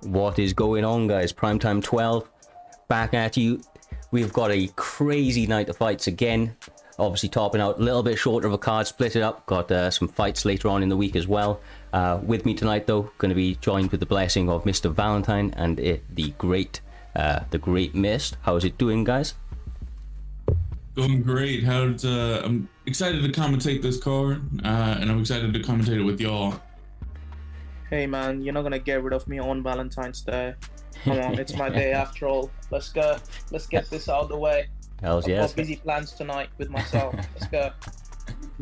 What is going on, guys? Primetime 12 back at you. We've got a crazy night of fights again, obviously topping out a little bit shorter of a card, split it up. Got some fights later on in the week as well. With me tonight though, going to be joined with the blessing of Mr. Valentine and the great Mist. How's it doing, guys? Going great. I'm excited to commentate this card, and I'm excited to commentate it with y'all. Hey man, you're not gonna get rid of me on Valentine's Day. Come on, it's my day after all. Let's go. Let's get this out of the way. Hells yes. I've got busy plans tonight with myself. Let's go.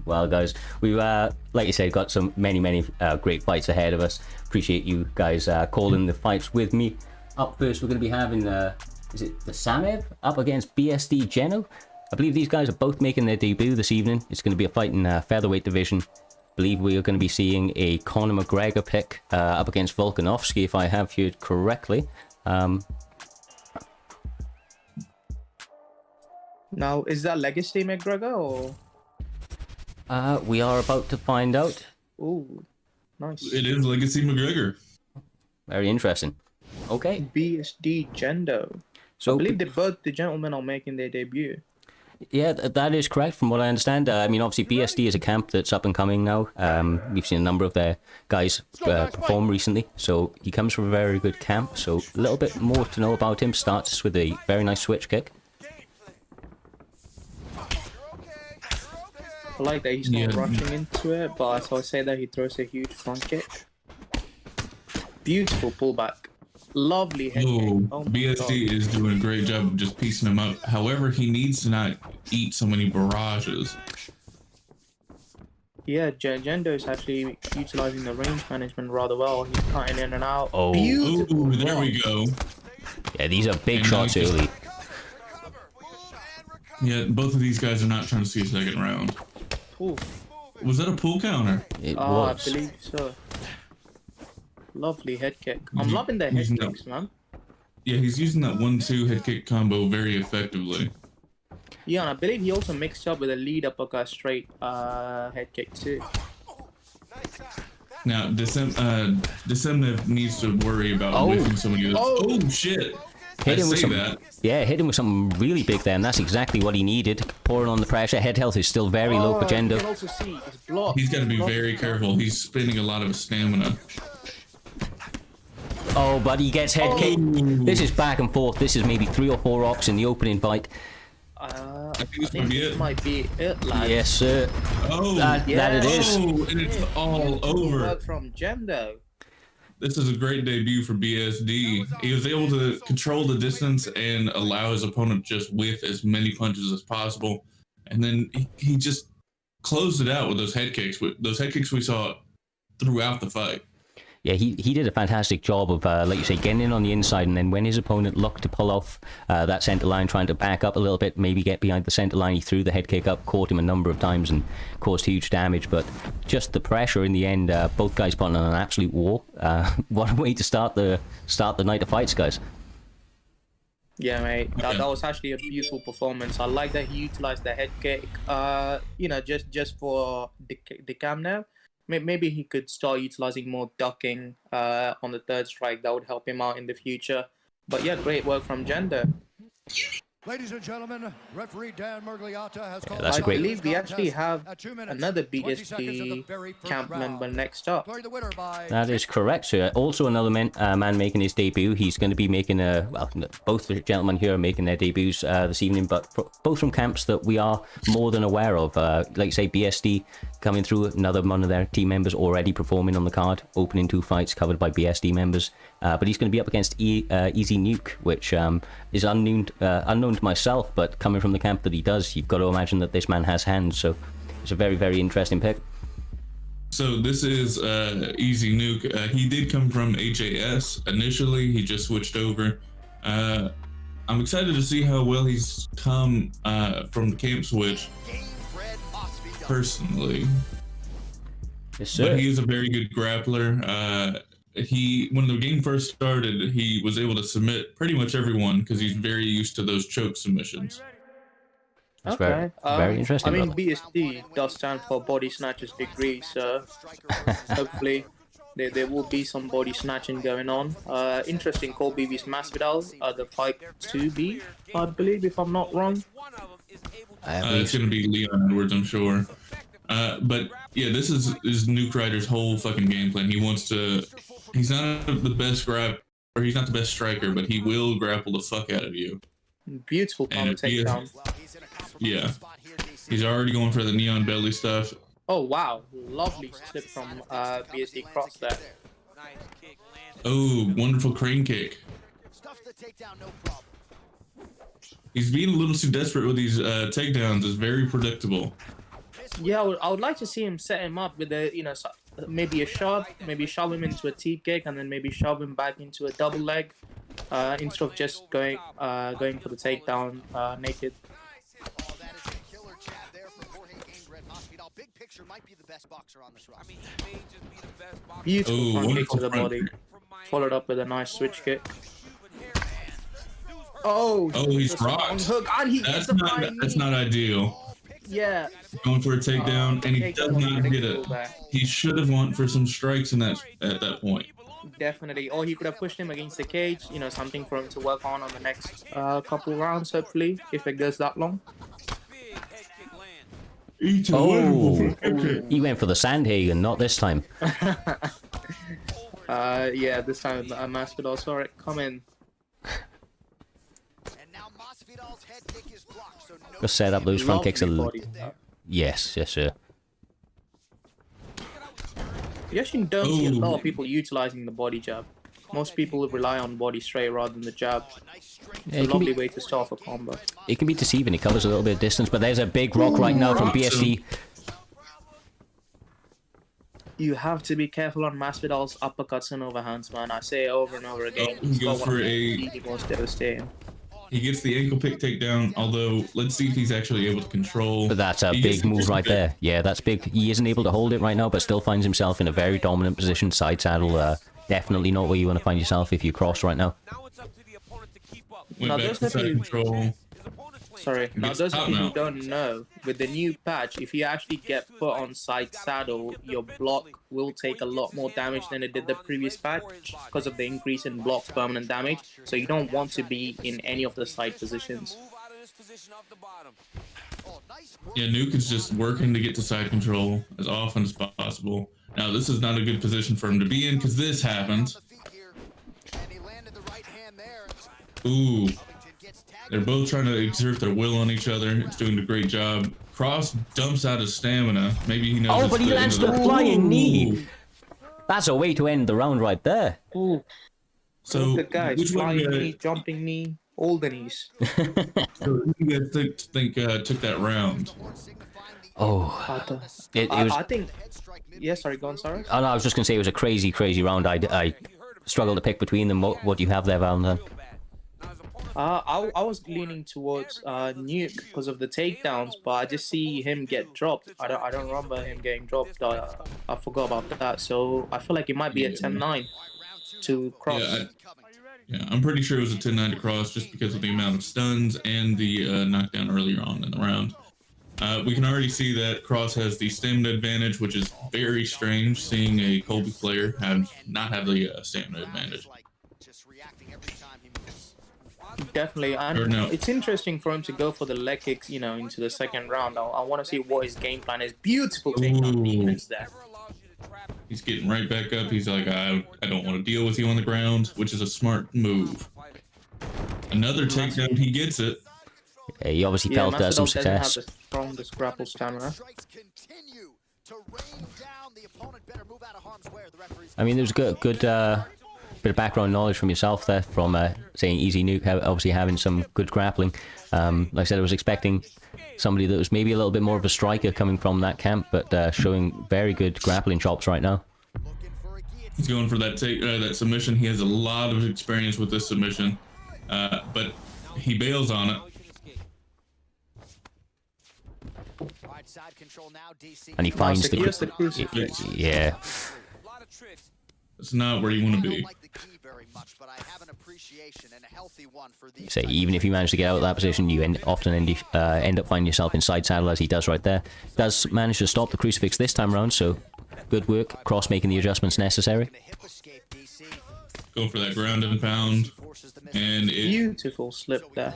Well, guys, we've like you said, got some many great fights ahead of us. Appreciate you guys calling the fights with me. Up first, we're going to be having is it the Samev up against BSD Geno. I believe these guys are both making their debut this evening. It's going to be a fight in featherweight division. I believe we are going to be seeing a Conor McGregor pick up against Volkanovski, if I have heard correctly. Now, is that Legacy McGregor or? We are about to find out. Ooh, nice. It is Legacy McGregor. Very interesting. Okay. BSD Gendo. So I believe the gentlemen are making their debut. yeah, that is correct from what I understand. I mean, obviously BSD is a camp that's up and coming now. We've seen a number of their guys perform recently, so he comes from a very good camp. So a little bit more to know about him. Starts with a very nice switch kick. I like that he's not rushing into it, but I say that he throws a huge front kick. Beautiful pullback. Lovely head kick. Oh my BSD God. is doing a great job of just piecing him up. However, he needs to not eat so many barrages. Yeah, Gendo is actually utilizing the range management rather well. He's cutting in and out. Oh. Beautiful. Ooh, there we go. Yeah, these are big And shots nice. early. Yeah, both of these guys are not trying to see a second round. Ooh. Was that a pull counter? It I was. believe so. Lovely head kick. I'm loving the head Using kicks, man. Yeah, he's using that 1-2 head kick combo very effectively. Yeah, and I believe he also mixed up with a lead uppercut straight head kick too. Now, Decemnev needs to worry about whiffing somebody else. Oh, shit! Hit him with some, that. yeah, hit him with something really big there, and that's exactly what he needed. Pouring on the pressure. Head health is still very low for You can Gendo. also see his block. He's got to be very careful. He's spending a lot of his stamina. Oh, but he gets head kick. This is back and forth. This is maybe 3 or 4 rocks in the opening fight. I think this might be it. Might be it, lad. Yes, sir. Oh, That it is. Oh, and it's all over. Work from Gendo. This is a great debut for BSD. He was able to control the distance and allow his opponent to just whiff as many punches as possible. And then he just closed it out with those head kicks. Those head kicks we saw throughout the fight. Yeah, he did a fantastic job of, like you say, getting in on the inside, and then when his opponent looked to pull off that center line, trying to back up a little bit, maybe get behind the center line, he threw the head kick up, caught him a number of times, and caused huge damage. But just the pressure in the end, both guys put on an absolute war. What a way to start the night of fights, guys. Yeah, mate. That was actually a beautiful performance. I like that he utilized the head kick. You know, just for the cam now. Maybe he could start utilizing more ducking on the third strike. That would help him out in the future. But yeah, great work from Gender. Ladies and gentlemen, referee Dan Mergliata has called. That's a great. I believe we actually have another BSD camp member next up. That is correct, sir. Also another man making his debut. He's going to be making both the gentlemen here are making their debuts this evening, but both from camps that we are more than aware of. Like you say, BSD coming through, another one of their team members already performing on the card, opening 2 fights covered by BSD members. But he's going to be up against Easy Nuke, which is unknown to myself, but coming from the camp that he does, you've got to imagine that this man has hands. So it's a very, very interesting pick. So this is Easy Nuke. He did come from HAS initially. He just switched over. I'm excited to see how well he's come from the camp switch. Personally, Yes, sir. but he is a very good grappler. When the game first started, he was able to submit pretty much everyone because he's very used to those choke submissions. That's very interesting. I mean, BSD does stand for Body Snatchers degree, so hopefully there will be some body snatching going on. Interesting, Colby vs Masvidal, the fight 2B, I believe, if I'm not wrong. It's going to be Leon Edwards, I'm sure. But yeah, this is Nuke Rider's whole fucking game plan. He wants to. He's not the best he's not the best striker, but he will grapple the fuck out of you. Beautiful palm takedown. Yeah, he's already going for the neon belly stuff. Oh wow, lovely slip from BSD Cross there. Oh, wonderful crane kick. He's being a little too desperate with these takedowns. It's very predictable. Yeah, I would like to see him set him up with maybe a shove, maybe shove him into a teep kick, and then maybe shove him back into a double leg, instead of just going for the takedown naked. big picture, might be the best boxer on this roster. Beautiful Ooh, front kick wonderful to the front body, kick. followed up with a nice switch kick. Oh, he's just a long rocked. hook, and he gets the flying That's knee. not ideal. Yeah, Going for a takedown, and he takedown does was not get predictable it. there. He should have went for some strikes in that at that point. Definitely. Or he could have pushed him against the cage. You know, something for him to work on the next couple rounds, hopefully, if it goes that long. Oh, he went for the Sandhagen, not this time. Yeah, this time Masvidal saw it coming. And now Masvidal's head kick is blocked, so no Just set up those front kicks a Lovely little. body. Yes, yes, sir. You actually don't see a lot Ooh. of people utilizing the body jab. Most people rely on body straight rather than the jab. Yeah, It's a lovely way to start a combo. it can be deceiving. It covers a little bit of distance, but there's a big rock right now from BSD. You have to be careful on Masvidal's uppercuts and overhands, man. I say it over and over again. Oh, It's go got one for of the a- most devastating. He gets the ankle pick takedown, although let's see if he's actually able to control. But that's a He gets big move just right bit. there. Yeah, that's big. He isn't able to hold it right now, but still finds himself in a very dominant position. Side saddle, definitely not where you want to find yourself if you cross right now. Went Now, back those to of side you- control. Sorry. Now, gets those of top you who now. don't know, with the new patch, if you actually get put on side saddle, your block will take a lot more damage than it did the previous patch because of the increase in block's permanent damage. So you don't want to be in any of the side positions. Yeah, Nuke is just working to get to side control as often as possible. Now, this is not a good position for him to be in because this happened. Ooh. They're both trying to exert their will on each other. It's doing a great job. Cross dumps out his stamina. Maybe he knows. Oh, it's but he the lands end of the flying knee. Ooh. That's a way to end the round right there. Ooh, So, the guys, which one flying do knee, jumping knee, all the knees. you guys think took that round? Oh, I, th- it was. I think. Yeah, sorry, go on, sorry. Oh, no, I was just gonna say it was a crazy, crazy round. I struggled to pick between them. What do you have there, Valentine? I was leaning towards Nuke because of the takedowns, but I just see him get dropped. I don't remember him getting dropped. I forgot about that, so I feel like it might be a 10-9 to Cross. Yeah, I'm pretty sure it was a 10-9 to Cross just because of the amount of stuns and the knockdown earlier on in the round. We can already see that Cross has the stamina advantage, which is very strange, seeing a Colby player not have the stamina advantage. Definitely, and Or no. it's interesting for him to go for the leg kicks, you know, into the second round. I want to see what his game plan is. Beautiful takedown Ooh. defense there. He's getting right back up. He's like, I don't want to deal with you on the ground, which is a smart move. Another takedown, he gets it. Yeah, he obviously Yeah, felt Masvidal some doesn't have success. the strongest grapple stamina. I mean, there's good bit of background knowledge from yourself there, from saying Easy Nuke, obviously having some good grappling. Like I said, I was expecting somebody that was maybe a little bit more of a striker coming from that camp, but showing very good grappling chops right now. He's going for that that submission. He has a lot of experience with this submission, but he bails on it. And he finds the... Secures the crucifix. Yeah. It's not where you want to be. Say, even if you manage to get out of that position, you often end up finding yourself inside saddle, as he does right there. Does manage to stop the crucifix this time around, so good work. Cross making the adjustments necessary. Go for that ground and pound, and it... Beautiful slip there.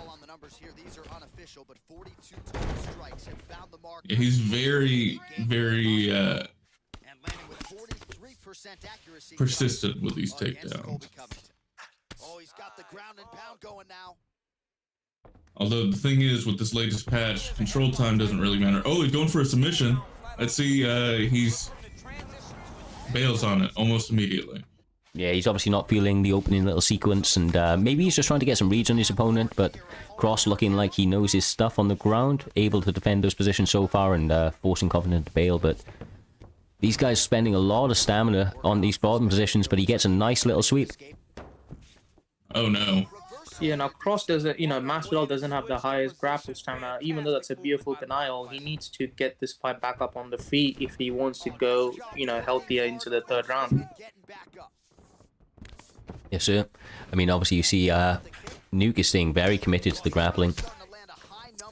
Yeah, he's very, very persistent with these takedowns. Although the thing is, with this latest patch, control time doesn't really matter. Oh, he's going for a submission. Let's see, he's bails on it almost immediately. Yeah, he's obviously not feeling the opening little sequence, and maybe he's just trying to get some reads on his opponent, but Cross looking like he knows his stuff on the ground, able to defend those positions so far and forcing Covenant to bail, but these guys spending a lot of stamina on these bottom positions, but he gets a nice little sweep. Oh no. Yeah, now Cross doesn't, Masvidal doesn't have the highest grapple stamina. Even though that's a beautiful denial, he needs to get this fight back up on the feet if he wants to go, healthier into the third round. Yes, sir. I mean, obviously you see Nuke is staying very committed to the grappling.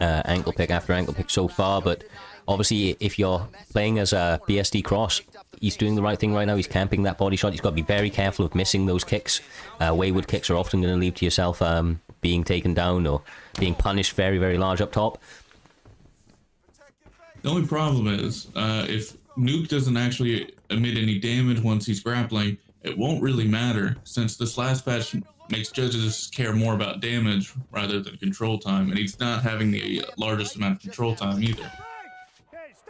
Ankle pick after ankle pick so far, but obviously if you're playing as a BSD Cross, he's doing the right thing right now. He's camping that body shot. He's got to be very careful of missing those kicks. Wayward kicks are often going to lead to yourself being taken down or being punished very, very large up top. The only problem is, if Nuke doesn't actually emit any damage once he's grappling, it won't really matter, since this last patch makes judges care more about damage rather than control time, and he's not having the largest amount of control time either.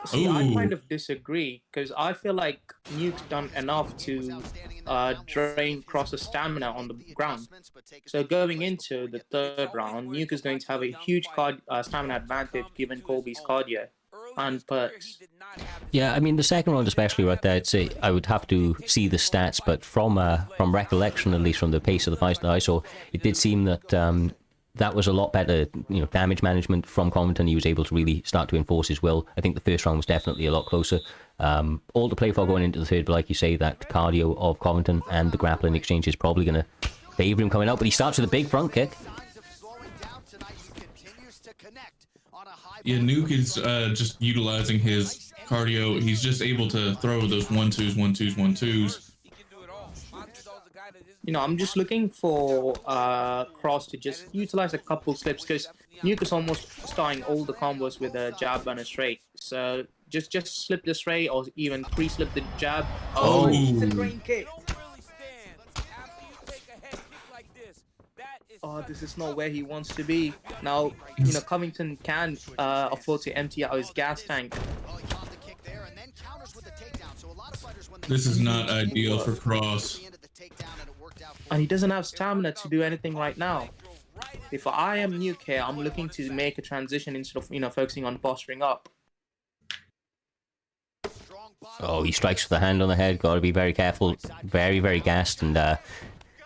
See, I kind of disagree, because I feel like Nuke's done enough to drain Cross's stamina on the ground. So going into the third round, Nuke is going to have a huge stamina advantage given Colby's cardio and perks. Yeah, I mean, the second round especially right there, I'd say I would have to see the stats, but from recollection, at least from the pace of the fights that I saw, it did seem that that was a lot better, damage management from Covington. He was able to really start to enforce his will. I think the first round was definitely a lot closer. All to play for going into the third, but like you say, that cardio of Covington and the grappling exchange is probably going to favour him coming out, but he starts with a big front kick. Yeah, Nuke is just utilizing his cardio. He's just able to throw those 1-2s, 1-2s, 1-2s. I'm just looking for Cross to just utilize a couple slips, because Nuke is almost starting all the combos with a jab and a straight. So just slip the straight or even pre-slip the jab. Oh, it's a great kick. Oh, this is not where he wants to be. Now, Covington can afford to empty out his gas tank. This is not ideal for Cross. And he doesn't have stamina to do anything right now. If I am Nuke here, I'm looking to make a transition instead of, focusing on posturing up. Oh, he strikes with the hand on the head. Got to be very careful. Very, very gassed, and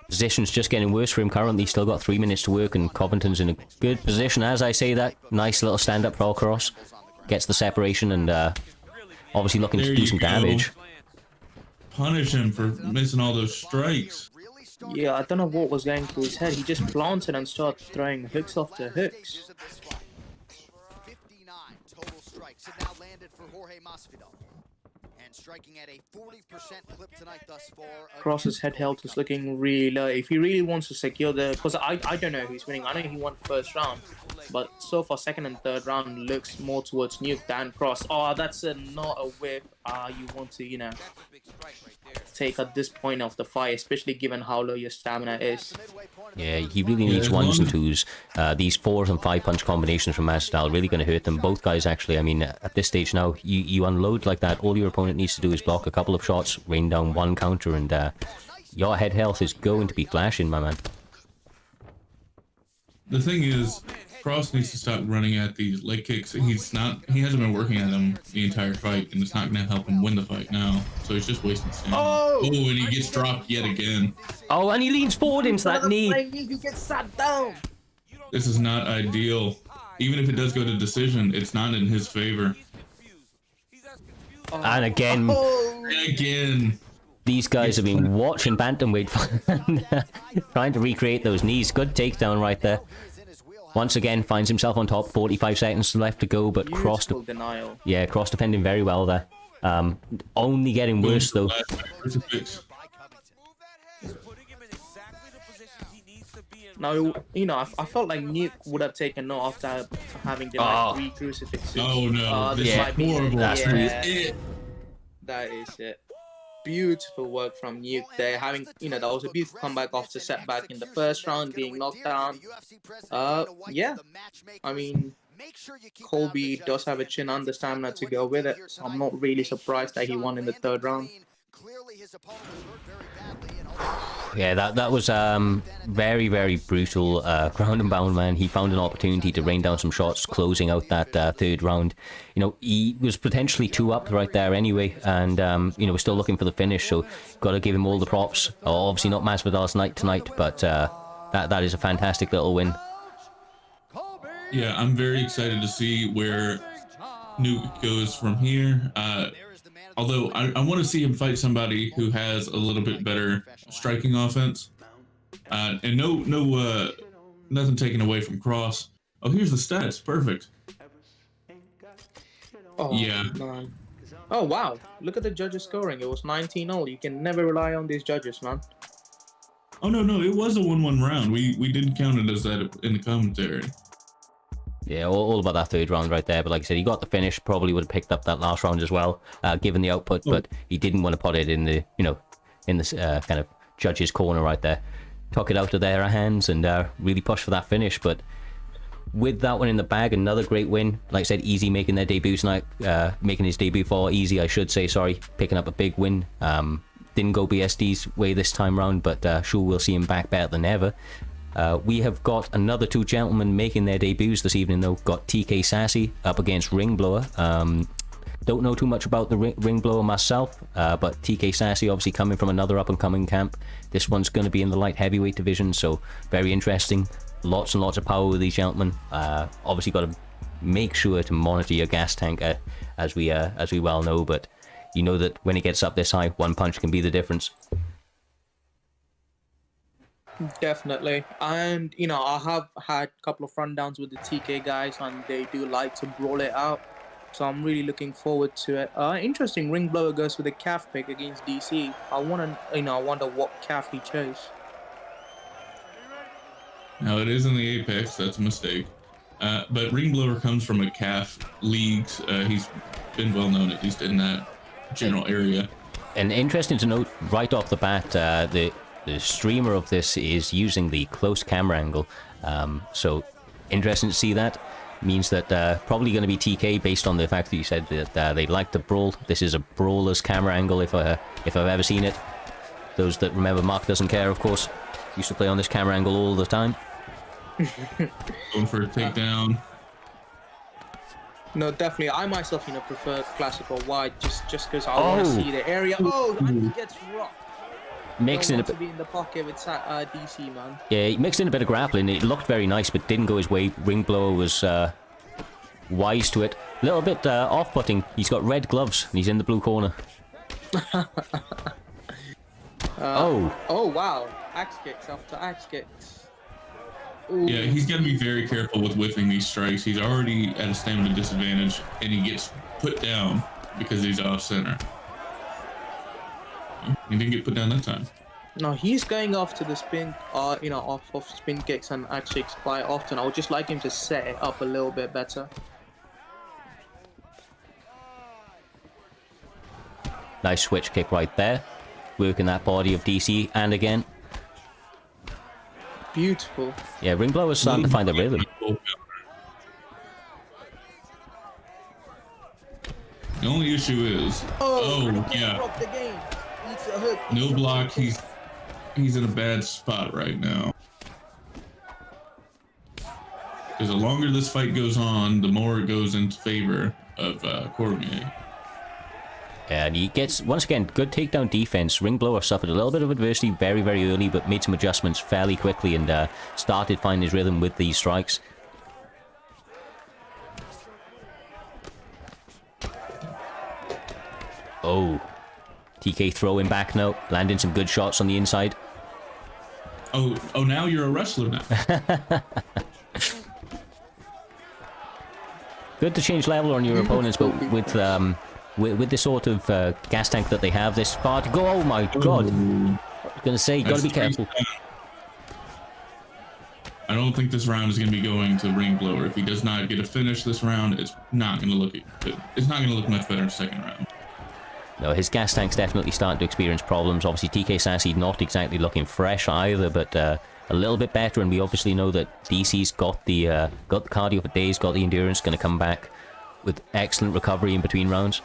position's just getting worse for him currently. Still got 3 minutes to work, and Covington's in a good position as I say that. Nice little stand-up for Cross. Gets the separation, and obviously looking to do some damage. Punish him for missing all those strikes. Yeah, I don't know what was going through his head. He just planted and started throwing hooks after hooks. 59 total strikes have now landed for Jorge Masvidal. And striking at a 40% clip tonight thus far. Cross's head health is looking really low. If he really wants to secure the... Because I don't know who's winning. I know he won first round. But so far, second and third round looks more towards Nuke than Cross. Oh, that's not a whip you want to, take at this point of the fight, especially given how low your stamina is. Yeah, he really needs 1s and 2s. These 4 and 5 punch combinations from Masvidal really going to hurt them. Both guys, actually. I mean, at this stage now, you unload like that. All your opponent needs to do is block a couple of shots, rain down one counter, and your head health is going to be flashing, my man. The thing is, Cross needs to stop running at these leg kicks. He hasn't been working at them the entire fight, and it's not going to help him win the fight now. So he's just wasting stamina. Oh, and he gets dropped yet again. Oh, and he leans forward into that knee. He gets sat down. This is not ideal. Even if it does go to decision, it's not in his favor. And again. Again. These guys have been watching bantamweight, trying to recreate those knees. Good takedown right there. Once again, finds himself on top. 45 seconds left to go, but Cross defending very well there. Only getting worse though. Now, I felt like Nuke would have taken no after having the 3 crucifixes. Oh no, this might be horrible. That's it. That is it. Beautiful work from Nuke there. Having, that was a beautiful comeback after setback in the first round, being knocked down. Yeah. I mean, Colby does have a chin and the stamina to go with it, so I'm not really surprised that he won in the third round. Yeah, that was very, very brutal ground and pound, man. He found an opportunity to rain down some shots, closing out that third round. He was potentially 2 up right there anyway, and we're still looking for the finish, so got to give him all the props. Obviously not Masvidal's night tonight, but that is a fantastic little win. Yeah, I'm very excited to see where Nuke goes from here. Although I want to see him fight somebody who has a little bit better striking offense. And nothing taken away from Cross. Oh, here's the stats. Perfect. Oh, Yeah. man. Oh, wow. Look at the judges scoring. It was 19-0. You can never rely on these judges, man. Oh, no, it was a 1-1 round. We didn't count it as that in the commentary. Yeah, all about that third round right there. But like I said, he got the finish. Probably would have picked up that last round as well, given the output. But he didn't want to put it in the, in the kind of judge's corner right there. Took it out of their hands and really pushed for that finish. But with that one in the bag, another great win. Like I said, Easy making their debut tonight, making his debut for Easy, I should say, sorry, picking up a big win. Didn't go BSD's way this time round, but sure we'll see him back better than ever. We have got another two gentlemen making their debuts this evening though. Got TK Sassy up against Ringblower. Don't know too much about the Ringblower myself, but TK Sassy obviously coming from another up-and-coming camp. This one's going to be in the light heavyweight division, so very interesting. Lots and lots of power with these gentlemen. Obviously got to make sure to monitor your gas tank, as we well know, but you know that when it gets up this high, one punch can be the difference. Definitely. And, I have had a couple of rundowns with the TK guys, and they do like to brawl it out. So I'm really looking forward to it. Interesting, Ringblower goes with a calf pick against DC. I wonder what calf he chose. Now, it is in the Apex. That's a mistake. But Ringblower comes from a calf league. He's been well known, at least in that general area. And interesting to note, right off the bat, the streamer of this is using the close camera angle. So interesting to see that. Means that probably going to be TK based on the fact that you said that they like to brawl. This is a brawler's camera angle if I've ever seen it. Those that remember Mark Doesn't Care, of course, used to play on this camera angle all the time. Going for a takedown. No, definitely. I myself, prefer classical wide just because I want to see the area. Oh, and he gets rocked. Mixed in a bit. To be in the pocket with DC, man. Yeah, he mixed in a bit of grappling. It looked very nice, but didn't go his way. Ringblower was wise to it. A little bit off-putting. He's got red gloves, and he's in the blue corner. Oh, wow. Axe kicks after axe kicks. Ooh. Yeah, he's got to be very careful with whiffing these strikes. He's already at a stamina disadvantage, and he gets put down because he's off-center. He didn't get put down that time. No, he's going off to the spin, off of spin kicks and axe kicks quite often. I would just like him to set it up a little bit better. Nice switch kick right there. Working that body of DC, and again. Beautiful. Yeah, Ringblower's starting to find a rhythm. The only issue is... yeah. No block. He's in a bad spot right now. Because the longer this fight goes on, the more it goes into favor of Cormier. And he gets, once again, good takedown defense. Ringblower suffered a little bit of adversity very, very early, but made some adjustments fairly quickly and started finding his rhythm with these strikes. Oh. TK throwing back now, landing some good shots on the inside. Oh, now you're a wrestler now. Good to change level on your opponents, but with the sort of gas tank that they have, this far to go. Oh my god! I was gonna say, you gotta be careful. I don't think this round is gonna be going to Ringblower. If he does not get a finish this round, it's not gonna look good. It's not gonna look much better in the second round. No, his gas tank's definitely starting to experience problems. Obviously, TK Sassy not exactly looking fresh either, but a little bit better. And we obviously know that DC's got the cardio for days, got the endurance, going to come back with excellent recovery in between rounds.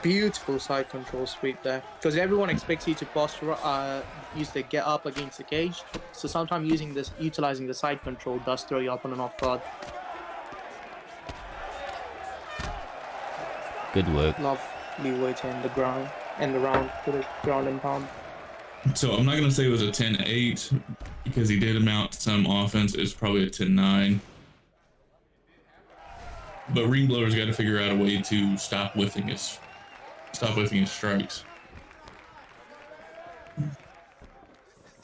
Beautiful side control sweep there, because everyone expects you to posture, use the get up against the cage. So sometimes utilizing the side control does throw you up on an off guard. Good work. Lovely way to end the round, with a ground and pound. So I'm not gonna say it was a 10-8 because he did amount some offense. It's probably a 10-9. But Ring Blower's got to figure out a way to stop whiffing his strikes.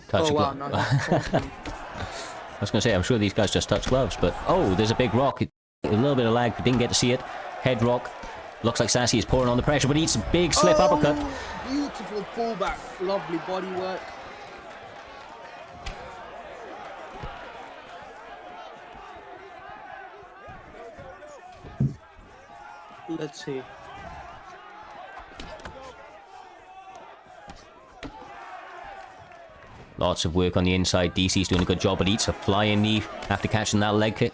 Touch Oh wow, glove. nice. I was going to say, I'm sure these guys just touch gloves, but oh, there's a big rock. A little bit of lag, we didn't get to see it. Head rock. Looks like Sassy is pouring on the pressure, but he eats a big slip uppercut. Beautiful pullback, lovely body work. Let's see. Lots of work on the inside. DC's doing a good job, but eats a flying knee after catching that leg kick.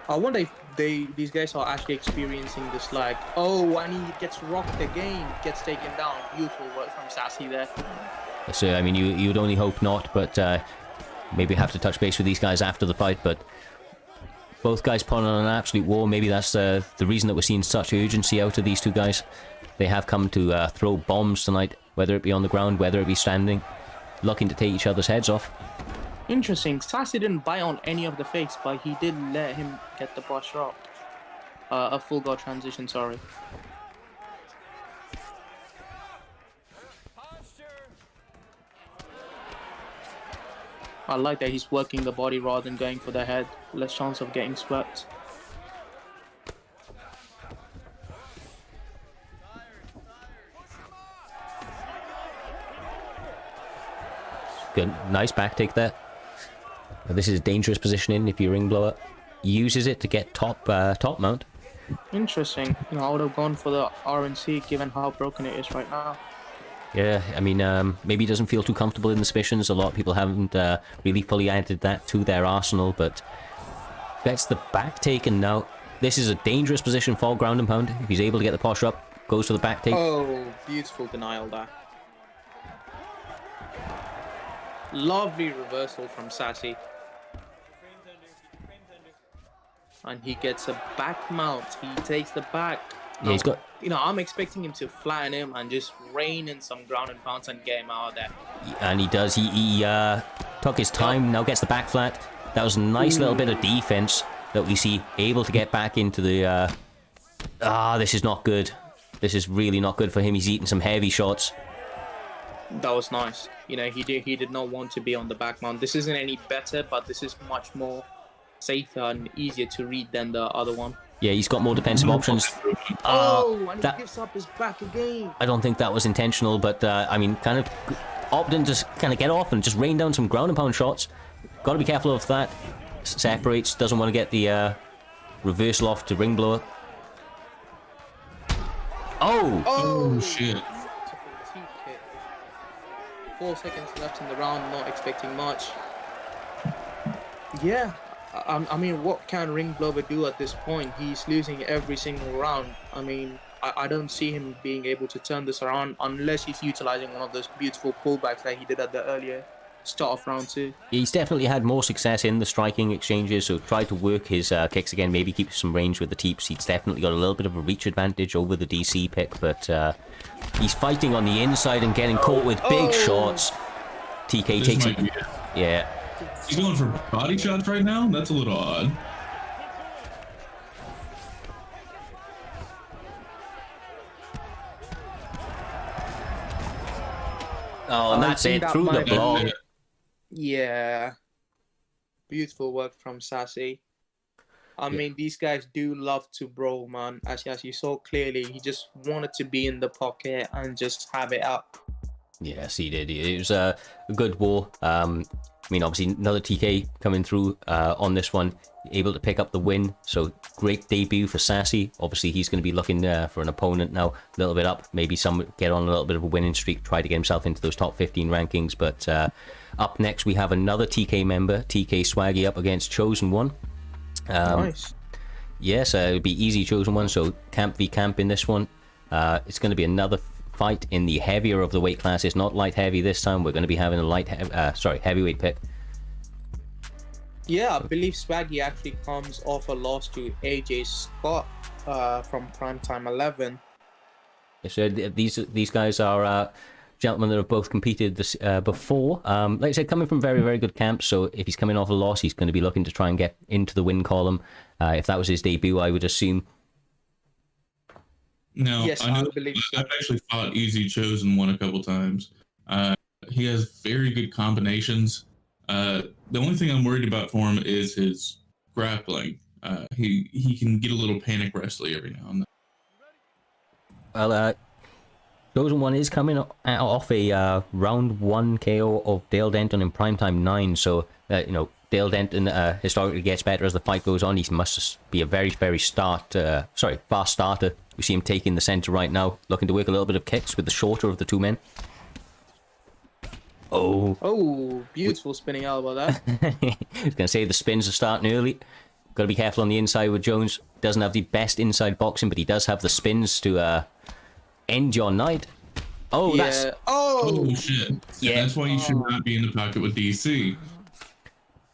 I wonder if these guys are actually experiencing this lag. Oh, and he gets rocked again, gets taken down. Beautiful work from Sassy there. So, I mean, you'd only hope not, but maybe have to touch base with these guys after the fight, but both guys putting on an absolute war. Maybe that's the reason that we're seeing such urgency out of these two guys. They have come to throw bombs tonight, whether it be on the ground, whether it be standing, looking to take each other's heads off. Interesting. Sassy didn't bite on any of the fakes, but he did let him get the boss rock. A full guard transition, sorry. I like that he's working the body rather than going for the head. Less chance of getting swept. Good, nice back take there. This is a dangerous positioning if you're ring blower. Uses it to get top mount. Interesting. You know, I would have gone for the RNC given how broken it is right now. Yeah, I mean, maybe he doesn't feel too comfortable in the submissions. A lot of people haven't really fully added that to their arsenal, but gets the back taken now. This is a dangerous position for ground and pound. If he's able to get the posture up, goes for the back take. Oh, beautiful denial there. Lovely reversal from Sassy. And he gets a back mount. He takes the back. Yeah, he's got... You know, I'm expecting him to flatten him and just rain in some ground and pounds and get him out of there. And he does. He took his time, now gets the back flat. That was a nice little bit of defense that we see, able to get back into the... this is not good. This is really not good for him. He's eating some heavy shots. That was nice. You know, he did not want to be on the back mount. This isn't any better, but this is much more safer and easier to read than the other one. Yeah, he's got more defensive options. And he gives up his back again. I don't think that was intentional, but I mean, kind of opting to kind of get off and just rain down some ground and pound shots. Got to be careful of that. Separates, doesn't want to get the reversal off to ring blower. Oh shit. 4 seconds left in the round, not expecting much. Yeah, I mean, what can Ring Blower do at this point? He's losing every single round. I mean, I don't see him being able to turn this around unless he's utilizing one of those beautiful pullbacks that he did at the earlier start of round 2. He's definitely had more success in the striking exchanges, so tried to work his kicks again, maybe keep some range with the teeps. He's definitely got a little bit of a reach advantage over the DC pick, but he's fighting on the inside and getting caught with big shots. TK takes it. Yeah. He's going for body shots right now? That's a little odd. Oh, and that's it, through the block. Yeah. Beautiful work from Sassy. I mean, these guys do love to brawl, man. As you saw clearly, he just wanted to be in the pocket and just have it up. Yes, he did. It was a good war. I mean, obviously, another TK coming through on this one, able to pick up the win. So, great debut for Sassy. Obviously, he's going to be looking for an opponent now, a little bit up. Maybe some get on a little bit of a winning streak, try to get himself into those top 15 rankings. But up next, we have another TK member, TK Swaggy, up against Chosen One. Nice. Yes, it would be easy Chosen One. So, camp v camp in this one. It's going to be another fight in the heavier of the weight classes, not light heavy this time. We're going to be having a heavyweight pick. Yeah, I believe Swaggy actually comes off a loss to AJ Scott from Primetime 11. So these guys are gentlemen that have both competed this before. Like I said, coming from very, very good camps. So if he's coming off a loss, he's going to be looking to try and get into the win column. If that was his debut, I would assume. No, Yes, I believe so. I've actually fought Easy Chosen one a couple times. He has very good combinations. The only thing I'm worried about for him is his grappling. He can get a little panic wrestly every now and then. Well, Chosen One is coming off a round 1 KO of Dale Denton in Primetime 9, so Dale Denton historically gets better as the fight goes on. He must be a very, very fast starter. We see him taking the center right now, looking to work a little bit of kicks with the shorter of the two men. Oh, beautiful spinning elbow there. I was going to say the spins are starting early. Got to be careful on the inside with Jones. Doesn't have the best inside boxing, but he does have the spins to end your night. Oh, yeah. that's... Oh, shit. Yeah. That's why you should not be in the pocket with DC.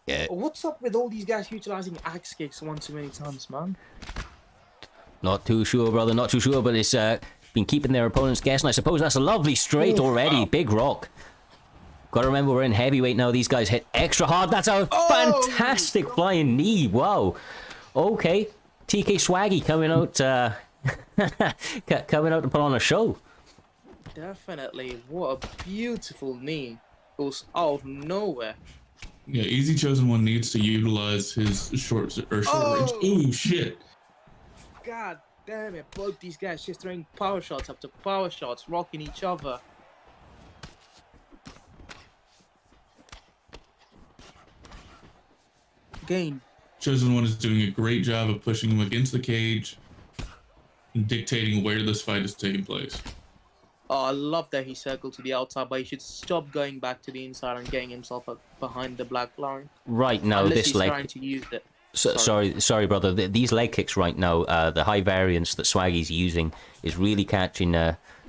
Yeah. What's up with all these guys utilizing axe kicks one too many times, man? Not too sure, brother. Not too sure, but it's been keeping their opponents guessing. I suppose that's a lovely straight already. Wow. Big rock. Got to remember, we're in heavyweight now. These guys hit extra hard. That's a fantastic flying knee. Wow. Okay. TK Swaggy coming out coming out to put on a show. Definitely. What a beautiful knee. Goes out of nowhere. Yeah, Easy Chosen One needs to utilize his short range. Ooh, shit. God damn it. Both these guys just throwing power shots after power shots, rocking each other. Again. Chosen One is doing a great job of pushing him against the cage and dictating where this fight is taking place. Oh, I love that he circled to the outside, but he should stop going back to the inside and getting himself up behind the black line. Right now, unless this he's leg... trying to use it. Sorry, brother. These leg kicks right now, the high variance that Swaggy's using is really catching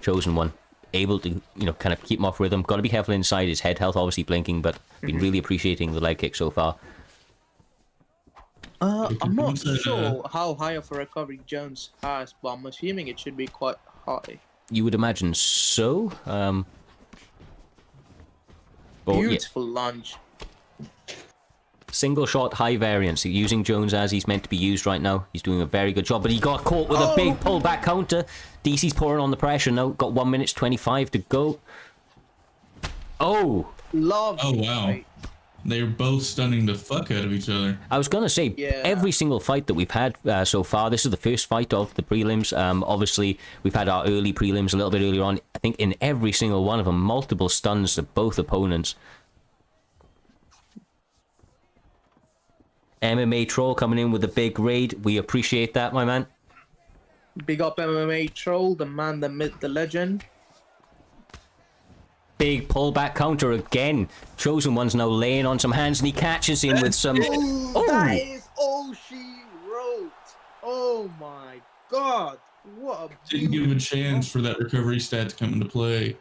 Chosen One. Able to, kind of keep him off rhythm. Got to be careful inside. His head health obviously blinking, but been really appreciating the leg kick so far. I'm not sure how high of a recovery Jones has, but I'm assuming it should be quite high. You would imagine so. Beautiful lunge. Single shot, high variance. Using Jones as he's meant to be used right now. He's doing a very good job, but he got caught with a big pullback counter. DC's pouring on the pressure now. Got 1 minute 25 to go. Oh! Love. Oh, wow. Right. They're both stunning the fuck out of each other. I was going to say, every single fight that we've had so far, this is the first fight of the prelims. Obviously, we've had our early prelims a little bit earlier on. I think in every single one of them, multiple stuns to both opponents. MMA Troll coming in with a big raid. We appreciate that, my man. Big up MMA Troll, the man, the myth, the legend. Big pullback counter again. Chosen One's now laying on some hands and he catches him with some... That is all she wrote. Oh my god. What a... Didn't give him a chance for that recovery stat to come into play.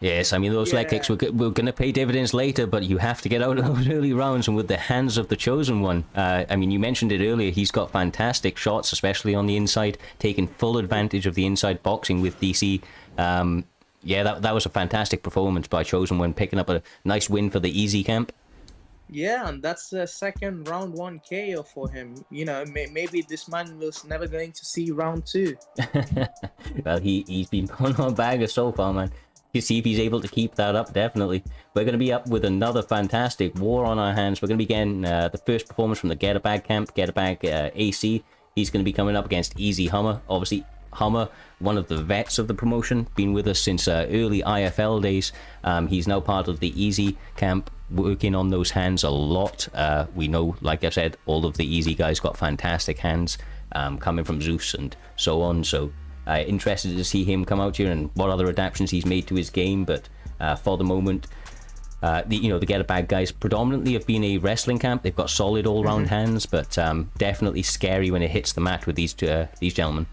Yes, I mean, those leg kicks, we're going to pay dividends later, but you have to get out of those early rounds and with the hands of the Chosen One. I mean, you mentioned it earlier, he's got fantastic shots, especially on the inside, taking full advantage of the inside boxing with DC. That was a fantastic performance by Chosen One, picking up a nice win for the Easy camp. Yeah, and that's the second round 1 KO for him. Maybe this man was never going to see round 2. Well, he's been put on bagger so far, man. You see if he's able to keep that up, definitely. We're going to be up with another fantastic war on our hands. We're going to be getting the first performance from the Get a Bag camp, Get a Bag AC. He's going to be coming up against Easy Hummer. Obviously, Hummer, one of the vets of the promotion, been with us since early IFL days. He's now part of the Easy camp, working on those hands a lot. We know, like I said, all of the Easy guys got fantastic hands coming from Zeus and so on. So interested to see him come out here and what other adaptations he's made to his game. But for the moment, the Get a Bag guys predominantly have been a wrestling camp. They've got solid all-round hands, but definitely scary when it hits the mat with these gentlemen.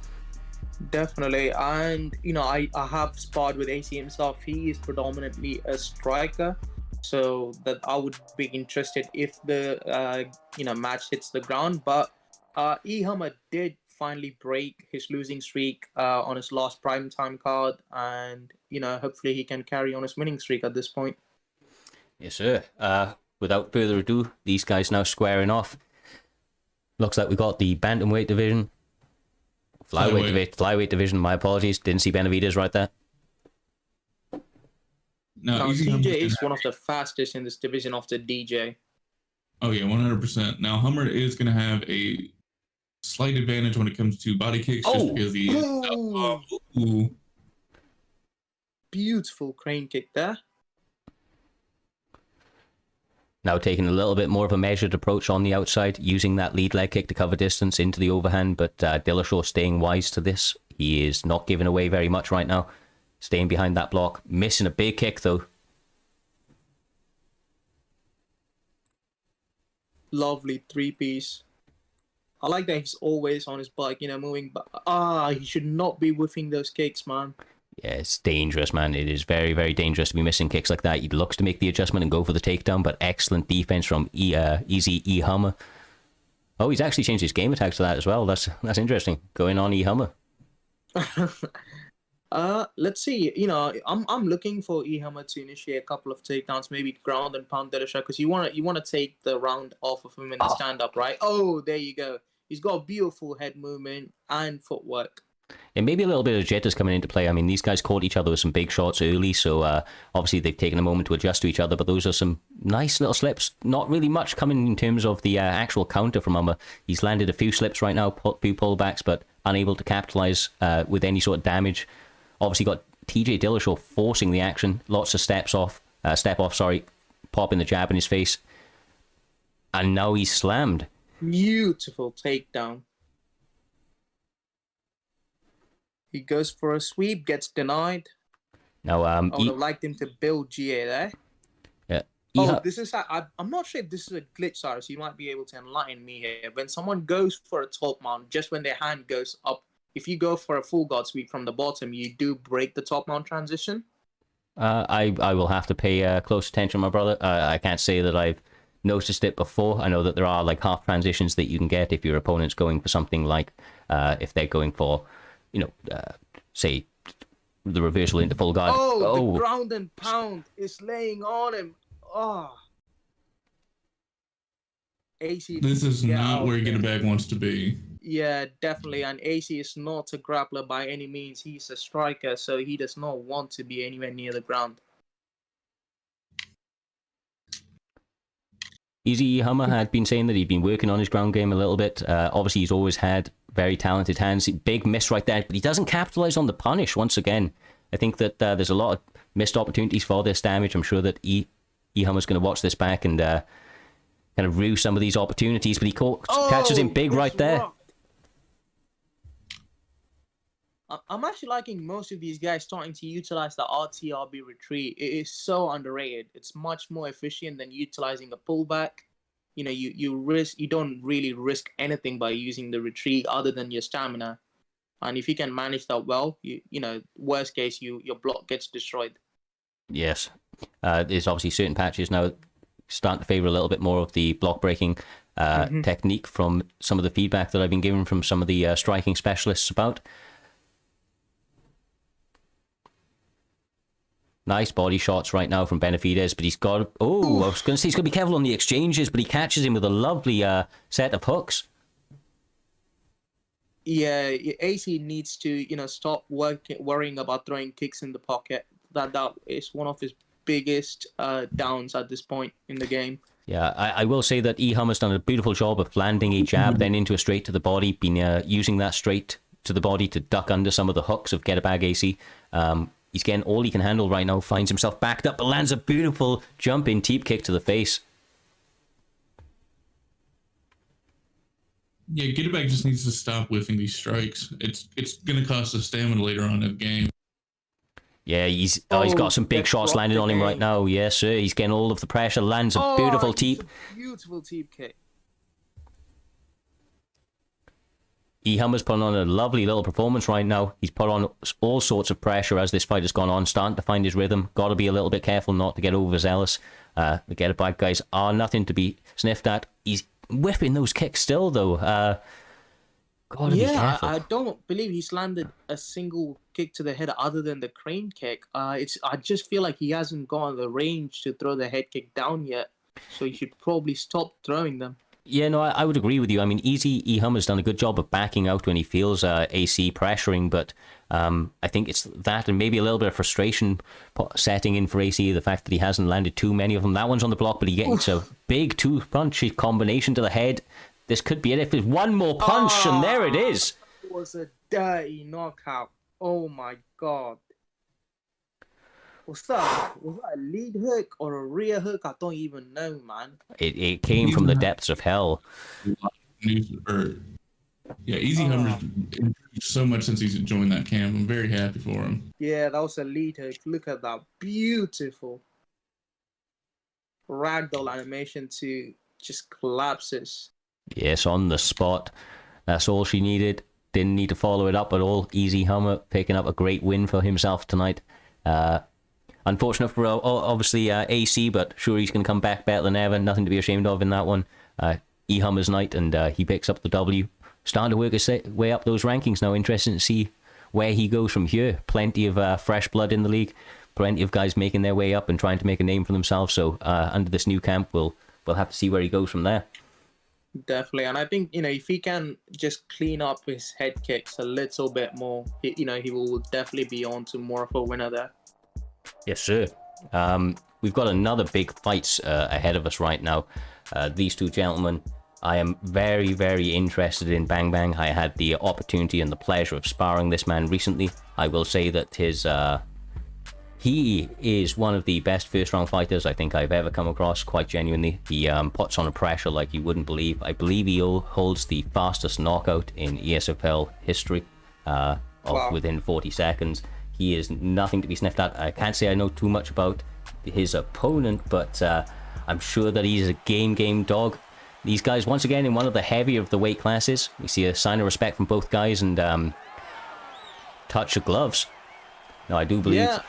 Definitely, and I have sparred with AC himself. He is predominantly a striker, so that I would be interested if the match hits the ground. But Hummer did finally break his losing streak on his last primetime card, and hopefully he can carry on his winning streak at this point. Yes, sir. Without further ado, these guys now squaring off. Looks like we got the bantamweight division, flyweight division. My apologies, didn't see Benavidez right there. No, TJ is one of the fastest in this division after DJ. Oh yeah, 100%. Now Hummer is going to have a slight advantage when it comes to body kicks, just because he is. Beautiful crane kick there. Now taking a little bit more of a measured approach on the outside, using that lead leg kick to cover distance into the overhand, but Dillashaw staying wise to this. He is not giving away very much right now. Staying behind that block. Missing a big kick, though. Lovely three-piece. I like that he's always on his bike, moving. He should not be whiffing those kicks, man. Yeah, it's dangerous, man. It is very, very dangerous to be missing kicks like that. He looks to make the adjustment and go for the takedown, but excellent defense from Easy E Hummer. Oh, he's actually changed his game attack to that as well. That's interesting. Going on E Hummer. Let's see. I'm looking for E Hummer to initiate a couple of takedowns, maybe ground and pound Dillashaw, because you want to take the round off of him in the stand up, right? Oh, there you go. He's got a beautiful head movement and footwork. And maybe a little bit of jitters coming into play. I mean, these guys caught each other with some big shots early, so obviously they've taken a moment to adjust to each other, but those are some nice little slips. Not really much coming in terms of the actual counter from Hummer. He's landed a few slips right now, a few pullbacks, but unable to capitalize with any sort of damage. Obviously got TJ Dillashaw forcing the action. Lots of step off, popping the jab in his face. And now he's slammed. Beautiful takedown. He goes for a sweep, gets denied. Now, I would have liked him to build GA there. Yeah. This is... I'm not sure if this is a glitch, Cyrus. So you might be able to enlighten me here. When someone goes for a top mount, just when their hand goes up, if you go for a full guard sweep from the bottom, you do break the top mount transition. I will have to pay close attention, my brother. I can't say that I've noticed it before. I know that there are like half transitions that you can get if your opponent's going for something like if they're going for, say the reversal into full guard. The ground and pound is laying on him. AC. This is not where Get-A-Bag wants to be. Yeah, definitely. And AC is not a grappler by any means. He's a striker, so he does not want to be anywhere near the ground. Easy Hummer had been saying that he'd been working on his ground game a little bit. Obviously, he's always had very talented hands. Big miss right there, but he doesn't capitalize on the punish once again. I think that there's a lot of missed opportunities for this damage. I'm sure that E Hummer's going to watch this back and kind of rue some of these opportunities, but he catches him big right there. I'm actually liking most of these guys starting to utilize the RTRB retreat. It is so underrated. It's much more efficient than utilizing a pullback. You don't really risk anything by using the retreat other than your stamina. And if you can manage that well, worst case, your block gets destroyed. Yes. There's obviously certain patches now starting to favor a little bit more of the block breaking technique from some of the feedback that I've been given from some of the striking specialists about. Nice body shots right now from Benavidez, but he's got... I was going to say he's got to be careful on the exchanges, but he catches him with a lovely set of hooks. Yeah, AC needs to, stop worrying about throwing kicks in the pocket. That is one of his biggest downs at this point in the game. Yeah, I will say that E Hummer's done a beautiful job of landing a jab, then into a straight to the body, been using that straight to the body to duck under some of the hooks of Get-A-Bag AC. He's getting all he can handle right now, finds himself backed up, but lands a beautiful jump-in teep kick to the face. Yeah, Get-A-Bag just needs to stop whiffing these strikes. It's going to cost us stamina later on in the game. Yeah, he's got some big shots landing on him right now. Yes, sir. He's getting all of the pressure, lands a beautiful teep. Beautiful teep kick. E Hummer's putting on a lovely little performance right now. He's put on all sorts of pressure as this fight has gone on, starting to find his rhythm. Got to be a little bit careful not to get overzealous. The Get-A-Bag guys are nothing to be sniffed at. He's whipping those kicks still, though. Gotta be careful. I don't believe he's landed a single kick to the head other than the crane kick. I just feel like he hasn't gone the range to throw the head kick down yet, so he should probably stop throwing them. Yeah, no, I would agree with you. I mean, Easy Ehum has done a good job of backing out when he feels AC pressuring, but I think it's that and maybe a little bit of frustration setting in for AC, the fact that he hasn't landed too many of them. That one's on the block, but he gets a big two-punch combination to the head. This could be it. If there's one more punch, and there it is. It was a dirty knockout. Oh my god. Was that a lead hook or a rear hook? I don't even know, man. It came from the depths of hell. Easy Hummer's improved so much since he's joined that camp. I'm very happy for him. Yeah, that was a lead hook. Look at that. Beautiful. Ragdoll animation to just collapses. Yes, on the spot. That's all she needed. Didn't need to follow it up at all. Easy Hummer picking up a great win for himself tonight. Unfortunate for obviously AC, but sure he's going to come back better than ever. Nothing to be ashamed of in that one. E-Hummer's night, and he picks up the W. Starting to work his way up those rankings now. Interesting to see where he goes from here. Plenty of fresh blood in the league. Plenty of guys making their way up and trying to make a name for themselves. So under this new camp, we'll have to see where he goes from there. Definitely, and I think if he can just clean up his head kicks a little bit more, he will definitely be on to more of a winner there. Yes, sir. We've got another big fight ahead of us right now. These two gentlemen, I am very, very interested in. Bang Bang. I had the opportunity and the pleasure of sparring this man recently. I will say that he is one of the best first-round fighters I think I've ever come across, quite genuinely. He puts on a pressure like you wouldn't believe. I believe he holds the fastest knockout in ESFL history within 40 seconds. He is nothing to be sniffed at. I can't say I know too much about his opponent, but I'm sure that he's a game dog. These guys, once again, in one of the heavier of the weight classes. We see a sign of respect from both guys and touch of gloves. No, I do believe... Yeah.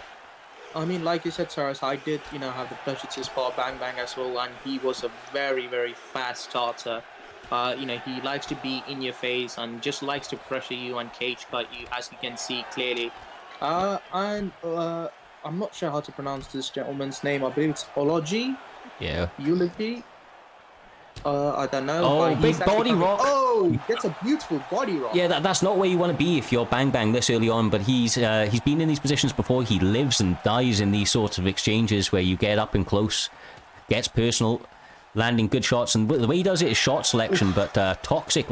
I mean, like you said, Cyrez, I did, have the pleasure to spar Bang Bang as well, and he was a very, very fast starter. He likes to be in your face and just likes to pressure you and cage cut you, as you can see clearly. I'm not sure how to pronounce this gentleman's name. I believe it's Pudgey. Yeah. Eulogy. I don't know. Oh, big body rock. Oh, that's a beautiful body rock. Yeah, that's not where you want to be if you're Bang Bang this early on, but he's been in these positions before. He lives and dies in these sorts of exchanges where you get up and close, gets personal, landing good shots, and the way he does it is shot selection, but toxic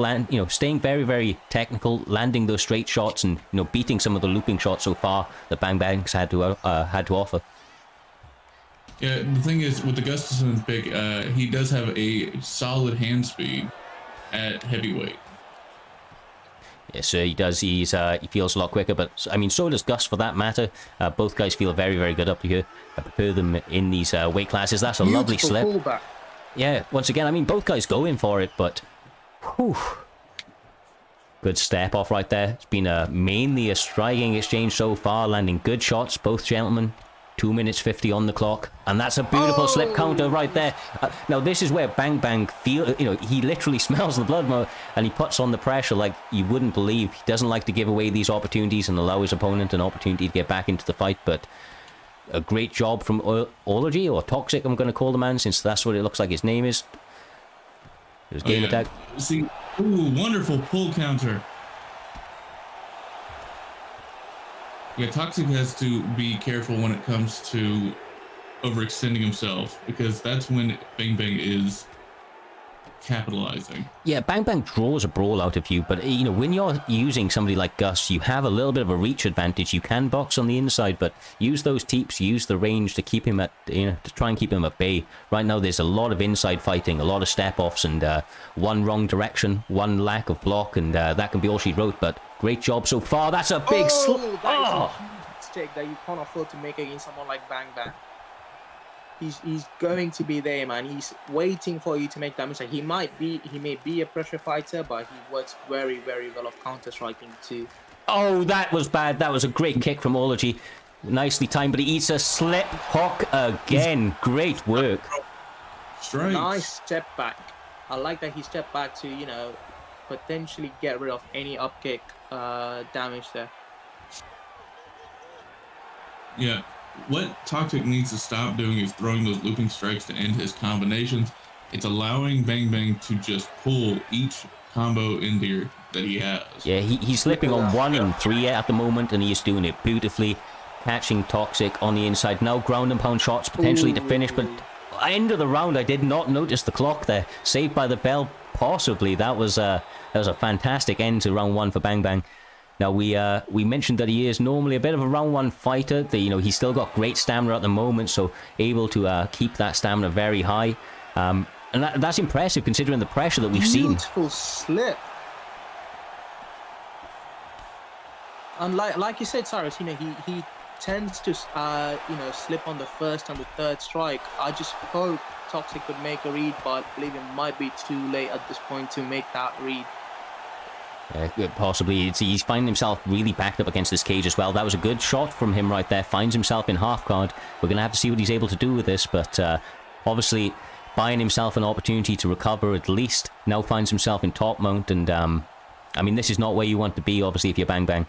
staying very, very technical, landing those straight shots and beating some of the looping shots so far that Bang Bang's had to offer. Yeah, the thing is, with the Gustafsson pick, he does have a solid hand speed at heavyweight. Yes, sir, he does. He feels a lot quicker, but I mean, so does Gus for that matter. Both guys feel very, very good up here. I prefer them in these weight classes. That's a lovely slip. Pullback. Yeah, once again, I mean, both guys go in for it, but whew, good step off right there. It's been mainly a striking exchange so far, landing good shots, both gentlemen. 2 minutes 50 on the clock, and that's a beautiful slip counter right there. Now this is where Bang Bang he literally smells the blood, and he puts on the pressure like you wouldn't believe. He doesn't like to give away these opportunities and allow his opponent an opportunity to get back into the fight, but a great job from Ology, or Toxic I'm going to call the man, since that's what it looks like his name is. There's game attack. See, ooh, wonderful pull counter. Yeah, Toxic has to be careful when it comes to overextending himself, because that's when Bang Bang is capitalizing. Yeah, Bang Bang draws a brawl out of you, but when you're using somebody like Gus, you have a little bit of a reach advantage. You can box on the inside, but use those teeps, use the range to keep him at, to try and keep him at bay. Right now, there's a lot of inside fighting, a lot of step-offs, and one wrong direction, one lack of block, and that can be all she wrote, but great job so far. That's a big slip. A mistake that you can't afford to make against someone like Bang Bang. He's going to be there, man. He's waiting for you to make that mistake. He may be a pressure fighter, but he works very, very well of counter striking too. Oh, that was bad. That was a great kick from Ology. Nicely timed, but he eats a slip hook again. Great work. Strikes. Nice step back. I like that he stepped back to, potentially get rid of any up kick damage there. Yeah. What Toxic needs to stop doing is throwing those looping strikes to end his combinations. It's allowing Bang Bang to just pull each combo in there that he has. Yeah, he's slipping on 1 and 3 at the moment, and he's doing it beautifully. Catching Toxic on the inside. Now ground and pound shots potentially to finish, but end of the round, I did not notice the clock there. Saved by the bell, possibly. That was a fantastic end to round 1 for Bang Bang. Now, we mentioned that he is normally a bit of a round 1 fighter. That, you know, he's still got great stamina at the moment, so able to keep that stamina very high. And that's impressive considering the pressure that we've seen. Beautiful slip. And like you said, Cyrez, you know, he tends to, you know, slip on the first and the third strike. I just hope Toxic could make a read, but I believe it might be too late at this point to make that read. Possibly. He's finding himself really backed up against this cage as well. That was a good shot from him right there. Finds himself in half guard. We're going to have to see what he's able to do with this, but obviously buying himself an opportunity to recover at least. Now finds himself in top mount, and I mean, this is not where you want to be, obviously, if you're Bang Bang.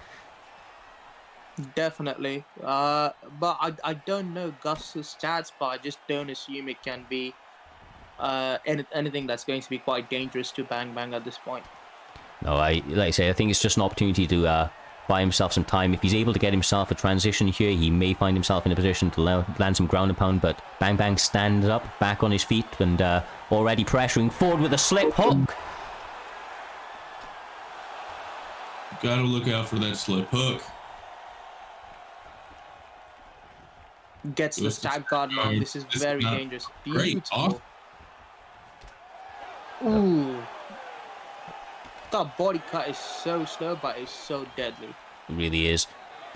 Definitely. But I don't know Gus's stats, but I just don't assume it can be anything that's going to be quite dangerous to Bang Bang at this point. No, like I say, I think it's just an opportunity to buy himself some time. If he's able to get himself a transition here, he may find himself in a position to land some ground and pound, but Bang Bang stands up, back on his feet, and already pressuring forward with a slip hook. Gotta look out for that slip hook. Gets the stag guard now. This is very dangerous. Beautiful. Ooh. That body cut is so slow, but it's so deadly. It really is.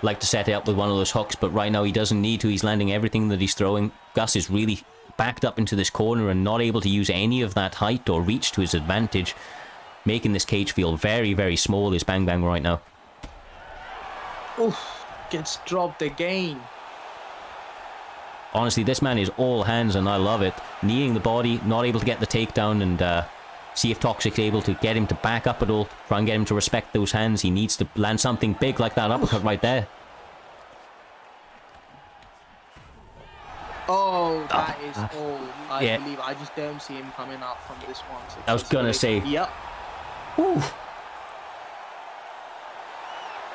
Like to set it up with one of those hooks, but right now he doesn't need to. He's landing everything that he's throwing. Gus is really backed up into this corner and not able to use any of that height or reach to his advantage, making this cage feel very, very small is Bang Bang right now. Oof. Gets dropped again. Honestly, this man is all hands, and I love it. Kneeing the body, not able to get the takedown, and see if Toxic's able to get him to back up at all. Try and get him to respect those hands. He needs to land something big like that uppercut right there. Oh, that is all. I believe. I just don't see him coming out from this one. So I was gonna say. Yep. Whew.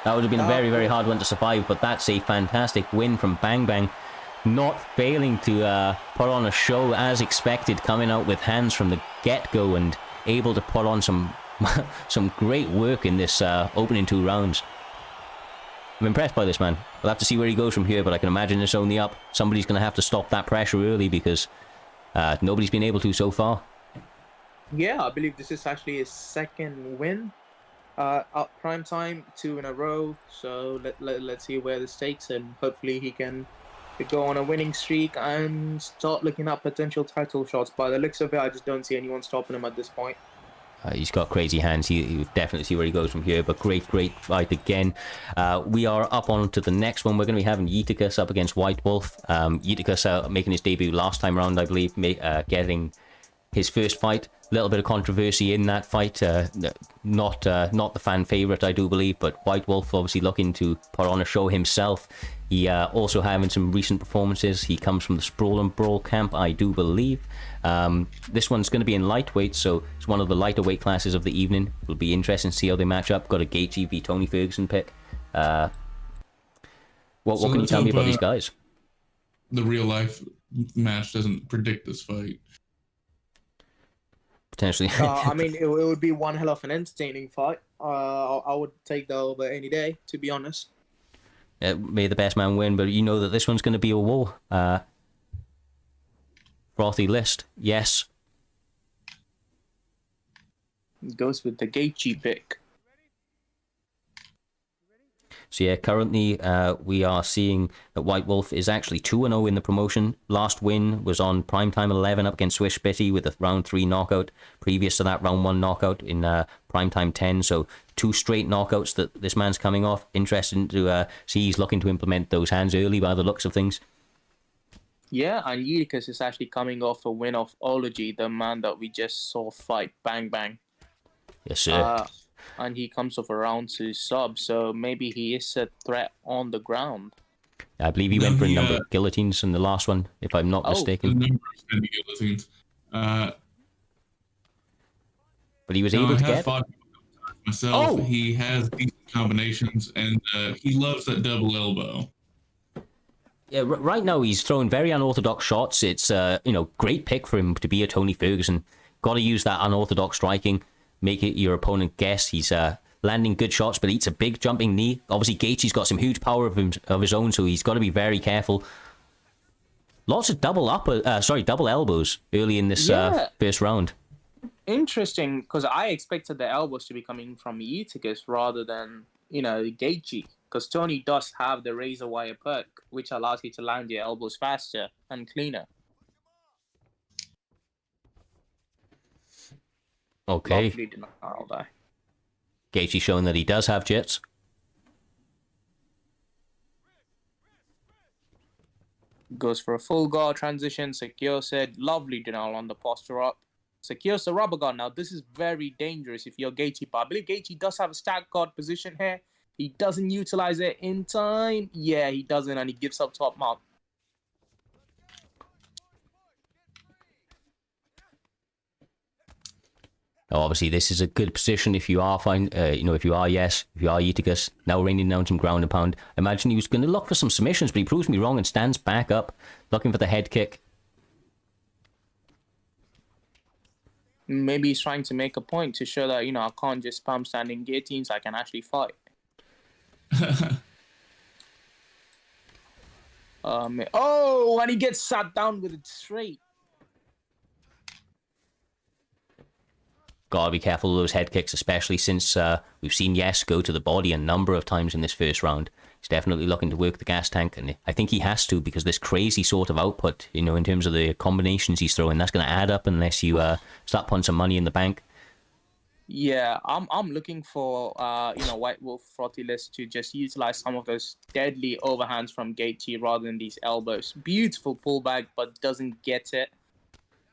That would have been a very, very hard one to survive, but that's a fantastic win from Bang Bang. Not failing to put on a show as expected, coming out with hands from the get-go and able to put on some some great work in this opening 2 rounds. I'm impressed by this man. We'll have to see where he goes from here, but I can imagine it's only up. Somebody's going to have to stop that pressure early because nobody's been able to so far. Yeah, I believe this is actually his second win. At prime time, 2 in a row. So let's see where this takes him. Hopefully he can go on a winning streak and start looking at potential title shots. By the looks of it, I just don't see anyone stopping him at this point. He's got crazy hands. He would definitely see where he goes from here. But great fight again. We are up on to the next one. We're going to be having Yeeticus up against Whitewolf. Yeeticus making his debut last time round, I believe, getting his first fight. A little bit of controversy in that fight. Not the fan favourite, I do believe, but Whitewolf obviously looking to put on a show himself. He also having some recent performances. He comes from the Sprawl and Brawl camp, I do believe. This one's going to be in lightweight, so it's one of the lighter weight classes of the evening. It'll be interesting to see how they match up. Got a Gaethje v Tony Ferguson pick. What can you tell me about these guys? The real life match doesn't predict this fight. Potentially. I mean, it would be one hell of an entertaining fight. I would take that over any day, to be honest. May the best man win, but you know that this one's going to be a war. Frothy list, yes. Goes with the Gaethje pick. So yeah, currently we are seeing that Whitewolf is actually 2-0 in the promotion. Last win was on Primetime 11 up against Swish Bitty with a round 3 knockout. Previous to that, round 1 knockout in Primetime 10. So 2 straight knockouts that this man's coming off. Interesting to see he's looking to implement those hands early by the looks of things. Yeah, and Yeeticus is actually coming off a win of Ology, the man that we just saw fight Bang Bang. Yes, sir. And he comes off around to sub, so maybe he is a threat on the ground. I believe he went for a number of guillotines in the last one, if I'm not mistaken. A number of standing guillotines. But he was able to get fought myself. He has decent combinations, and he loves that double elbow. Yeah, right now he's throwing very unorthodox shots. It's great pick for him to be a Tony Ferguson. Got to use that unorthodox striking, make it your opponent guess. He's landing good shots, but eats a big jumping knee. Obviously, Gaethje's got some huge power of his own, so he's got to be very careful. Lots of double elbows early in this first round. Interesting, because I expected the elbows to be coming from Yeeticus rather than, Gaethje. Because Tony does have the razor wire perk, which allows you to land your elbows faster and cleaner. Okay. Lovely denial there. Gaethje showing that he does have jits. Goes for a full guard transition. Secure said, lovely denial on the posture up. Secures the rubber guard. Now, this is very dangerous if you're Gaethje, but I believe Gaethje does have a stack guard position here. He doesn't utilize it in time. Yeah, he doesn't, and he gives up top mount. Obviously, this is a good position if you are fine. If you are Yeeticus, now raining down some ground and pound. I imagine he was going to look for some submissions, but he proves me wrong and stands back up, looking for the head kick. Maybe he's trying to make a point to show that, I can't just spam standing guillotines, I can actually fight. And he gets sat down with it straight. Gotta be careful of those head kicks, especially since we've seen Yes go to the body a number of times in this first round. He's definitely looking to work the gas tank, and I think he has to, because this crazy sort of output, in terms of the combinations he's throwing, that's going to add up unless you start putting some money in the bank. Yeah, I'm looking for Whitewolf Frothy List to just utilize some of those deadly overhands from Gaethje rather than these elbows. Beautiful pullback, but doesn't get it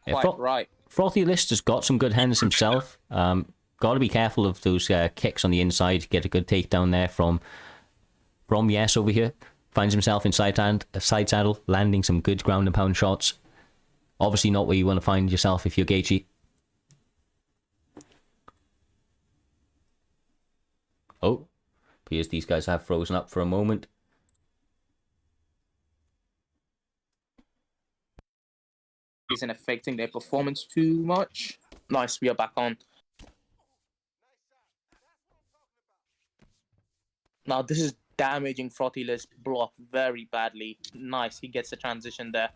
quite right. Frothy List has got some good hands himself. Got to be careful of those kicks on the inside. Get a good takedown there from Yes over here. Finds himself in side saddle, landing some good ground and pound shots. Obviously not where you want to find yourself if you're Gaethje. Oh, appears these guys have frozen up for a moment. Isn't affecting their performance too much. Nice, we are back on. Now this is damaging Frothy List block very badly. Nice, he gets a transition there.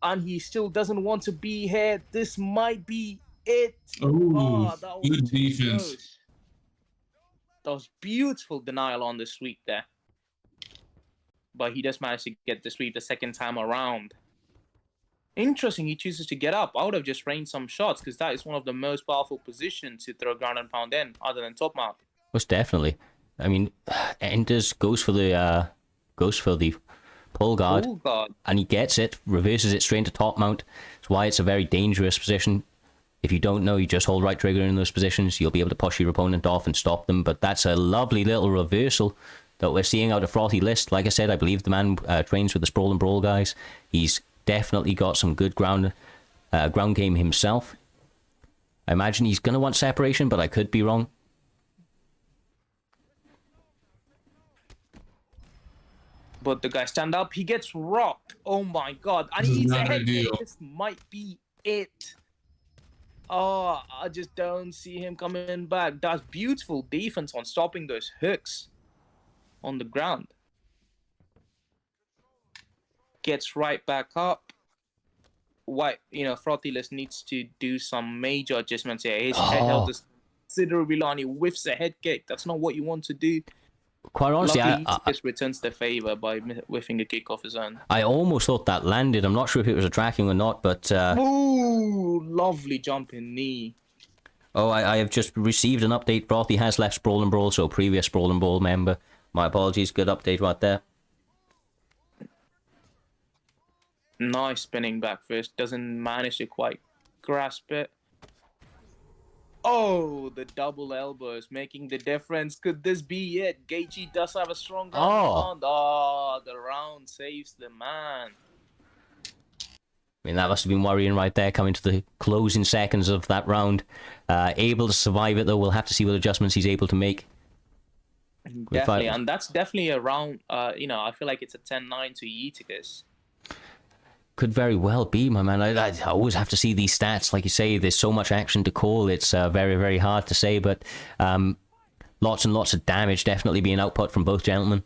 And he still doesn't want to be here. This might be it. Oh, that was good defense. Close. That was beautiful denial on the sweep there. But he just managed to get the sweep the second time around. Interesting, he chooses to get up. I would have just rained some shots, because that is one of the most powerful positions to throw ground and pound in, other than top mount. Most definitely. I mean, enters, goes for the pull guard, and he gets it, reverses it straight into top mount. That's why it's a very dangerous position. If you don't know, you just hold right trigger in those positions. You'll be able to push your opponent off and stop them. But that's a lovely little reversal that we're seeing out of Frothy List. Like I said, I believe the man trains with the Sprawl and Brawl guys. He's definitely got some good ground game himself. I imagine he's going to want separation, but I could be wrong. But the guy stand up, he gets rocked. Oh my god. And he eats a head kick. This might be it. Oh, I just don't see him coming back. That's beautiful defense on stopping those hooks on the ground. Gets right back up. Frothy List needs to do some major adjustments here. His head held is considerably long. He whiffs a head kick. That's not what you want to do. Quite honestly, just returns the favor by whiffing a kick off his own. I almost thought that landed. I'm not sure if it was a tracking or not, but... Ooh, lovely jumping knee. Oh, I have just received an update. Frothy has left Sprawl and Brawl, so previous Sprawl and Brawl member. My apologies. Good update right there. Nice spinning back fist. Doesn't manage to quite grasp it. Oh, the double elbows making the difference. Could this be it? Gaethje does have a strong round. Oh, the round saves the man. I mean, that must have been worrying right there, coming to the closing seconds of that round. Able to survive it, though. We'll have to see what adjustments he's able to make. Definitely, and that's definitely a round, I feel like it's a 10-9 to Yeeticus. Could very well be, my man. I always have to see these stats. Like you say, there's so much action to call. It's very, very hard to say, but lots and lots of damage definitely being output from both gentlemen.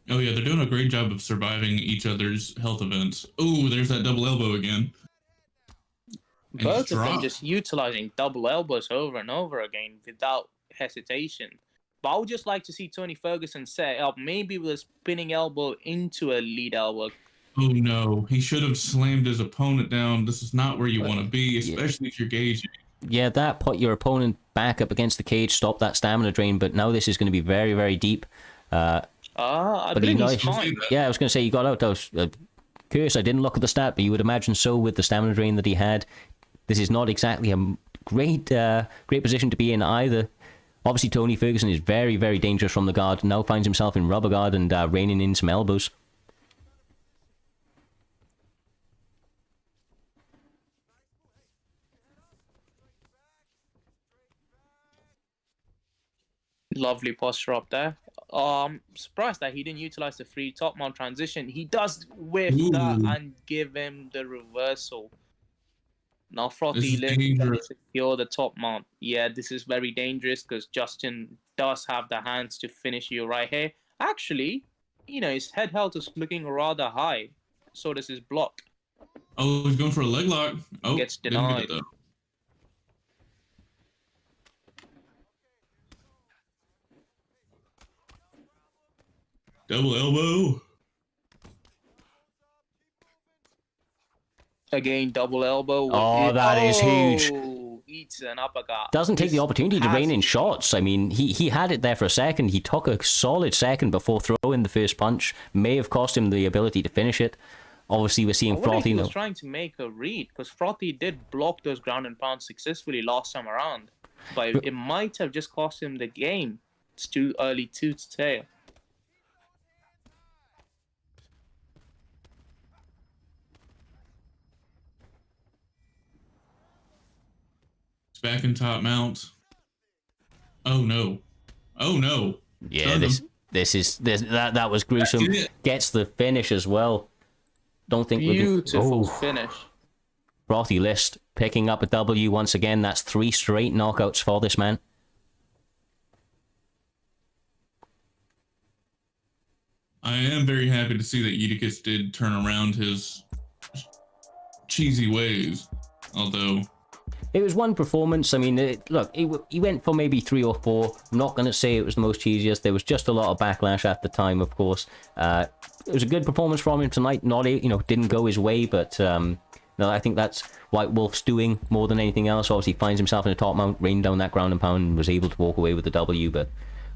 Oh, yeah, they're doing a great job of surviving each other's health events. Oh, there's that double elbow again. And Both of them just utilizing double elbows over and over again without hesitation. But I would just like to see Tony Ferguson set up maybe with a spinning elbow into a lead elbow. Oh, no. He should have slammed his opponent down. This is not where you want to be, especially if you're gauging. Yeah, that put your opponent back up against the cage, stop that stamina drain, but now this is going to be very, very deep. I think he's fine. Yeah, I was going to say, he got out. I was curious, I didn't look at the stat, but you would imagine so with the stamina drain that he had. This is not exactly a great position to be in either. Obviously, Tony Ferguson is very, very dangerous from the guard. Now finds himself in rubber guard and raining in some elbows. Lovely posture up there. Surprised that he didn't utilize the free top mount transition. He does whiff that and give him the reversal. Now Frothy lift and secure the top mount. Yeah, this is very dangerous because Justin does have the hands to finish you right here. Actually, his head health is looking rather high. So does his block. Oh, he's going for a leg lock. Oh, gets denied. Double elbow. Again, double elbow. Oh, that is huge. Eats an uppercut. Doesn't take the opportunity to rein in shots. I mean, he had it there for a second. He took a solid second before throwing the first punch. May have cost him the ability to finish it. Obviously, we're seeing Frothy. He was trying to make a read because Frothy did block those ground and pounds successfully last time around. But it might have just cost him the game. It's too early to tell. Back in top mount. Oh no. Oh no. Yeah, that was gruesome. Gets the finish as well. Don't think beautiful finish. Frothy list picking up a W once again. That's 3 straight knockouts for this man. I am very happy to see that Yeeticus did turn around his cheesy ways, although it was one performance. I mean, look, he went for maybe 3 or 4. I'm not going to say it was the most cheesiest. There was just a lot of backlash at the time, of course. It was a good performance from him tonight. Not, didn't go his way, but no, I think that's Whitewolf's doing more than anything else. Obviously, he finds himself in a top mount, rained down that ground and pound, and was able to walk away with the W, but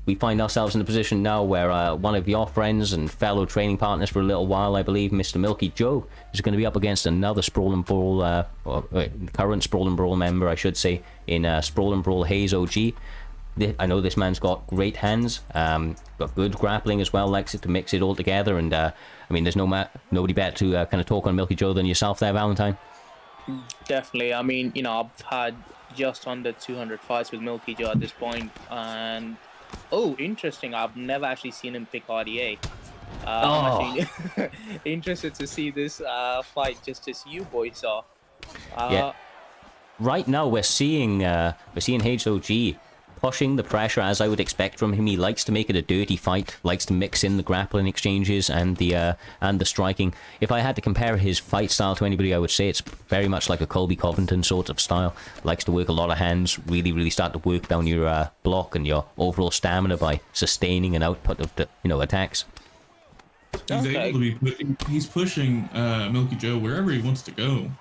we find ourselves in a position now where one of your friends and fellow training partners for a little while, I believe, Mr. Milky Joe, is going to be up against another Sprawl and Brawl, current Sprawl and Brawl member, I should say, in Sprawl and Brawl HazeOG. I know this man's got great hands, got good grappling as well, likes it to mix it all together, and I mean, there's nobody better to kind of talk on Milky Joe than yourself there, Valentine. Definitely. I mean, I've had just under 200 fights with Milky Joe at this point, and oh, interesting. I've never actually seen him pick RDA. I'm actually interested to see this fight just as you boys saw. Yeah. Right now we're seeing HazeOG pushing the pressure as I would expect from him. He likes to make it a dirty fight, likes to mix in the grappling exchanges and the striking. If I had to compare his fight style to anybody, I would say it's very much like a Colby Covington sort of style. Likes to work a lot of hands, really start to work down your block and your overall stamina by sustaining an output of the attacks. He's able to be he's pushing Milky Joe wherever he wants to go,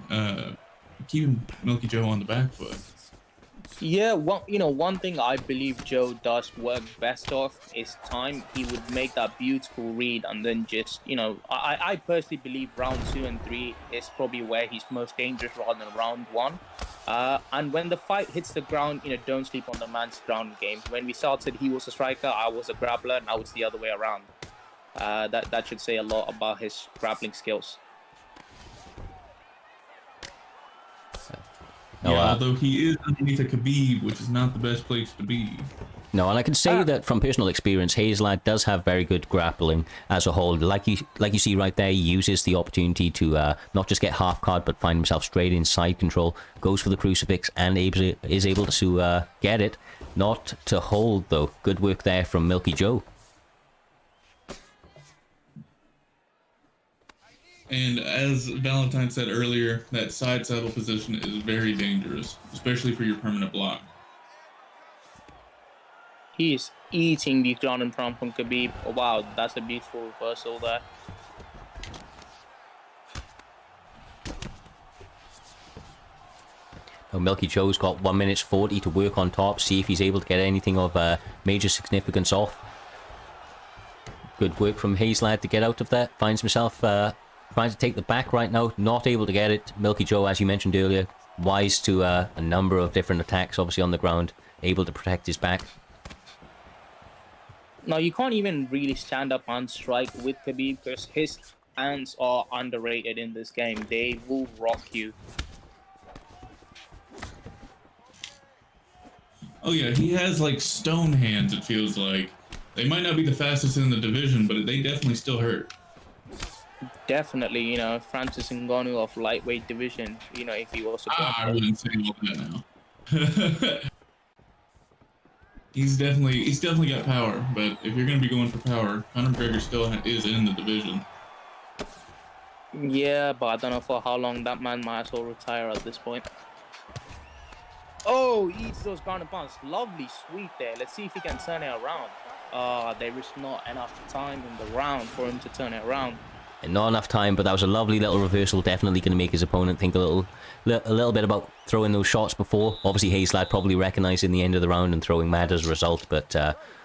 keeping Milky Joe on the back foot. Yeah, one thing I believe Joe does work best off is time. He would make that beautiful read and then just, I personally believe round 2 and 3 is probably where he's most dangerous rather than round 1. And when the fight hits the ground, don't sleep on the man's ground game. When we started, he was a striker, I was a grappler. Now it's the other way around. That should say a lot about his grappling skills. Although he is underneath a Khabib, which is not the best place to be. No, and I can say that from personal experience, HazeOG does have very good grappling as a whole. Like you see right there, he uses the opportunity to not just get half card, but find himself straight in side control, goes for the crucifix, and is able to get it. Not to hold, though. Good work there from Milky Joe. And as Valentine said earlier, that side saddle position is very dangerous, especially for your permanent block. He is eating the ground and pound from Khabib. Oh, wow, that's a beautiful reversal there. Now, Milky Joe's got 1 minute 40 to work on top, see if he's able to get anything of major significance off. Good work from HazeOG to get out of that. Finds himself trying to take the back right now, not able to get it. Milky Joe, as you mentioned earlier, wise to a number of different attacks, obviously on the ground, able to protect his back. Now, you can't even really stand up and strike with Khabib because his hands are underrated in this game. They will rock you. Oh yeah, he has like stone hands, it feels like. They might not be the fastest in the division, but they definitely still hurt. Definitely, Francis Ngannou of lightweight division, if he was a I wouldn't say all that now. He's definitely got power, but if you're going to be going for power, Conor McGregor still is in the division. Yeah, but I don't know for how long. That man might as well retire at this point. Oh, he eats those ground and pounds. Lovely sweep there. Let's see if he can turn it around. There is not enough time in the round for him to turn it around. And not enough time, but that was a lovely little reversal. Definitely going to make his opponent think a little bit about throwing those shots before. Obviously, HazeOG probably recognizing the end of the round and throwing mad as a result. But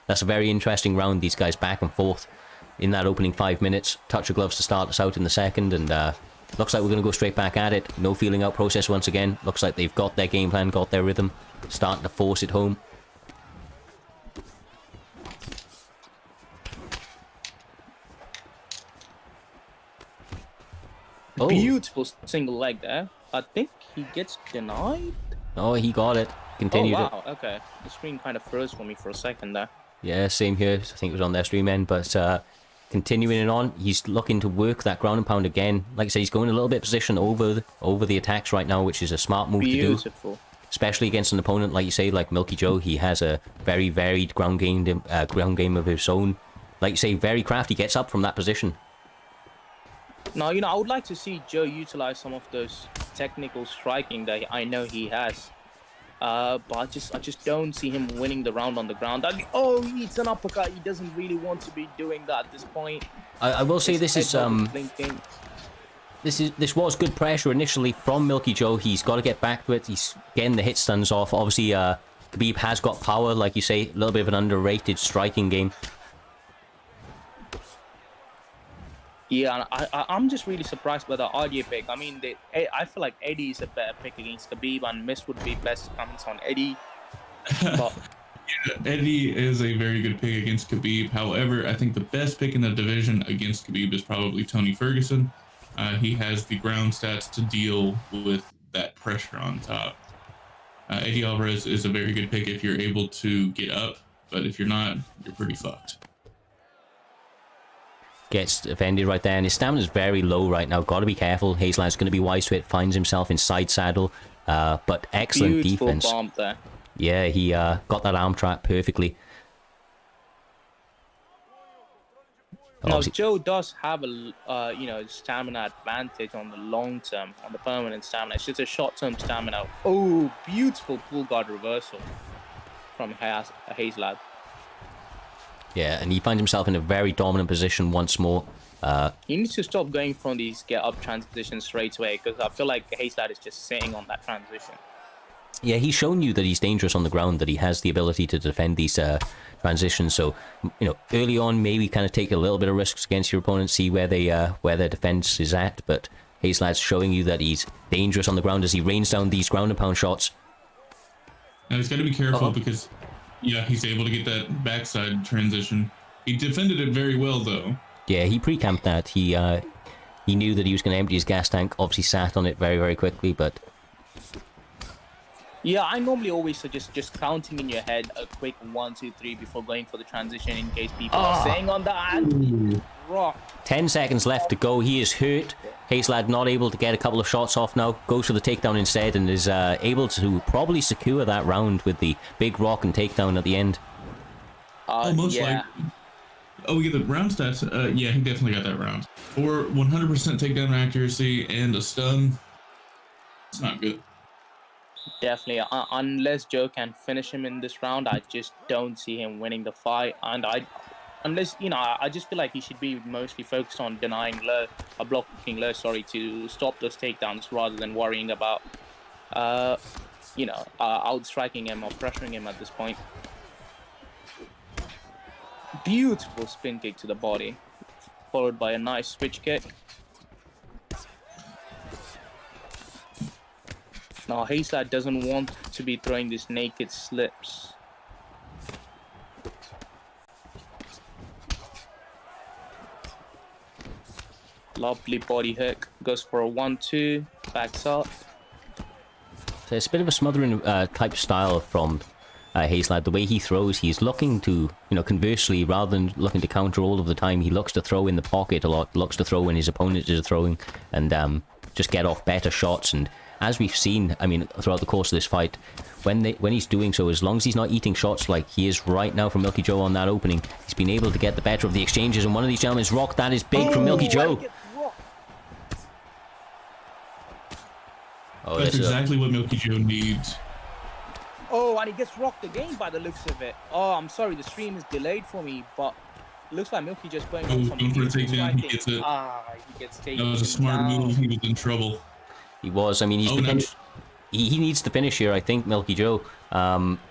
that's a very interesting round. These guys back and forth in that opening 5 minutes. Touch of gloves to start us out in the second. And looks like we're going to go straight back at it. No feeling out process once again. Looks like they've got their game plan, got their rhythm. Starting to force it home. Oh. Beautiful single leg there. I think he gets denied. Oh, he got it. Continued it. Oh, wow. Okay. The screen kind of froze for me for a second there. Yeah, same here. I think it was on their stream end, but continuing it on, he's looking to work that ground and pound again. Like I said, he's going a little bit position over the attacks right now, which is a smart move to do. Especially against an opponent, like you say, like Milky Joe. He has a very varied ground game of his own. Like you say, very crafty, gets up from that position. Now, I would like to see Joe utilize some of those technical striking that I know he has. But I just don't see him winning the round on the ground. Oh, he eats an uppercut. He doesn't really want to be doing that at this point. I will say this was good pressure initially from Milky Joe. He's got to get back to it. He's getting the hit stuns off. Obviously, Khabib has got power, like you say, a little bit of an underrated striking game. Yeah, I'm just really surprised by the audio pick. I mean, I feel like Eddie is a better pick against Khabib, and Miss would be best comments on Eddie. But yeah, Eddie is a very good pick against Khabib. However, I think the best pick in the division against Khabib is probably Tony Ferguson. He has the ground stats to deal with that pressure on top. Eddie Alvarez is a very good pick if you're able to get up, but if you're not, you're pretty fucked. Gets defended right there, and his stamina is very low right now. Got to be careful. HazeOG's going to be wise to it. Finds himself in side saddle, but excellent defense. Bomb there. Yeah, he got that arm trap perfectly. Now, Joe does have a stamina advantage on the long term, on the permanent stamina. It's just a short term stamina. Oh, beautiful pull guard reversal from HazeOG. Yeah, and he finds himself in a very dominant position once more. He needs to stop going from these get-up transitions straight away, because I feel like HazeOG is just sitting on that transition. Yeah, he's shown you that he's dangerous on the ground, that he has the ability to defend these transitions. So, early on, maybe kind of take a little bit of risks against your opponent, see where their defense is at. But HazeLad's showing you that he's dangerous on the ground as he rains down these ground and pound shots. Now he's got to be careful because, yeah, he's able to get that backside transition. He defended it very well, though. Yeah, he pre-camped that. He knew that he was going to empty his gas tank. Obviously sat on it very, very quickly, but... Yeah, I normally always suggest just counting in your head a quick 1, 2, 3 before going for the transition in case people are saying on that. Rock. 10 seconds left to go. He is hurt. HazeLad not able to get a couple of shots off now. Goes for the takedown instead and is able to probably secure that round with the big rock and takedown at the end. Almost like... Oh, we get the round stats. Yeah, he definitely got that round. For 100% takedown accuracy and a stun, it's not good. Definitely. Unless Joe can finish him in this round, I just don't see him winning the fight. And unless, you know, I just feel like he should be mostly focused on denying low, blocking low, sorry, to stop those takedowns rather than worrying about, you know, outstriking him or pressuring him at this point. Beautiful spin kick to the body, followed by a nice switch kick. Now HazeLad doesn't want to be throwing these naked slips. Lovely body hook, goes for a 1-2, backs up. So it's a bit of a smothering type style from HazeLad. The way he throws, he's looking to, you know, conversely, rather than looking to counter all of the time, he looks to throw in the pocket a lot, looks to throw when his opponent is throwing, and just get off better shots. And as we've seen, I mean, throughout the course of this fight, when he's doing so, as long as he's not eating shots like he is right now from Milky Joe on that opening, he's been able to get the better of the exchanges. And one of these gentlemen's rocked. That is big from Milky Joe. Oh, that's exactly what Milky Joe needs. Oh, and he gets rocked again by the looks of it. Oh, I'm sorry, the stream is delayed for me, but looks like Milky just going on some... Going for a takedown, he gets it. He gets taken. That was a smart move, he was in trouble. He was. I mean, he's the finish. He needs the finish here, I think, Milky Joe.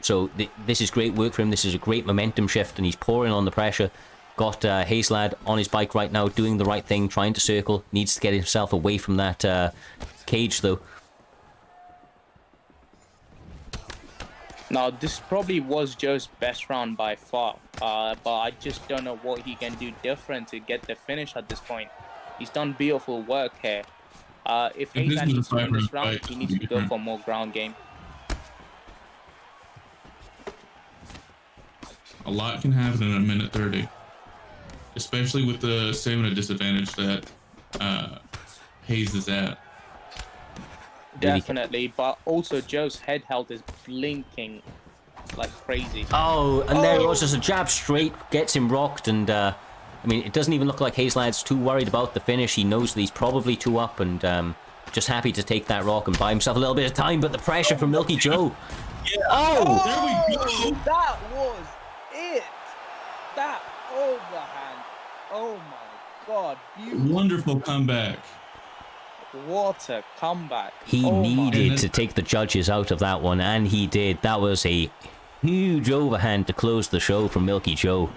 So this is great work for him. This is a great momentum shift, and he's pouring on the pressure. Got HazeLad on his bike right now, doing the right thing, trying to circle. Needs to get himself away from that cage, though. Now, this probably was Joe's best round by far, but I just don't know what he can do different to get the finish at this point. He's done beautiful work here. If HazeLad needs to win this round, he needs to go for more ground game. A lot can happen in a minute 30, especially with the stamina disadvantage that Haze is at. Definitely, but also Joe's head health is blinking like crazy. Oh, and there it was, just a jab straight, gets him rocked, and I mean, it doesn't even look like HazeLad's too worried about the finish. He knows that he's probably 2 up, and just happy to take that rock and buy himself a little bit of time, but the pressure from Milky Joe. Yeah. Oh! There we go! That was it! That overhand. Oh my god, beautiful. Wonderful comeback. What a comeback. He needed to take the judges out of that one, and he did. That was a huge overhand to close the show from Milky Joe.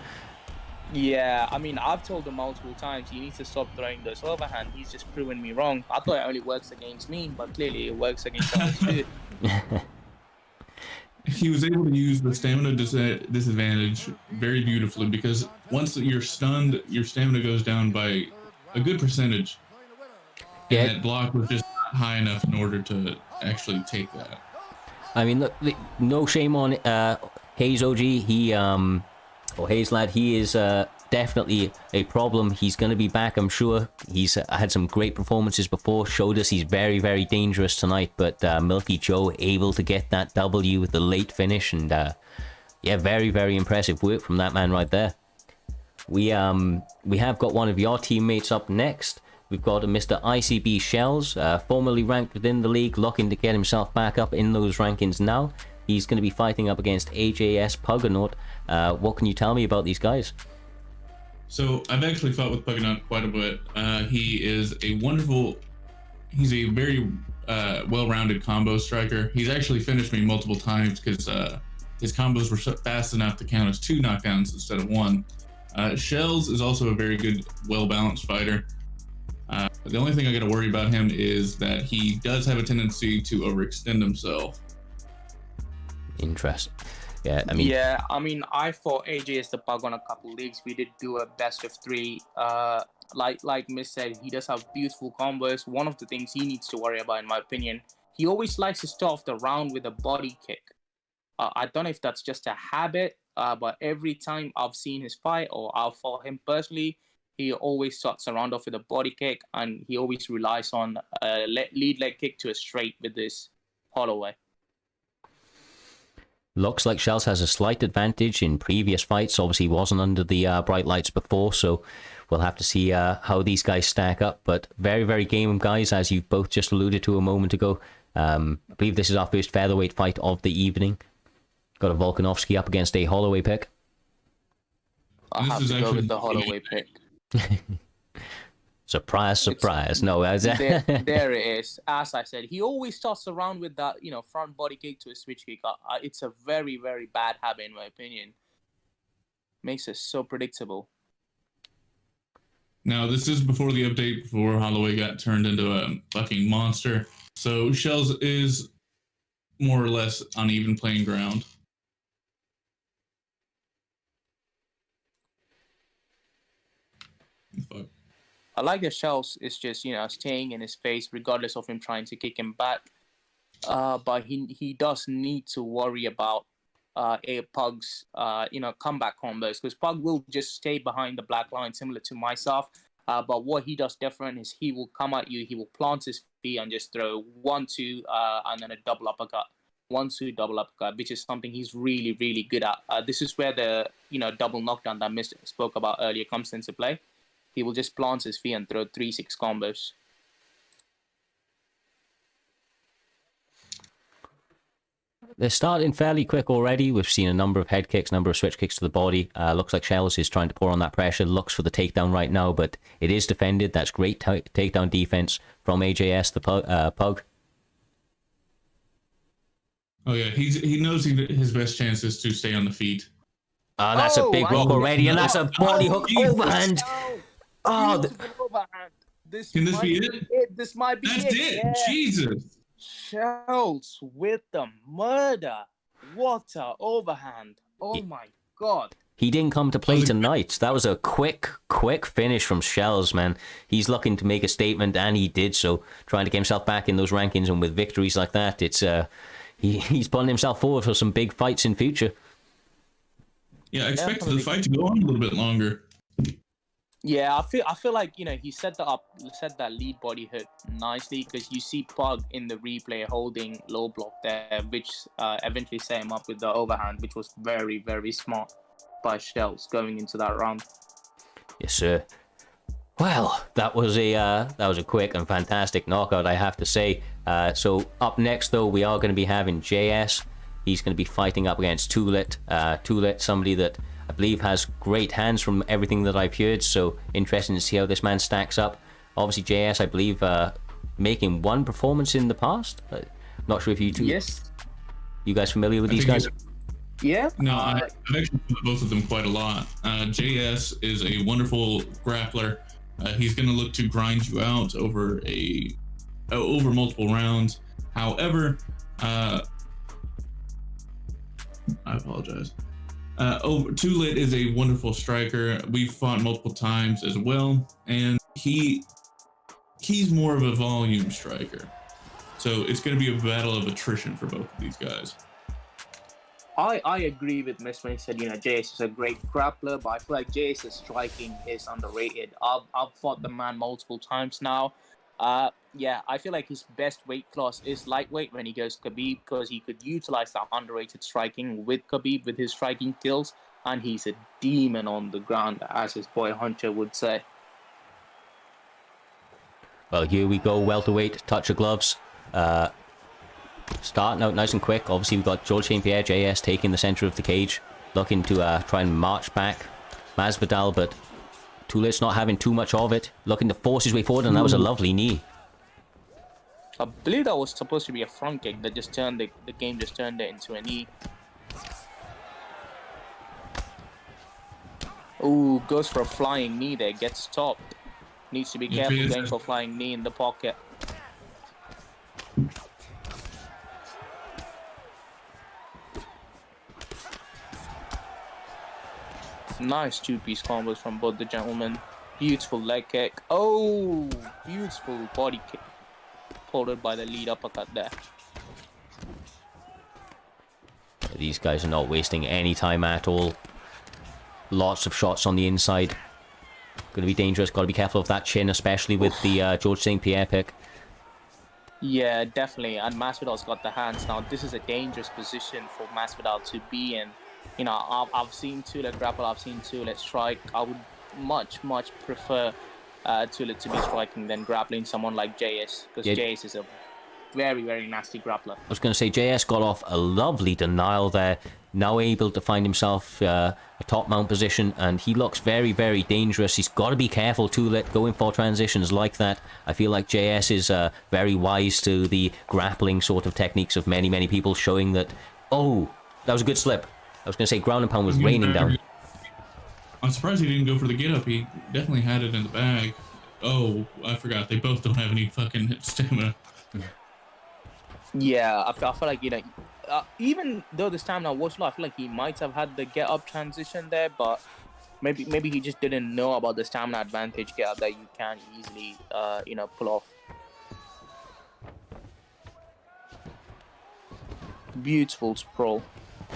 Yeah, I mean, I've told him multiple times, he needs to stop throwing those overhand. He's just proven me wrong. I thought it only works against me, but clearly it works against others too. He was able to use the stamina disadvantage very beautifully, because once you're stunned, your stamina goes down by a good percentage. Yeah. And that block was just high enough in order to actually take that. I mean, look, no shame on HazeOG. He, or HazeLad, he is definitely a problem. He's going to be back, I'm sure. He's had some great performances before, showed us he's very, very dangerous tonight, but Milky Joe able to get that W with the late finish, and yeah, very, very impressive work from that man right there. We have got one of your teammates up next. We've got Mr. ICB Shelz, formerly ranked within the league, looking to get himself back up in those rankings now. He's going to be fighting up against AJS Puganaught. What can you tell me about these guys? So I've actually fought with Puganaught quite a bit. He is he's a very well-rounded combo striker. He's actually finished me multiple times because his combos were fast enough to count as 2 knockdowns instead of 1. Shelz is also a very good, well-balanced fighter. The only thing I got to worry about him is that he does have a tendency to overextend himself. Interesting. Yeah, I mean... Yeah, I mean, I fought AJS the Pug on a couple leagues. We did do a best of 3. Like Miss said, he does have beautiful combos. One of the things he needs to worry about, in my opinion, he always likes to start off the round with a body kick. I don't know if that's just a habit, but every time I've seen his fight or I've fought him personally, he always starts a round off with a body kick, and he always relies on a lead leg kick to a straight with this Holloway. Looks like Shelz has a slight advantage in previous fights. Obviously, he wasn't under the bright lights before, so we'll have to see how these guys stack up. But very, very game, guys, as you've both just alluded to a moment ago. I believe this is our first featherweight fight of the evening. Got a Volkanovski up against a Holloway pick. I have to go with the Holloway pick. Surprise, surprise. No, there it is. As I said, he always starts around with that, front body kick to a switch kick. It's a very, very bad habit, in my opinion. Makes it so predictable. Now, this is before the update, before Holloway got turned into a fucking monster. So Shelz is more or less on even playing ground. Fuck. I like that Shelz is just, staying in his face regardless of him trying to kick him back. But he does need to worry about a Pug's, comeback combos, because Pug will just stay behind the black line, similar to myself. But what he does different is he will come at you, he will plant his feet and just throw 1-2 and then a double uppercut. 1-2 double uppercut, which is something he's really, really good at. This is where the, double knockdown that Mr. spoke about earlier comes into play. He will just plant his feet and throw 3-6 combos. They're starting fairly quick already. We've seen a number of head kicks, number of switch kicks to the body. Looks like Shelz is trying to pour on that pressure. Looks for the takedown right now, but it is defended. That's great takedown defense from AJS, the Pug. Oh yeah, he knows his best chance is to stay on the feet. That's a big rock already, and that's a body hook overhand. Overhand. Can this be it? This might be That's it. Yeah. Jesus. Shelz with the murder. What a overhand. Oh my god. He didn't come to play tonight. That was a quick finish from Shelz, man. He's looking to make a statement, and he did so, trying to get himself back in those rankings, and with victories like that, it's he's putting himself forward for some big fights in future. Yeah, I expected the fight to go on a little bit longer. Yeah, I feel like he set that lead body hook nicely, because you see Pug in the replay holding low block there, which eventually set him up with the overhand, which was very, very smart by Shelz going into that round. Yes, sir. Well, that was a quick and fantastic knockout, I have to say. So up next, though, we are going to be having JS. He's going to be fighting up against Tulit. Tulit, somebody that I believe has great hands from everything that I've heard, so interesting to see how this man stacks up. Obviously, JS, I believe, making one performance in the past. Not sure if you two... Yes. You guys familiar with these guys? Yeah. No, I've actually put both of them quite a lot. JS is a wonderful grappler. He's going to look to grind you out over multiple rounds. However, I apologize. Tulit is a wonderful striker. We've fought multiple times as well, and he's more of a volume striker. So it's going to be a battle of attrition for both of these guys. I agree with Miss when he said, JS is a great grappler, but I feel like JS's striking is underrated. I've fought the man multiple times now. Yeah, I feel like his best weight class is lightweight when he goes Khabib, because he could utilize that underrated striking with Khabib with his striking kills, and he's a demon on the ground, as his boy Huncho would say. Well, here we go, welterweight, touch of gloves. Starting out nice and quick. Obviously, we've got George St. Pierre, JS, taking the center of the cage, looking to try and march back Masvidal, but Tulit's not having too much of it, looking to force his way forward, and that was a lovely knee. I believe that was supposed to be a front kick that just turned the game just turned it into a knee. Ooh, goes for a flying knee there, gets stopped. Needs to be Yeah, careful JS going has- for flying knee in the pocket. Nice two-piece combos from both the gentlemen. Beautiful leg kick. Oh, beautiful body kick. Followed by the lead uppercut there. These guys are not wasting any time at all. Lots of shots on the inside. Going to be dangerous. Got to be careful of that chin, especially with the George St. Pierre pick. Yeah, definitely. And Masvidal's got the hands now. This is a dangerous position for Masvidal to be in. You know, I've seen Tule grapple. I've seen Tule strike. I would much prefer Tule to be striking than grappling someone like JS, because Yeah. JS is a very nasty grappler. I was going to say, JS got off a lovely denial there. Now able to find himself a top mount position, and he looks very dangerous. He's got to be careful too, going for transitions like that. I feel like JS is very wise to the grappling sort of techniques of many people, showing that, oh, that was a good slip. I was going to say ground and pound was raining down. I'm surprised he didn't go for the get up. He definitely had it in the bag. Oh, I forgot. They both don't have any fucking stamina. Yeah, I feel like, you know, even though the stamina was low, I feel like he might have had the get up transition there, but maybe he just didn't know about the stamina advantage get up that you can easily, you know, pull off. Beautiful sprawl.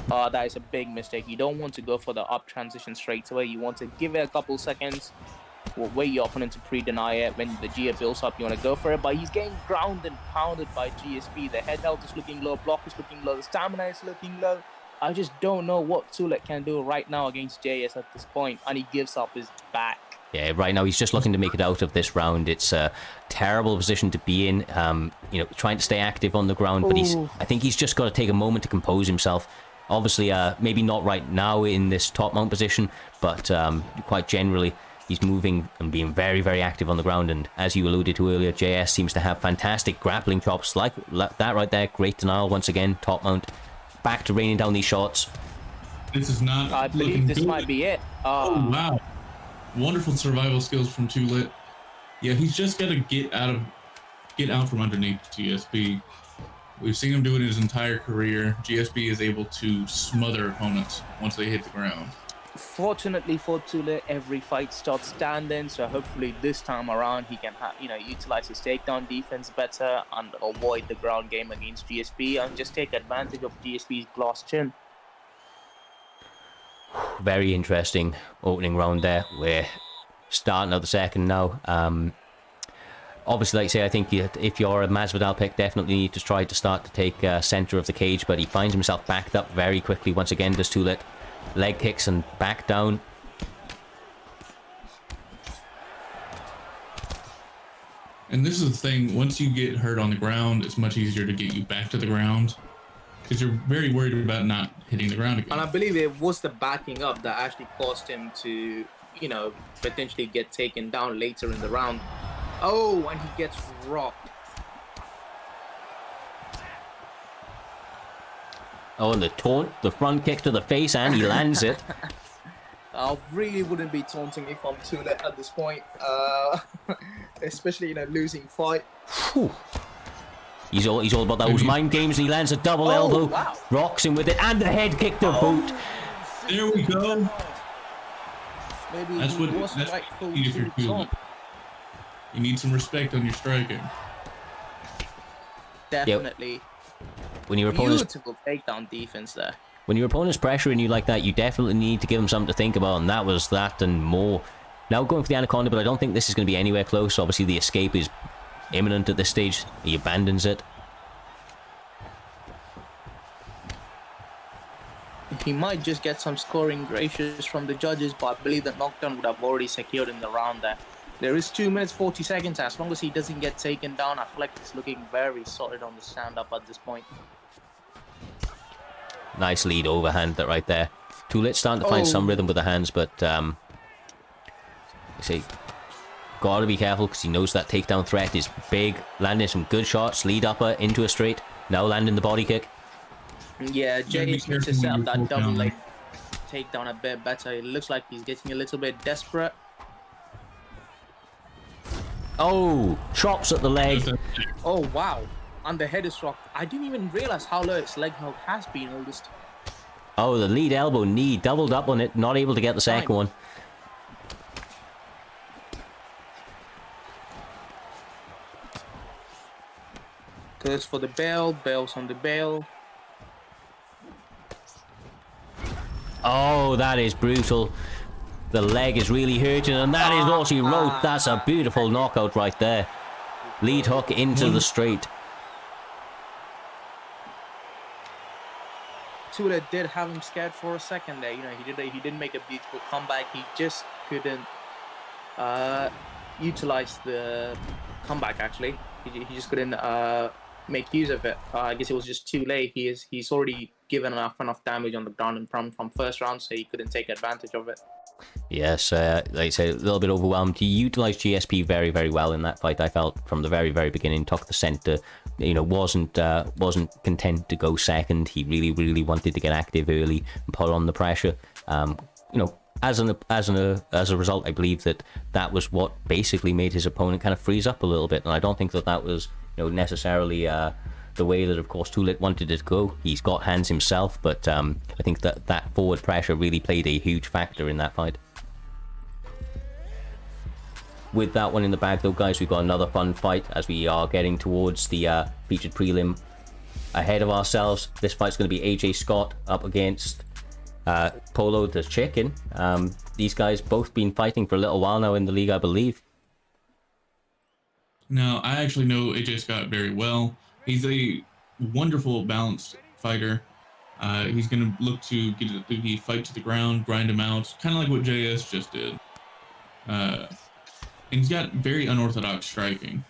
That is a big mistake. You don't want to go for the up transition straight away. You want to give it a couple seconds, wait your opponent to pre-deny it. When the GF builds up, you want to go for it. But he's getting ground and pounded by GSP. The head health is looking low, block is looking low, the stamina is looking low. I just don't know what Tulet can do right now against JS at this point, and he gives up his back. Yeah, right now he's just looking to make it out of this round. It's a terrible position to be in. You know, trying to stay active on the ground, but I think he's just got to take a moment to compose himself. Obviously, maybe not right now in this top mount position, but quite generally, he's moving and being very active on the ground. And as you alluded to earlier, JS seems to have fantastic grappling chops like that right there. Great denial once again, top mount. Back to raining down these shots. This is not. I believe this might be it. Oh wow! Wonderful survival skills from Tulet. Yeah, he's just got to get out from underneath GSP. We've seen him do it his entire career. GSP is able to smother opponents once they hit the ground. Fortunately for Tule, every fight starts standing, so hopefully this time around he can utilize his takedown defense better and avoid the ground game against GSP and just take advantage of GSP's glass chin. Very interesting opening round there. We're starting out the second now. Obviously, like I say, I think if you're a Masvidal pick, definitely need to try to start to take center of the cage, but he finds himself backed up very quickly. Once again, does Tulet. Leg kicks and back down. And this is the thing, once you get hurt on the ground, it's much easier to get you back to the ground, because you're very worried about not hitting the ground again. And I believe it was the backing up that actually caused him to, potentially get taken down later in the round. Oh, and he gets rocked. Oh, and the taunt, the front kick to the face, and he lands it. I really wouldn't be taunting if I'm Tule at this point, especially in a losing fight. Whew. He's all about those mind games, and he lands a double elbow, wow. rocks him with it, and the head kick to boot. There we go. Maybe That's he what was rightful you need if you're to Tulet. taunt. You need some respect on your striking. Definitely. When your opponent's Beautiful takedown defense there. When your opponent's pressuring you like that, you definitely need to give him something to think about, and that was that and more. Now going for the Anaconda, but I don't think this is going to be anywhere close. Obviously, the escape is imminent at this stage. He abandons it. He might just get some scoring gracious from the judges, but I believe that knockdown would have already secured in the round there. There is 2 minutes, 40 seconds. As long as he doesn't get taken down, I feel like he's looking very solid on the stand-up at this point. Nice lead overhand that right there. Tulet's starting to find some rhythm with the hands, but I say, gotta be careful because he knows that takedown threat is big. Landing some good shots, lead upper into a straight. Now landing the body kick. Yeah, Jay needs to careful set when up you that pull double down. leg takedown a bit better. It looks like he's getting a little bit desperate. Oh, chops at the leg. Oh, wow. And the head is rocked. I didn't even realize how low its leg health has been all this time. Oh, the lead elbow knee, doubled up on it, not able to get the second one. Goes for the bell, bells on the bell. Oh, that is brutal. The leg is really hurting, and that is all she wrote. That's a beautiful knockout right there. Lead hook into the straight. Tula did have him scared for a second there. You know, he did make a beautiful comeback. He just couldn't utilize the comeback. Actually, he just couldn't make use of it. I guess it was just too late. He's already given enough damage on the ground and from first round, so he couldn't take advantage of it. Yes, like I said, a little bit overwhelmed. He utilized GSP very, very well in that fight. I felt from the very, very beginning. Took the center, you know, wasn't content to go second. He really, really wanted to get active early and put on the pressure. You know, as a result, I believe that was what basically made his opponent kind of freeze up a little bit. And I don't think that was, you know, necessarily the way that, of course, Tulit wanted it to go. He's got hands himself, but I think that forward pressure really played a huge factor in that fight. With that one in the bag, though, guys, we've got another fun fight as we are getting towards the featured prelim ahead of ourselves. This fight's going to be AJ Scott up against Polloadochicken. These guys both been fighting for a little while now in the league, I believe. No, I actually know AJ Scott very well. He's a wonderful, balanced fighter. He's going to look to get the fight to the ground, grind him out, kind of like what JS just did. And he's got very unorthodox striking.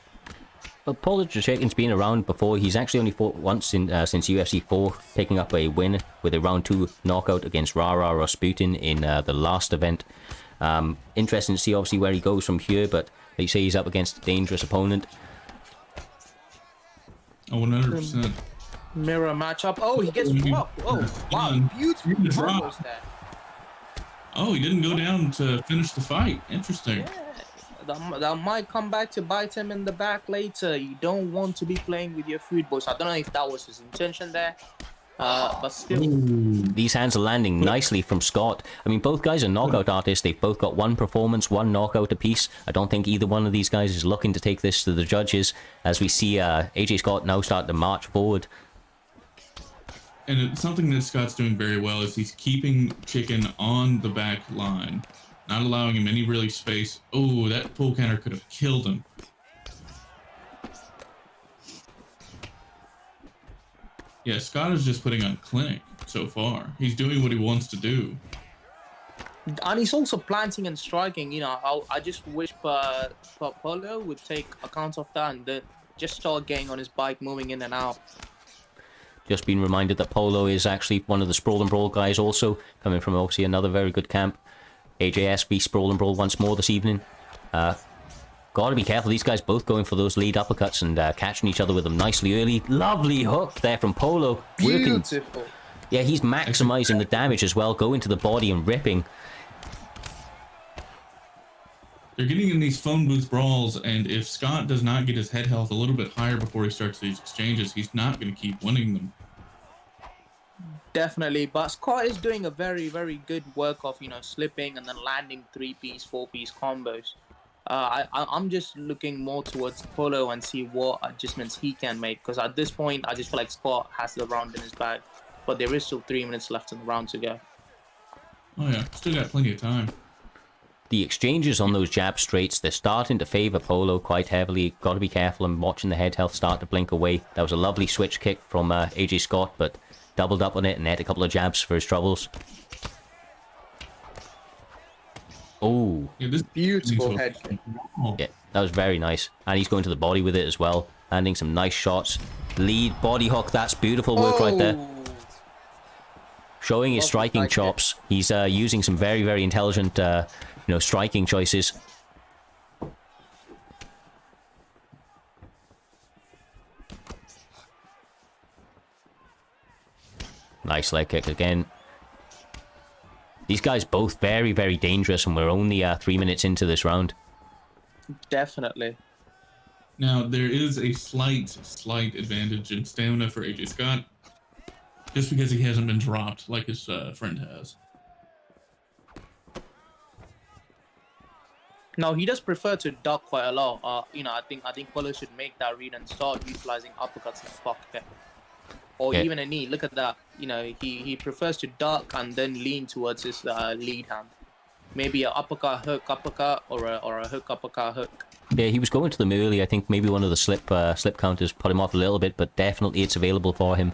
But Polloadochicken's been around before. He's actually only fought once since UFC 4, picking up a win with a round 2 knockout against Rara Rasputin in the last event. Interesting to see, obviously, where he goes from here, but they say he's up against a dangerous opponent. Oh, 100%. Mirror matchup. Oh, he gets dropped. Oh, wow. Beautiful combos there. Oh, he didn't go down to finish the fight. Interesting. Yeah, that might come back to bite him in the back later. You don't want to be playing with your food boys. I don't know if that was his intention there. But still. These hands are landing nicely from Scott. I mean, both guys are knockout artists. They've both got one performance, one knockout apiece. I don't think either one of these guys is looking to take this to the judges, as we see AJ Scott now start to march forward. And it's something that Scott's doing very well is he's keeping Chicken on the back line, not allowing him any really space. Oh, that pull counter could have killed him. Yeah, Scott is just putting on clinic so far. He's doing what he wants to do. And he's also planting and striking. You know, I just wish Pablo would take account of that and just start getting on his bike, moving in and out. Just been reminded that Polo is actually one of the Sprawl and Brawl guys also, coming from obviously another very good camp. AJS v Sprawl and Brawl once more this evening. Gotta be careful, these guys both going for those lead uppercuts and catching each other with them nicely early. Lovely hook there from Polo. Beautiful. Yeah, he's maximizing the damage as well, going to the body and ripping. They're getting in these phone booth brawls, and if Scott does not get his head health a little bit higher before he starts these exchanges, he's not going to keep winning them. Definitely, but Scott is doing a very, very good work of, you know, slipping and then landing 3-piece, 4-piece combos. I'm just looking more towards Polo and see what adjustments he can make, because at this point, I just feel like Scott has the round in his bag, but there is still 3 minutes left in the round to go. Oh yeah, still got plenty of time. The exchanges on those jab straights, they're starting to favor Polo quite heavily. Got to be careful and watching the head health start to blink away. That was a lovely switch kick from AJ Scott, but doubled up on it and had a couple of jabs for his troubles. Oh. Yeah, this Beautiful head kick. Yeah, that was very nice. And he's going to the body with it as well. Landing some nice shots. Lead body hook, that's beautiful work right there. Showing his striking chops. He's using some very, very intelligent you know, striking choices. Nice leg kick again. These guys both very, very dangerous, and we're only 3 minutes into this round. Definitely. Now, there is a slight advantage in stamina for AJ Scott, just because he hasn't been dropped like his friend has. No, he does prefer to duck quite a lot. You know, I think Polo should make that read and start utilizing uppercuts in the pocket, or even a knee. Look at that. You know, he prefers to duck and then lean towards his lead hand. Maybe a uppercut hook uppercut or a hook uppercut hook. Yeah, he was going to them early. I think maybe one of the slip counters put him off a little bit, but definitely it's available for him.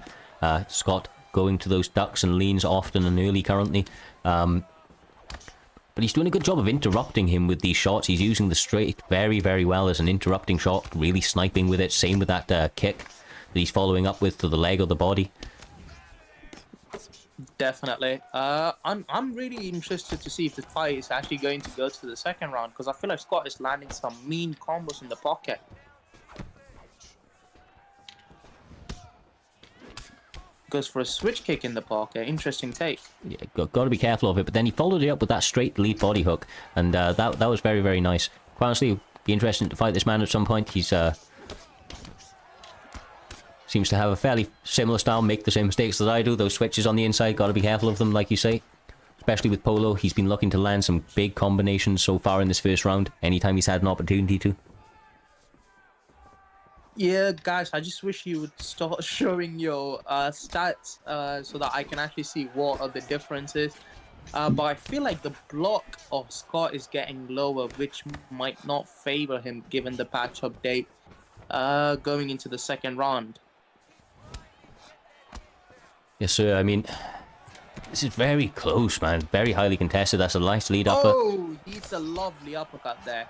Scott going to those ducks and leans often and early currently. But he's doing a good job of interrupting him with these shots. He's using the straight very, very well as an interrupting shot, really sniping with it. Same with that kick that he's following up with to the leg or the body. Definitely. I'm really interested to see if the fight is actually going to go to the second round, because I feel like Scott is landing some mean combos in the pocket. Goes for a switch kick in the pocket. Interesting take. Yeah, got to be careful of it. But then he followed it up with that straight lead body hook, and that was very, very nice. Quite honestly, be interesting to fight this man at some point. He's seems to have a fairly similar style, make the same mistakes that I do. Those switches on the inside, got to be careful of them, like you say. Especially with Polo, he's been looking to land some big combinations so far in this first round. Anytime he's had an opportunity to. Yeah, guys, I just wish you would start showing your stats so that I can actually see what are the differences. But I feel like the block of Scott is getting lower, which might not favor him given the patch update going into the second round. Yes, sir. I mean, this is very close, man. Very highly contested. That's a nice lead upper. Oh, he's a lovely uppercut there.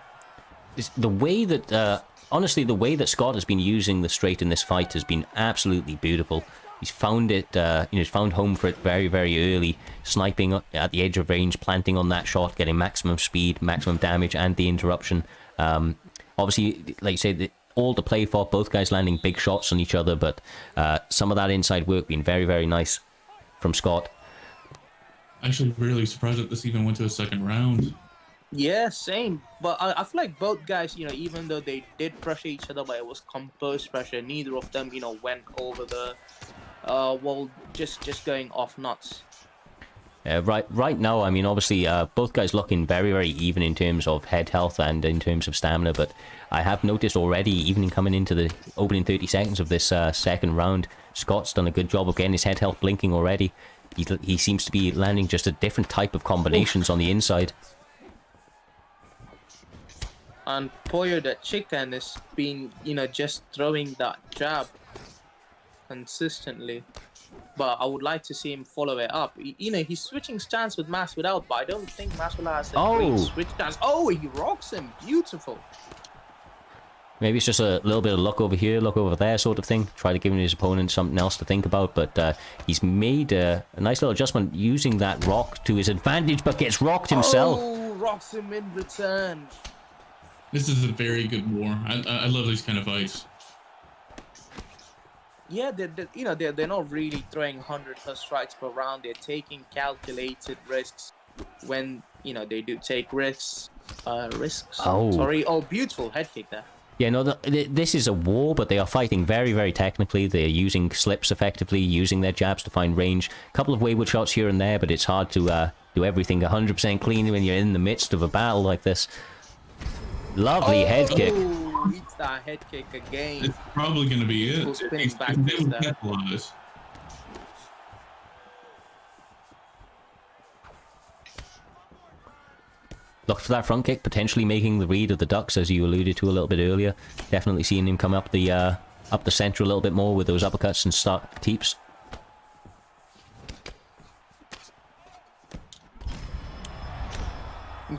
It's the way that... honestly, the way that Scott has been using the straight in this fight has been absolutely beautiful. He's found it, he's found home for it very, very early, sniping at the edge of range, planting on that shot, getting maximum speed, maximum damage, and the interruption. Obviously, like you said, all to play for, both guys landing big shots on each other, but some of that inside work being very, very nice from Scott. Actually, really surprised that this even went to a second round. Yeah, same. But I feel like both guys, you know, even though they did pressure each other, but it was composed pressure. Neither of them, you know, went over the wall, just going off nuts. Right now, I mean, obviously, both guys looking very, very even in terms of head health and in terms of stamina, but I have noticed already, even coming into the opening 30 seconds of this second round, Scott's done a good job of getting his head health blinking already. He seems to be landing just a different type of combinations on the inside. And Polloadochicken has been, you know, just throwing that jab consistently. But I would like to see him follow it up. You know, he's switching stance with Mass Without, but I don't think Mass Without has a great switch stance. Oh, he rocks him. Beautiful. Maybe it's just a little bit of luck over here, luck over there sort of thing. Try to give his opponent something else to think about, but he's made a nice little adjustment using that rock to his advantage, but gets rocked himself. Oh, rocks him in return. This is a very good war. I love these kind of fights. Yeah, they're not really throwing 100+ strikes per round. They're taking calculated risks when, you know, they do take risks. Oh, beautiful head kick there. Yeah, no, this is a war, but they are fighting very, very technically. They're using slips effectively, using their jabs to find range. A couple of wayward shots here and there, but it's hard to do everything 100% clean when you're in the midst of a battle like this. Lovely head kick. Oh, eats that head kick again. It's probably going to be it. Spinning back Look for that front kick, potentially making the read of the ducks, as you alluded to a little bit earlier. Definitely seeing him come up the center a little bit more with those uppercuts and start teeps.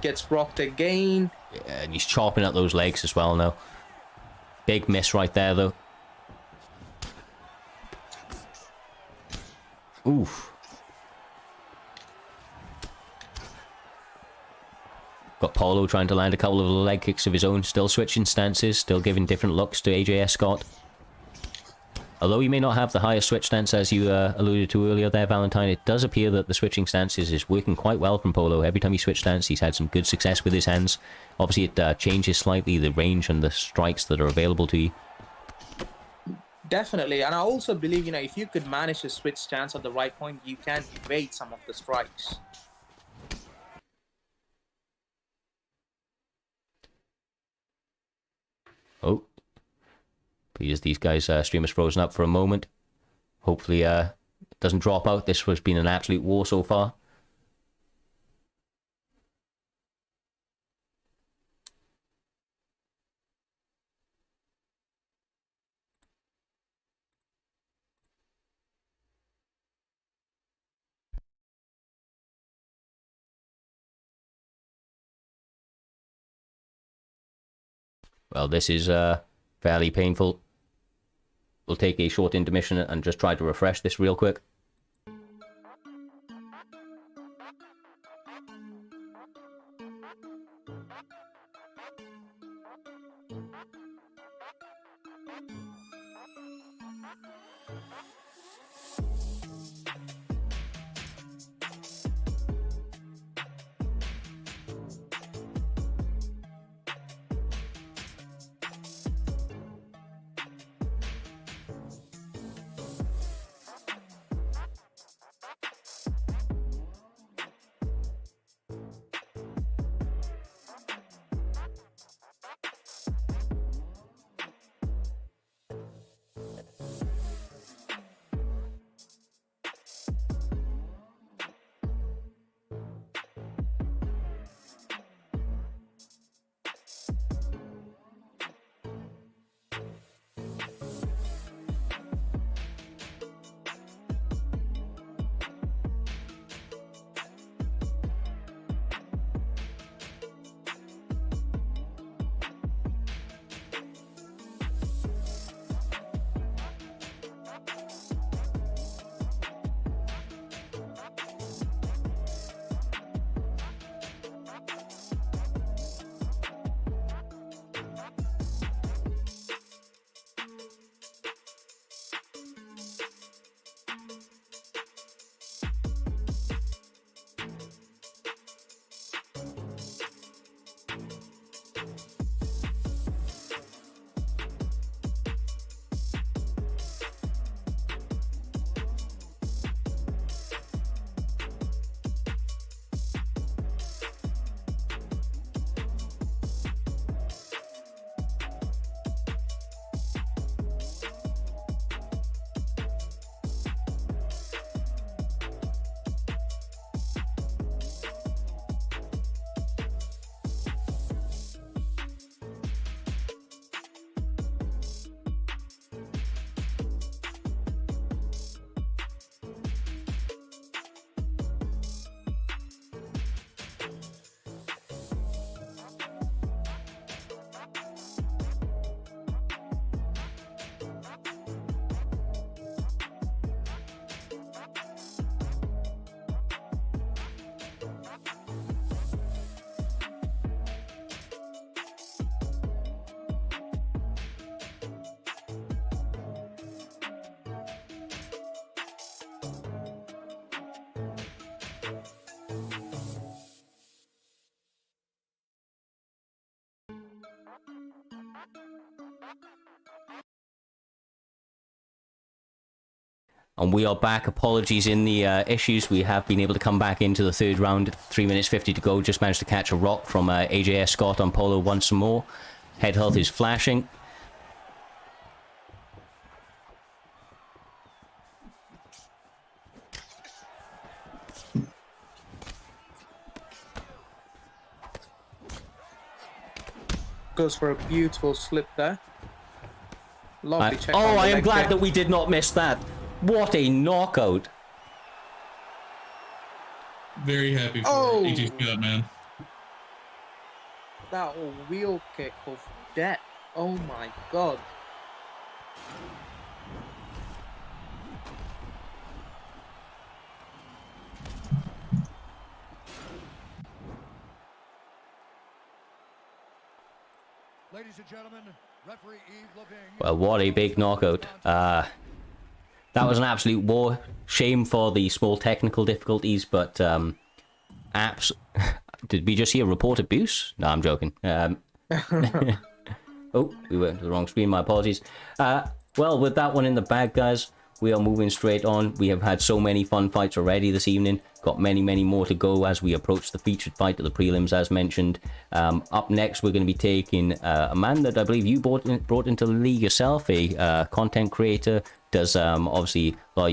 Gets rocked again. Yeah, and he's chopping at those legs as well now. Big miss right there, though. Oof. Got Polo trying to land a couple of leg kicks of his own, still switching stances, still giving different looks to AJS Scott. Although he may not have the highest switch stance, as you alluded to earlier there, Valentine, it does appear that the switching stances is working quite well from Polo. Every time he switched stance, he's had some good success with his hands. Obviously, it changes slightly the range and the strikes that are available to you. Definitely, and I also believe, you know, if you could manage to switch stance at the right point, you can evade some of the strikes. Oh. Because these guys, stream is frozen up for a moment. Hopefully, it doesn't drop out. This has been an absolute war so far. Well, this is fairly painful. We'll take a short intermission and just try to refresh this real quick. And we are back. Apologies in the issues. We have been able to come back into the third round. 3 minutes 50 to go. Just managed to catch a rock from AJS Scott on Polo once more. Head health is flashing. Goes for a beautiful slip there. Lovely check. Oh, on the I am leg glad kick. that we did not miss that. What a knockout. Very happy for Oh. AJ Scott, man. That wheel kick of death. Oh my god. Ladies and gentlemen, referee Eve Levine. Well, what a big knockout. That was an absolute war. Shame for the small technical difficulties, but did we just hear report abuse? No, I'm joking. Oh, we went to the wrong screen. My apologies. Well, with that one in the bag, guys, we are moving straight on. We have had so many fun fights already this evening. Got many, many more to go as we approach the featured fight of the prelims, as mentioned. Up next, we're going to be taking a man that I believe you brought into the league yourself, a content creator. Does obviously a lot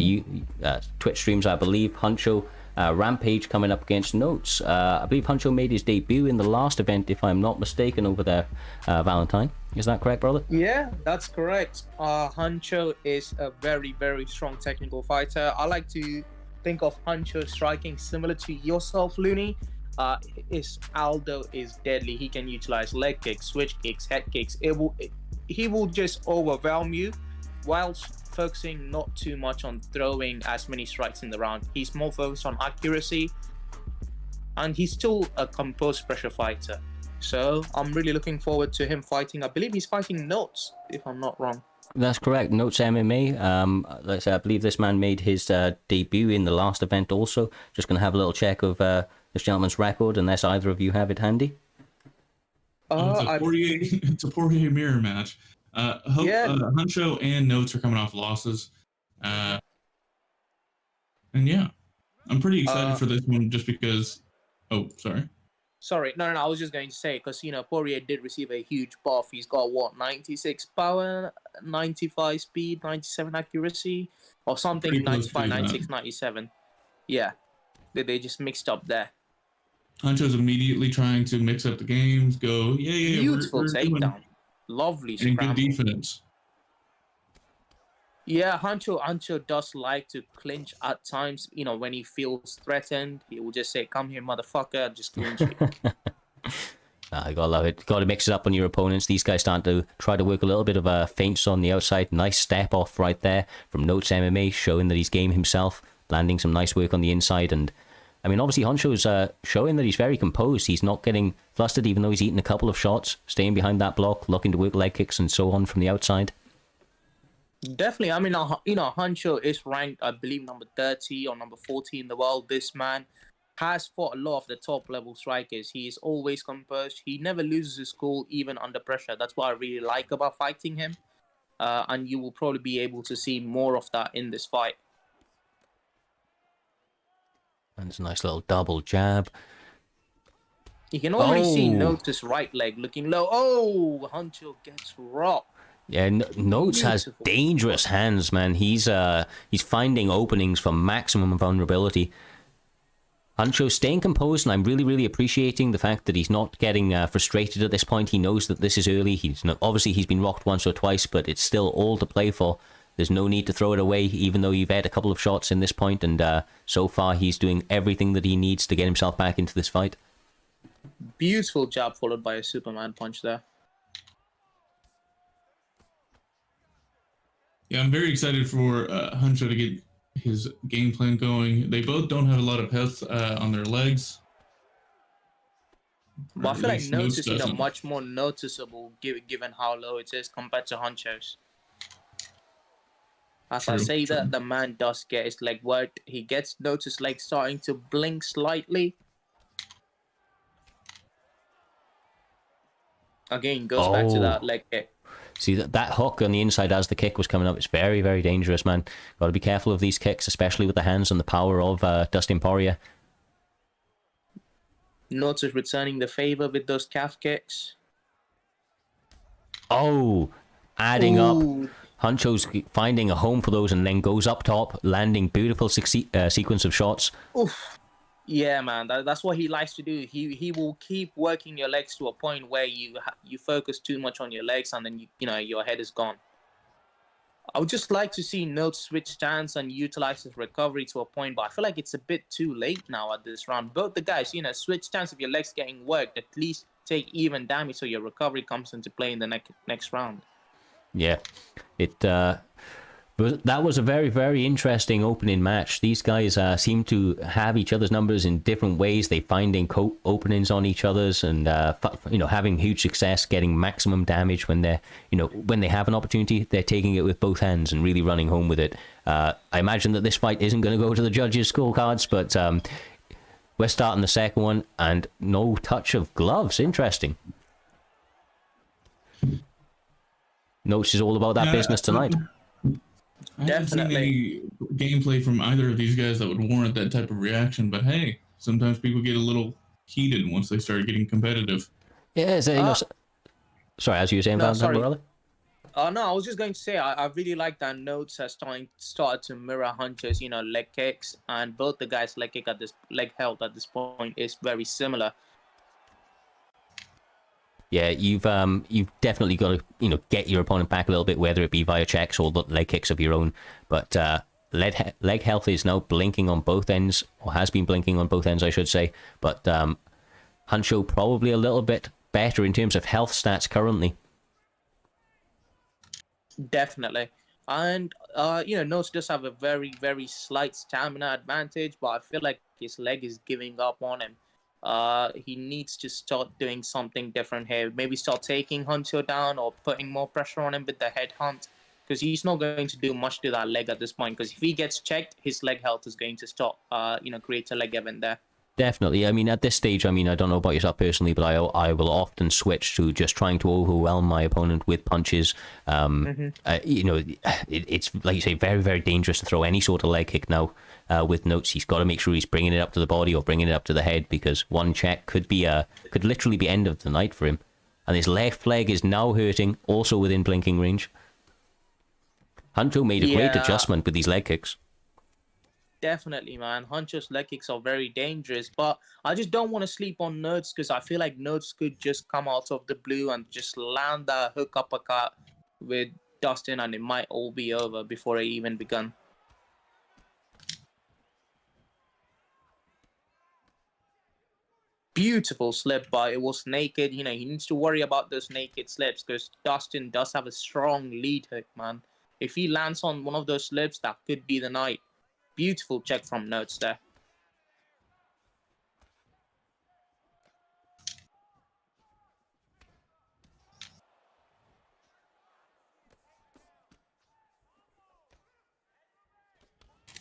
of Twitch streams, I believe. Huncho. Rampage coming up against Notes. I believe Huncho made his debut in the last event, if I'm not mistaken, over there, Valentine. Is that correct, brother? Yeah, that's correct. Huncho is a very, very strong technical fighter. I like to think of Huncho striking similar to yourself, Looney. His Aldo is deadly. He can utilize leg kicks, switch kicks, head kicks. He will just overwhelm you whilst focusing not too much on throwing as many strikes in the round. He's more focused on accuracy, and he's still a composed pressure fighter. So I'm really looking forward to him fighting. I believe he's fighting Notes, if I'm not wrong. That's correct. Notes MMA. Let's say I believe this man made his debut in the last event also. Just going to have a little check of this gentleman's record, unless either of you have it handy. It's a Poirier mirror match. Huncho and Notes are coming off losses. And yeah, I'm pretty excited for this one just because... Oh, sorry. Sorry, no, I was just going to say, because, Poirier did receive a huge buff. He's got, 96 power, 95 speed, 97 accuracy, or something, 95, 96, 97. Yeah, they just mixed up there. Huncho's immediately trying to mix up the games, go, yeah. Beautiful takedown. Lovely and scramble. good defense. Yeah, Huncho does like to clinch at times. When he feels threatened, he will just say, "Come here, motherfucker," just clinch you. You gotta love it. Gotta mix it up on your opponents. These guys start to try to work a little bit of feints on the outside. Nice step off right there from Notes MMA, showing that he's game himself, landing some nice work on the inside. And I mean, obviously Huncho's showing that he's very composed. He's not getting flustered, even though he's eaten a couple of shots, staying behind that block, looking to work leg kicks and so on from the outside. Definitely. I mean, Huncho is ranked, I believe, number 30 or number 40 in the world. This man has fought a lot of the top level strikers. He is always composed. He never loses his cool, even under pressure. That's what I really like about fighting him. And you will probably be able to see more of that in this fight. And it's a nice little double jab. You can already see Notes' right leg looking low. Oh, Huncho gets rocked. Yeah, Notes has dangerous hands, man. He's finding openings for maximum vulnerability. Huncho staying composed, and I'm really, really appreciating the fact that he's not getting frustrated at this point. He knows that this is early. Obviously, he's been rocked once or twice, but it's still all to play for. There's no need to throw it away, even though you've had a couple of shots in this point, and so far he's doing everything that he needs to get himself back into this fight. Beautiful jab followed by a Superman punch there. Yeah, I'm very excited for Huncho to get his game plan going. They both don't have a lot of health on their legs. But I feel like Notes is much more noticeable given how low it is compared to Huncho's. As I say that, the man does get his leg worked. He gets Notes' leg starting to blink slightly. Again, goes back to that leg kick. See, that hook on the inside as the kick was coming up, it's very, very dangerous, man. Got to be careful of these kicks, especially with the hands and the power of Dustin Poirier. Notes is returning the favor with those calf kicks. Oh, adding up. Huncho's finding a home for those and then goes up top, landing beautiful sequence of shots. Oof. Yeah, man, that's what he likes to do. He will keep working your legs to a point where you focus too much on your legs, and then your head is gone. I would just like to see Notes switch stance and utilize his recovery to a point, but I feel like it's a bit too late now at this round. Both the guys, switch stance if your legs getting worked. At least take even damage so your recovery comes into play in the next round. Yeah, But that was a very, very interesting opening match. These guys seem to have each other's numbers in different ways. They finding openings on each other's, and having huge success, getting maximum damage when they're, when they have an opportunity, they're taking it with both hands and really running home with it. I imagine that this fight isn't going to go to the judges' scorecards, but we're starting the second one, and no touch of gloves. Interesting. Notes is all about that business tonight. I haven't seen any gameplay from either of these guys that would warrant that type of reaction, but hey, sometimes people get a little heated once they start getting competitive. Yeah, sorry, as you were saying, no, brother? No, I was just going to say, I really like that Notes has started to mirror Huncho's, leg kicks, and both the guys' leg health at this point is very similar. Yeah, you've definitely got to get your opponent back a little bit, whether it be via checks or leg kicks of your own. But leg health is now blinking on both ends, or has been blinking on both ends, I should say. But Huncho probably a little bit better in terms of health stats currently. Definitely. And Notes does have a very, very slight stamina advantage, but I feel like his leg is giving up on him. He needs to start doing something different here. Maybe start taking Huncho down or putting more pressure on him with the head hunt, because he's not going to do much to that leg at this point. Because if he gets checked, his leg health is going to stop. Create a leg event there. Definitely. I mean, at this stage, I don't know about yourself personally, but I will often switch to just trying to overwhelm my opponent with punches. It's, like you say, very, very dangerous to throw any sort of leg kick now with Notes. He's got to make sure he's bringing it up to the body or bringing it up to the head, because one check could literally be end of the night for him. And his left leg is now hurting, also within blinking range. Huncho made a great adjustment with these leg kicks. Definitely, man. Huncho's leg kicks are very dangerous, but I just don't want to sleep on Notes, because I feel like Notes could just come out of the blue and just land that hook uppercut with Dustin, and it might all be over before it even begun. Beautiful slip, but it was naked. He needs to worry about those naked slips, because Dustin does have a strong lead hook, man. If he lands on one of those slips, that could be the night. Beautiful check from Notes there.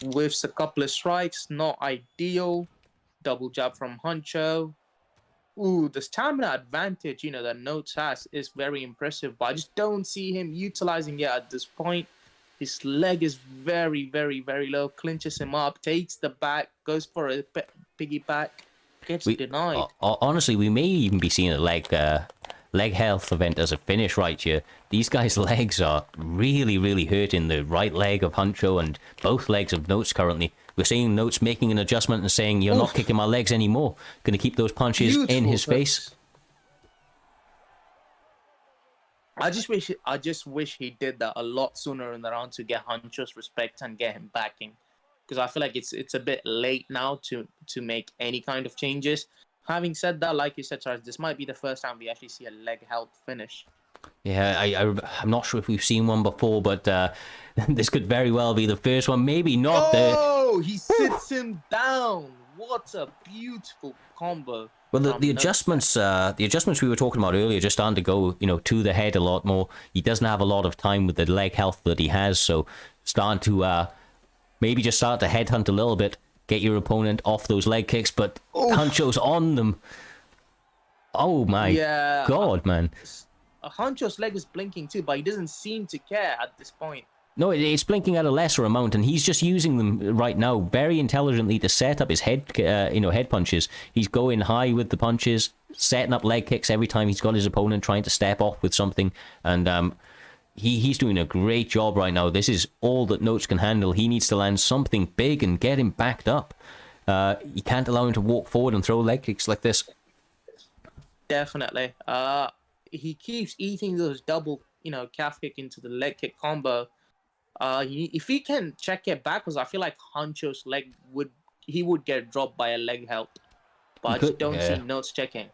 With a couple of strikes, not ideal. Double jab from Huncho. Ooh, the stamina advantage, that Notes has is very impressive, but I just don't see him utilizing it at this point. His leg is very, very, very low. Clinches him up, takes the back, goes for a piggyback, gets denied. Honestly, we may even be seeing a leg health event as a finish right here. These guys' legs are really, really hurting. The right leg of Huncho and both legs of Notes currently. We're seeing Notes making an adjustment and saying, "You're not kicking my legs anymore. Going to keep those punches in his face." I just wish he did that a lot sooner in the round to get Huncho's respect and get him backing, because I feel like it's a bit late now to make any kind of changes. Having said that, like you said, Charles, this might be the first time we actually see a leg health finish. Yeah, I'm not sure if we've seen one before, but this could very well be the first one. Maybe not. Oh, he sits him down. What a beautiful combo. Well, the adjustments we were talking about earlier just starting to go, to the head a lot more. He doesn't have a lot of time with the leg health that he has, so starting to maybe just start to headhunt a little bit, get your opponent off those leg kicks, but Huncho's on them. Oh my God, man. Huncho's leg is blinking too, but he doesn't seem to care at this point. No, it's blinking at a lesser amount, and he's just using them right now very intelligently to set up his head punches. He's going high with the punches, setting up leg kicks every time he's got his opponent trying to step off with something, and he's doing a great job right now. This is all that Notes can handle. He needs to land something big and get him backed up. You can't allow him to walk forward and throw leg kicks like this. Definitely. He keeps eating those double, calf kick into the leg kick combo. If he can check it backwards, I feel like Huncho's leg would get dropped by a leg help. But I just don't see Notes checking.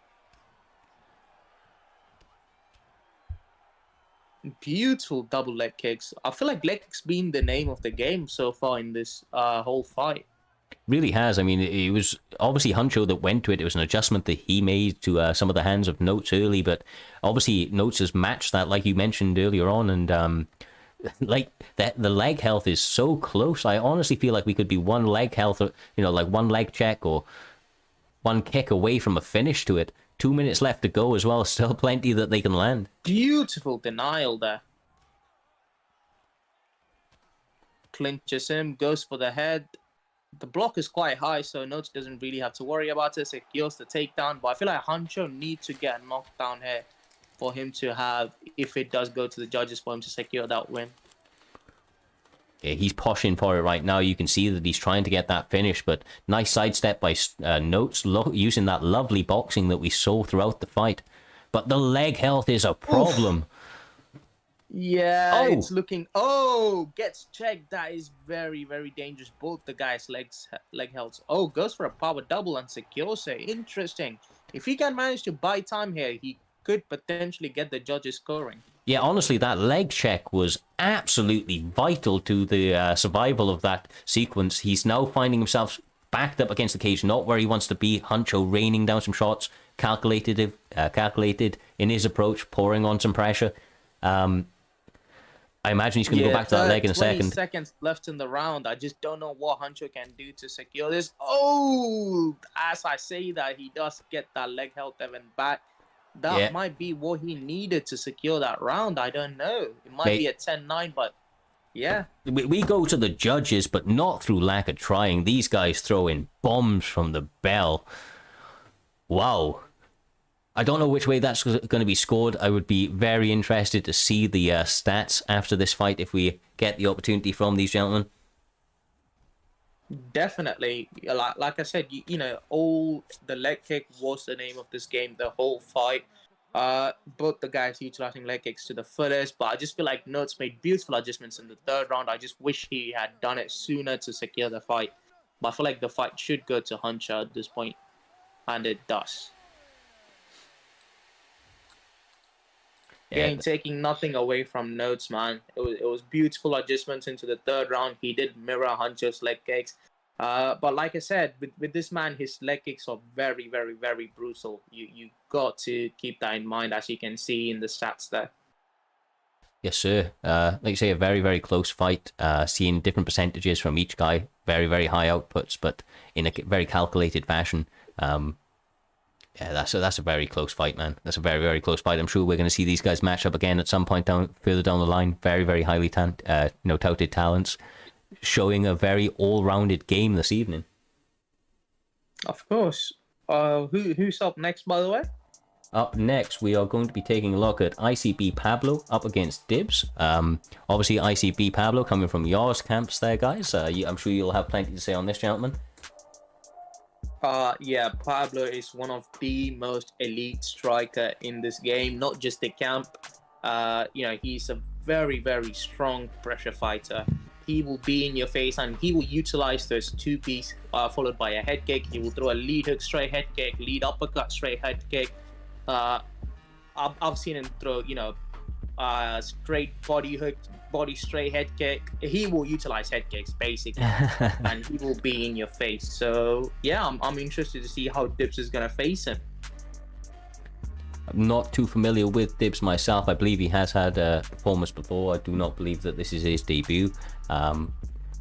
Beautiful double leg kicks. I feel like leg kicks being the name of the game so far in this whole fight. Really has. I mean, it was obviously Huncho that went to it. It was an adjustment that he made to some of the hands of Notes early, but obviously Notes has matched that, like you mentioned earlier on, and like the leg health is so close. I honestly feel like we could be one leg health, like one leg check or one kick away from a finish to it. 2 minutes left to go as well. Still plenty that they can land. Beautiful denial there. Clinches him, goes for the head. The block is quite high, so Notes doesn't really have to worry about it. Secures the takedown, but I feel like Huncho needs to get knocked down here for him to have, if it does go to the judges, for him to secure that win. Yeah, he's pushing for it right now. You can see that he's trying to get that finish, but nice sidestep by Notes, using that lovely boxing that we saw throughout the fight. But the leg health is a problem. Oof. Yeah, it's looking... Oh, gets checked. That is very, very dangerous. Both the guys' leg health. Oh, goes for a power double and secures it. Interesting. If he can manage to buy time here, he could potentially get the judges scoring. Yeah, honestly, that leg check was absolutely vital to the survival of that sequence. He's now finding himself backed up against the cage, not where he wants to be. Huncho raining down some shots, calculated in his approach, pouring on some pressure. I imagine he's going to go back to that leg in a second. 20 seconds left in the round. I just don't know what Huncho can do to secure this. Oh, as I say that, he does get that leg health even back. That might be what he needed to secure that round. I don't know. It might be a 10-9, but yeah. We go to the judges, but not through lack of trying. These guys throw in bombs from the bell. Wow. I don't know which way that's going to be scored. I would be very interested to see the stats after this fight if we get the opportunity from these gentlemen. Definitely. Like I said, all the leg kick was the name of this game, the whole fight. Both the guys utilizing leg kicks to the fullest, but I just feel like Notes made beautiful adjustments in the third round. I just wish he had done it sooner to secure the fight. But I feel like the fight should go to Huncho at this point, and it does. Again, taking nothing away from Notes, man. It was beautiful adjustments into the third round. He did mirror Huncho's leg kicks. But like I said, with this man, his leg kicks are very, very, very brutal. You got to keep that in mind, as you can see in the stats there. Yes, sir. Like you say, a very, very close fight. Seeing different percentages from each guy. Very, very high outputs, but in a very calculated fashion. Yeah, that's a very close fight, man. That's a very, very close fight. I'm sure we're going to see these guys match up again at some point further down the line. Very, very highly touted talents, showing a very all-rounded game this evening. Of course. Who's up next, by the way? Up next, we are going to be taking a look at ICB Pablo up against Dibz. Obviously, ICB Pablo coming from yours camps there, guys. I'm sure you'll have plenty to say on this, gentleman. Yeah, Pablo is one of the most elite striker in this game, not just the camp. He's a very, very strong pressure fighter. He will be in your face and he will utilize those two-piece followed by a head kick. He will throw a lead hook straight head kick, lead uppercut straight head kick. I've seen him throw, straight body hook, body straight head kick. He will utilize head kicks basically, and he will be in your face. So yeah, I'm interested to see how Dibz is gonna face him. I'm not too familiar with Dibz myself. I believe he has had a performance before. I do not believe that this is his debut. Like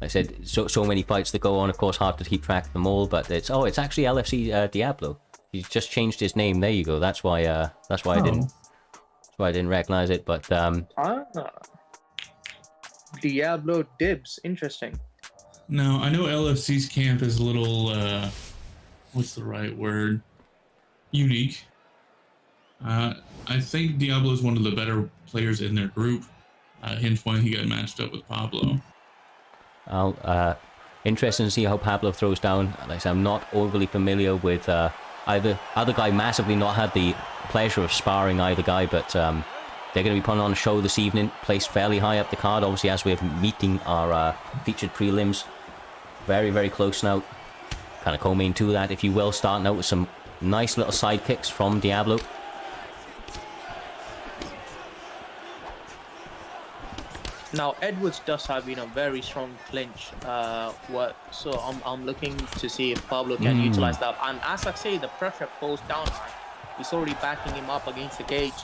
I said, so many fights that go on. Of course, hard to keep track of them all. But it's actually LFC Diablo. He's just changed his name. There you go. That's why I didn't recognize it. But Diablo Dibz, interesting. No, I know LFC's camp is a little what's the right word? Unique. I think Diablo is one of the better players in their group. Hence why he got matched up with Pablo. Interesting to see how Pablo throws down. Like I said, I'm not overly familiar with either guy. Massively not had the pleasure of sparring either guy, but they're going to be putting on a show this evening, placed fairly high up the card, obviously, as we're meeting our featured prelims. Very, very close now. Kind of co-main to that, if you will, starting out with some nice little side kicks from Diablo. Now Edwards does have very strong clinch work, so I'm looking to see if Pablo can utilize that. And as I say, the pressure pulls down. He's already backing him up against the cage.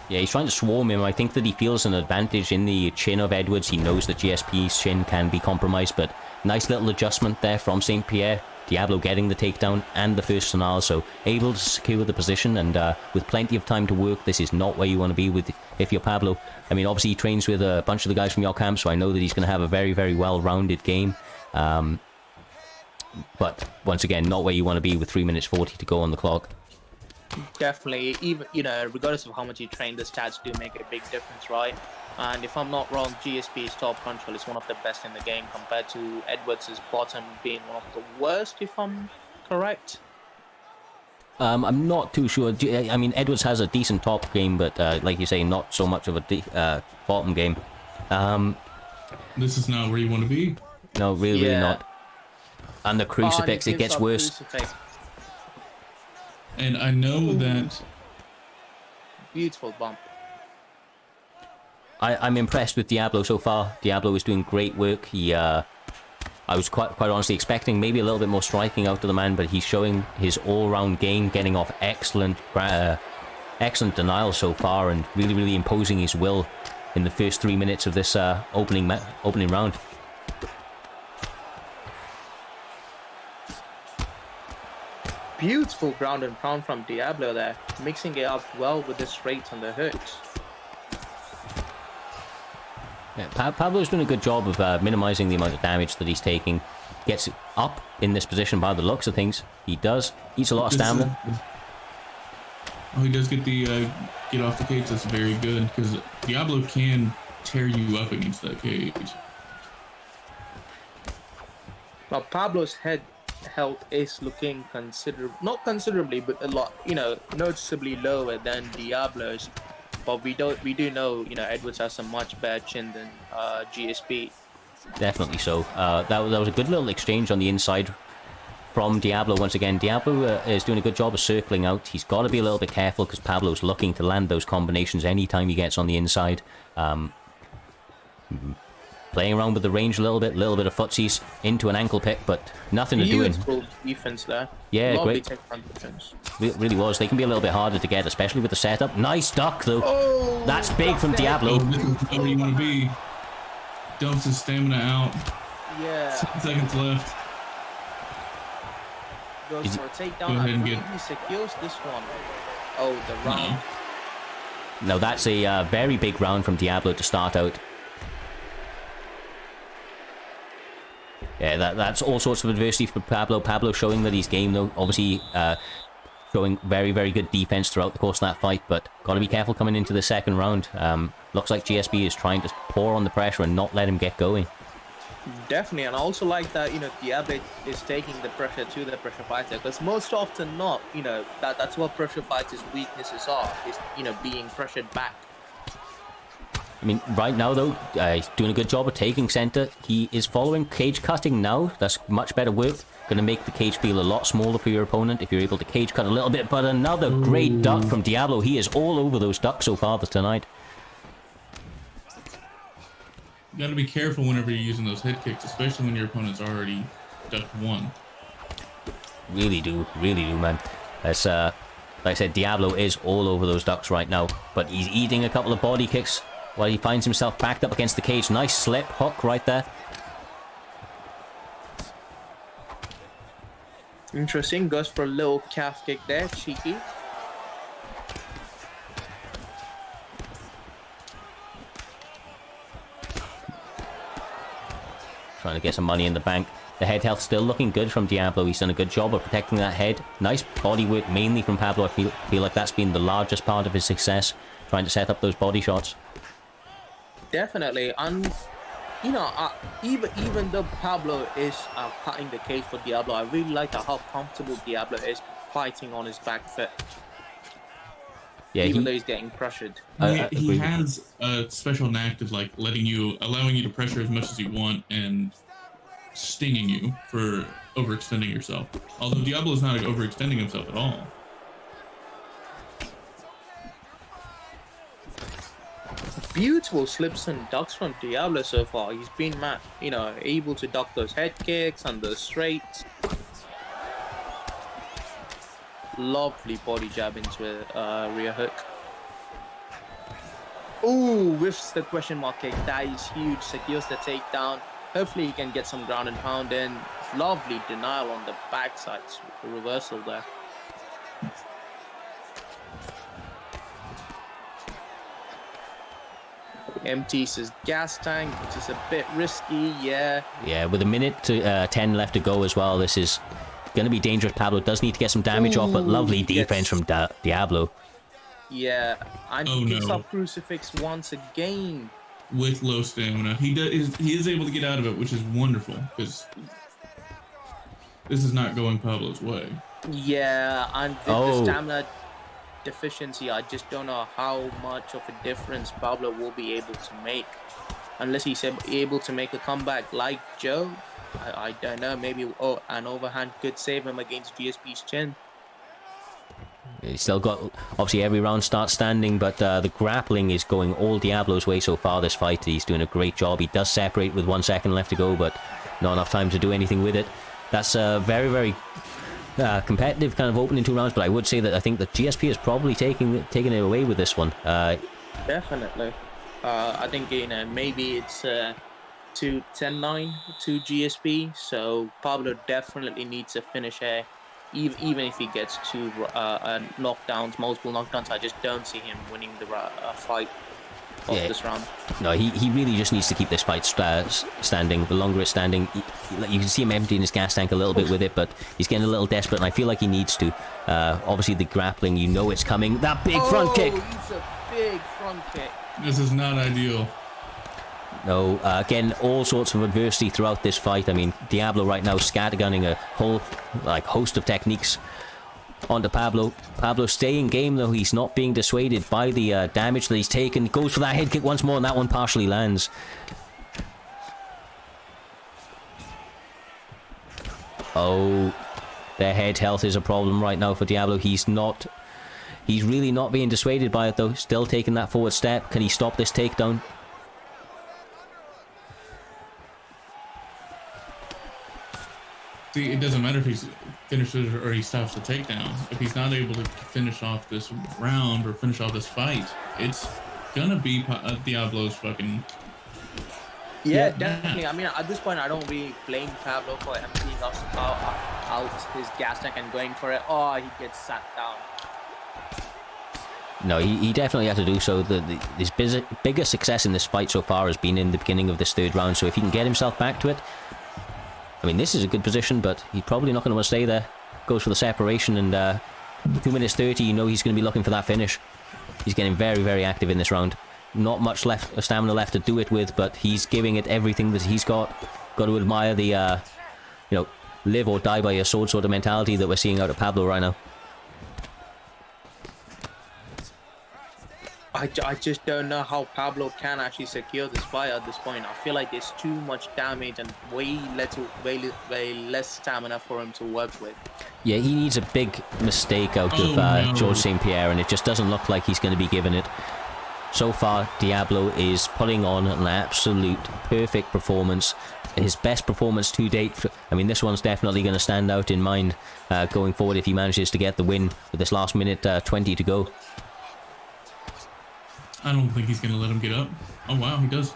Yeah, he's trying to swarm him. I think that he feels an advantage in the chin of Edwards. He knows that GSP's chin can be compromised, but nice little adjustment there from St. Pierre. Diablo getting the takedown and the first sonal, so able to secure the position, and with plenty of time to work. This is not where you want to be with if you're Pablo. I mean, obviously he trains with a bunch of the guys from your camp, so I know that he's going to have a very, very well-rounded game. But once again, not where you want to be with 3 minutes 40 to go on the clock. Definitely, even regardless of how much you train, the stats do make a big difference, right? And if I'm not wrong, GSP's top control is one of the best in the game compared to Edwards' bottom being one of the worst, if I'm correct. I'm not too sure. I mean, Edwards has a decent top game, but like you say, not so much of a bottom game. This is not where you want to be. No, really not. And the crucifix, it gets worse. Crucifix. And I know that... Beautiful bump. I'm impressed with Diablo so far. Diablo is doing great work. I was quite honestly expecting maybe a little bit more striking out of the man, but he's showing his all-round game, getting off excellent denial so far, and really imposing his will in the first 3 minutes of this opening round. Beautiful ground and pound from Diablo there, mixing it up well with the straights and the hooks. Yeah, Pablo's doing a good job of minimizing the amount of damage that he's taking. Gets up in this position by the looks of things. He does. Eats a lot of stamina. Oh, he does get the get off the cage. That's very good, because Diablo can tear you up against that cage. Now Pablo's head health is looking not considerably, but a lot, noticeably lower than Diablo's. But we do know, Edwards has a much better chin than GSP. Definitely so. That was a good little exchange on the inside from Diablo. Once again, Diablo is doing a good job of circling out. He's got to be a little bit careful because Pablo's looking to land those combinations anytime he gets on the inside. Playing around with the range a little bit of footsies into an ankle pick, but nothing to do in. Beautiful defense there. Yeah, lovely great. Defense. Really was. They can be a little bit harder to get, especially with the setup. Nice duck, though. Oh, that's big from Diablo. This is where you want to be. Dumps his stamina out. Yeah. 6 seconds left. Goes for a takedown. Go ahead and get... He secures this one. Oh, the round. No, that's a very big round from Diablo to start out. Yeah, that's all sorts of adversity for Pablo. Pablo showing that he's game, though. Obviously, showing very, very good defense throughout the course of that fight, but got to be careful coming into the second round. Looks like GSP is trying to pour on the pressure and not let him get going. Definitely, and I also like that, Diablo is taking the pressure to the pressure fighter, because most often not, that's what pressure fighters' weaknesses are, is, being pressured back. I mean, right now, though, he's doing a good job of taking center. He is following cage cutting now. That's much better work. Going to make the cage feel a lot smaller for your opponent if you're able to cage cut a little bit. But another great duck from Diablo. He is all over those ducks so far tonight. You got to be careful whenever you're using those head kicks, especially when your opponent's already ducked one. Really do, man. That's, like I said, Diablo is all over those ducks right now. But he's eating a couple of body kicks while he finds himself backed up against the cage. Nice slip hook right there. Interesting. Goes for a little calf kick there. Cheeky. Trying to get some money in the bank. The head health still looking good from Diablo. He's done a good job of protecting that head. Nice body work mainly from Pablo. I feel like that's been the largest part of his success. Trying to set up those body shots. Definitely, and even though Pablo is cutting the cage for Diablo, I really like how comfortable Diablo is fighting on his back foot. Yeah, even though he's getting pressured. He has a special knack of allowing you to pressure as much as you want and stinging you for overextending yourself. Although Diablo's not overextending himself at all. beautiful slips and ducks from Diablo so far. He's been, able to duck those head kicks and those straights. Lovely body jab into a rear hook. Ooh, whiffs the question mark kick. That is huge. Secures the takedown. Hopefully he can get some ground and pound in. Lovely denial on the backside. Reversal there. Empties his gas tank, which is a bit risky, yeah. Yeah, with a minute to 10 left to go as well, this is going to be dangerous. Pablo does need to get some damage off, but lovely defense from Diablo. Yeah, and he picks up Crucifix once again. With low stamina. He is able to get out of it, which is wonderful, because this is not going Pablo's way. Yeah, and with the stamina deficiency, I just don't know how much of a difference Pablo will be able to make. Unless he's able to make a comeback like Joe. I don't know, maybe an overhand could save him against GSP's chin. He's still got, obviously every round starts standing, but the grappling is going all Diablo's way so far this fight. He's doing a great job. He does separate with 1 second left to go, but not enough time to do anything with it. That's a very, very competitive kind of opening 2 rounds, but I would say that I think that GSP is probably taking it away with this one. Definitely. I think, maybe it's 2-10-9 to GSP, so Pablo definitely needs a finish here. Even if he gets 2 knockdowns, multiple knockdowns, I just don't see him winning the fight of this round. No, he really just needs to keep this fight standing. The longer it's standing, you can see him emptying his gas tank a little bit with it, but he's getting a little desperate, and I feel like he needs to. Obviously, the grappling, it's coming. That big front kick! It's a big front kick. This is not ideal. No, again, all sorts of adversity throughout this fight. I mean, Diablo right now scattergunning a whole host of techniques onto Pablo. Pablo staying game, though. He's not being dissuaded by the damage that he's taken. Goes for that head kick once more, and that one partially lands. Oh, their head health is a problem right now for Diablo. He's really not being dissuaded by it, though. Still taking that forward step. Can he stop this takedown? See, it doesn't matter if he finishes or he stops the takedown. If he's not able to finish off this round or finish off this fight, it's gonna be Diablo's fucking... Yeah, definitely. I mean, at this point, I don't really blame Pablo for emptying out his gas tank and going for it. Oh, he gets sat down. No, he definitely had to do so. His biggest success in this fight so far has been in the beginning of this 3rd round, so if he can get himself back to it, I mean, this is a good position, but he's probably not going to want to stay there. Goes for the separation, and 2 minutes 30, he's going to be looking for that finish. He's getting very, very active in this round. Not much stamina left to do it with, but he's giving it everything that he's got. Got to admire the, live or die by your sword sort of mentality that we're seeing out of Pablo right now. I just don't know how Pablo can actually secure this fight at this point. I feel like there's too much damage and way less stamina for him to work with. Yeah, he needs a big mistake out of George St. Pierre, and it just doesn't look like he's going to be given it. So far, Diablo is putting on an absolute perfect performance. His best performance to date. I mean, this one's definitely going to stand out in mind going forward if he manages to get the win with this last minute 20 to go. I don't think he's going to let him get up. Oh, wow, he does.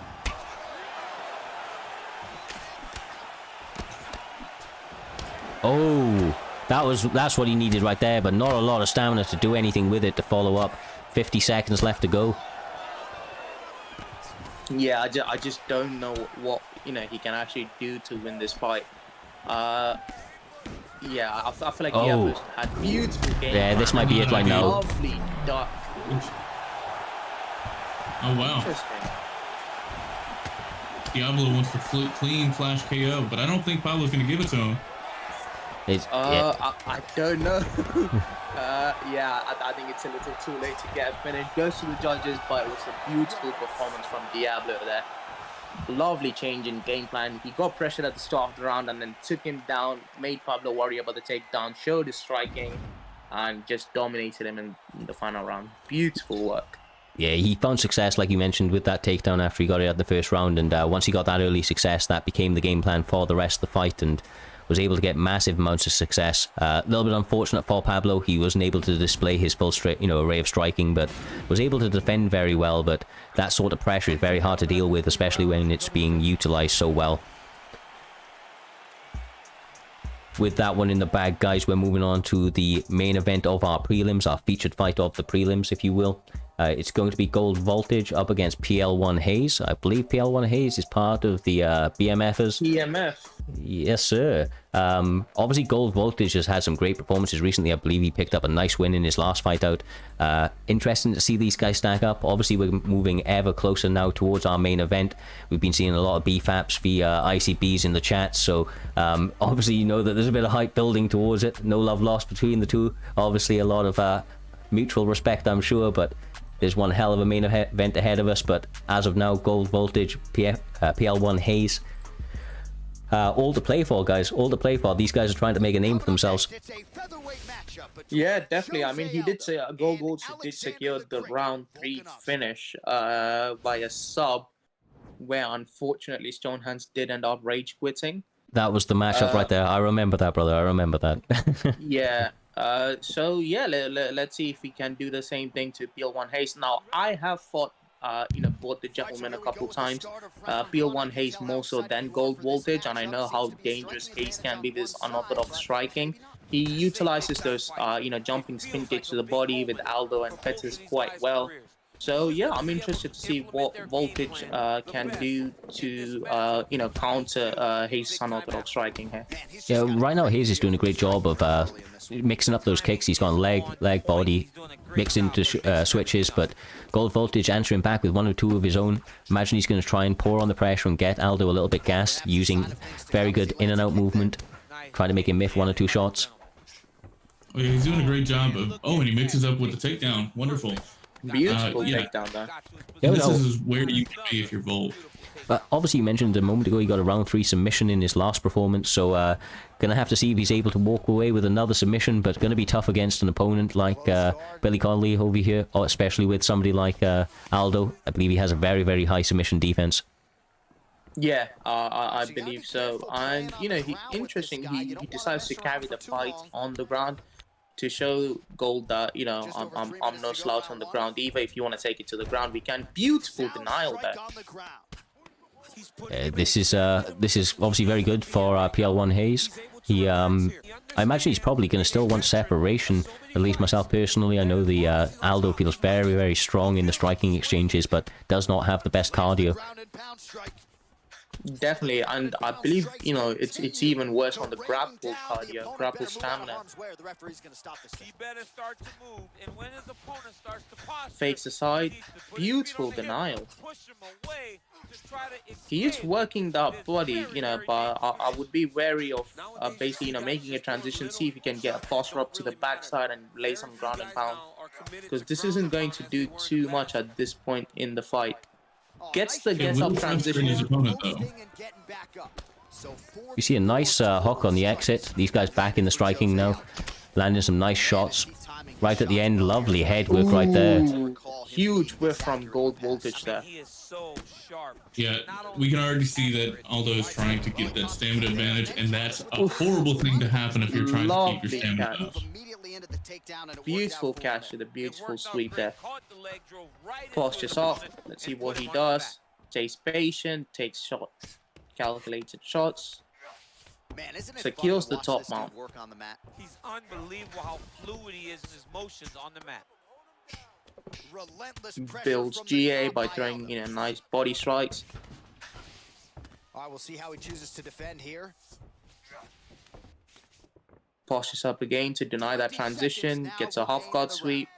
Oh, that's what he needed right there, but not a lot of stamina to do anything with it to follow up. 50 seconds left to go. Yeah, I just don't know what he can actually do to win this fight. Yeah, I feel like Diablo's had beautiful game. Yeah, this might be it right now. Lovely duck. Oh, wow. Interesting. Diablo wants to clean flash KO, but I don't think Pablo's going to give it to him. I don't know. Yeah, I think it's a little too late to get finished. Goes to the judges, but it was a beautiful performance from Diablo there. Lovely change in game plan. He got pressured at the start of the round and then took him down, made Pablo worry about the takedown, showed his striking, and just dominated him in the final round. Beautiful work. Yeah, he found success, like you mentioned, with that takedown after he got it at the first round, and once he got that early success, that became the game plan for the rest of the fight, and was able to get massive amounts of success. A little bit unfortunate for Pablo, he wasn't able to display his full array of striking, but was able to defend very well, but that sort of pressure is very hard to deal with, especially when it's being utilized so well. With that one in the bag, guys, we're moving on to the main event of our prelims, our featured fight of the prelims, if you will. It's going to be Gold Voltage up against Pl1 Haze. I believe Pl1 Haze is part of the BMFers. EMF. Yes, sir. Obviously, Gold Voltage has had some great performances recently. I believe he picked up a nice win in his last fight out. Interesting to see these guys stack up. Obviously, we're moving ever closer now towards our main event. We've been seeing a lot of BFAPs via ICBs in the chat, so obviously you know that there's a bit of hype building towards it. No love lost between the two. Obviously, a lot of mutual respect, I'm sure, but there's one hell of a main event ahead of us. But as of now, Gold Voltage, Pl1 Haze. All to play for, guys. All to play for. These guys are trying to make a name for themselves. Yeah, definitely. I mean, he did say Gold Voltage did secure the round 3 finish by a sub, where unfortunately Stonehands did end up rage quitting. That was the matchup right there. I remember that, brother. I remember that. Yeah. So yeah, let's see if we can do the same thing to Pl1 Haze. Now, I have fought both the gentlemen a couple times. Pl1 Haze more so than Gold Voltage, and I know how dangerous Haze can be with his unorthodox striking. He utilizes those jumping spin kicks to the body with Aldo and Pettis quite well. So yeah, I'm interested to see what Voltage can do to counter Haze's unorthodox striking here. Yeah, right now Haze is doing a great job of mixing up those kicks. He's gone leg, body, mixed into switches, but Gold Voltage answering back with 1 or 2 of his own. Imagine he's going to try and pour on the pressure and get Aldo a little bit gassed, using very good in and out movement, trying to make him miss 1 or 2 shots. Oh, yeah, he's doing a great job of. Oh, and he mixes up with the takedown. Wonderful. Beautiful takedown there. Yeah, this is where you can be if you're Volt. But obviously, you mentioned a moment ago he got a round 3 submission in his last performance, so gonna have to see if he's able to walk away with another submission, but gonna be tough against an opponent like Billy Conley over here, or especially with somebody like Aldo. I believe he has a very, very high submission defense. Yeah, I believe so. And interesting, he decides to carry the fight on the ground to show Gold that I'm no slouch on the ground either. If you want to take it to the ground, we can. Beautiful denial there. This is obviously very good for Pl1 Haze. He I imagine he's probably going to still want separation. At least myself personally, I know the Aldo feels very, very strong in the striking exchanges, but does not have the best cardio. Definitely, and I believe it's even worse on the grapple cardio, grapple stamina. Fakes aside, beautiful denial. He is working that body, but I would be wary of basically making a transition, see if he can get a posture up to the backside and lay some ground and pound, because this isn't going to do too much at this point in the fight. Gets up transition. You see a nice hook on the exit. These guys back in the striking now, landing some nice shots. Right at the end, lovely head work right there. Huge whiff from Gold Voltage there. Yeah, we can already see that Aldo is trying to get that stamina advantage, and that's a horrible thing to happen if you're trying to keep your stamina up. Beautiful catch with a beautiful sweep there. Postures off. Let's see what he does. Stays patient, takes shots, calculated shots. Secures the top mount. He's unbelievable how fluid he is in his motions on the mat. Builds GA by throwing nice body strikes. All right, we'll see how he chooses to defend here. Postures up again to deny that transition. Gets a half guard sweep.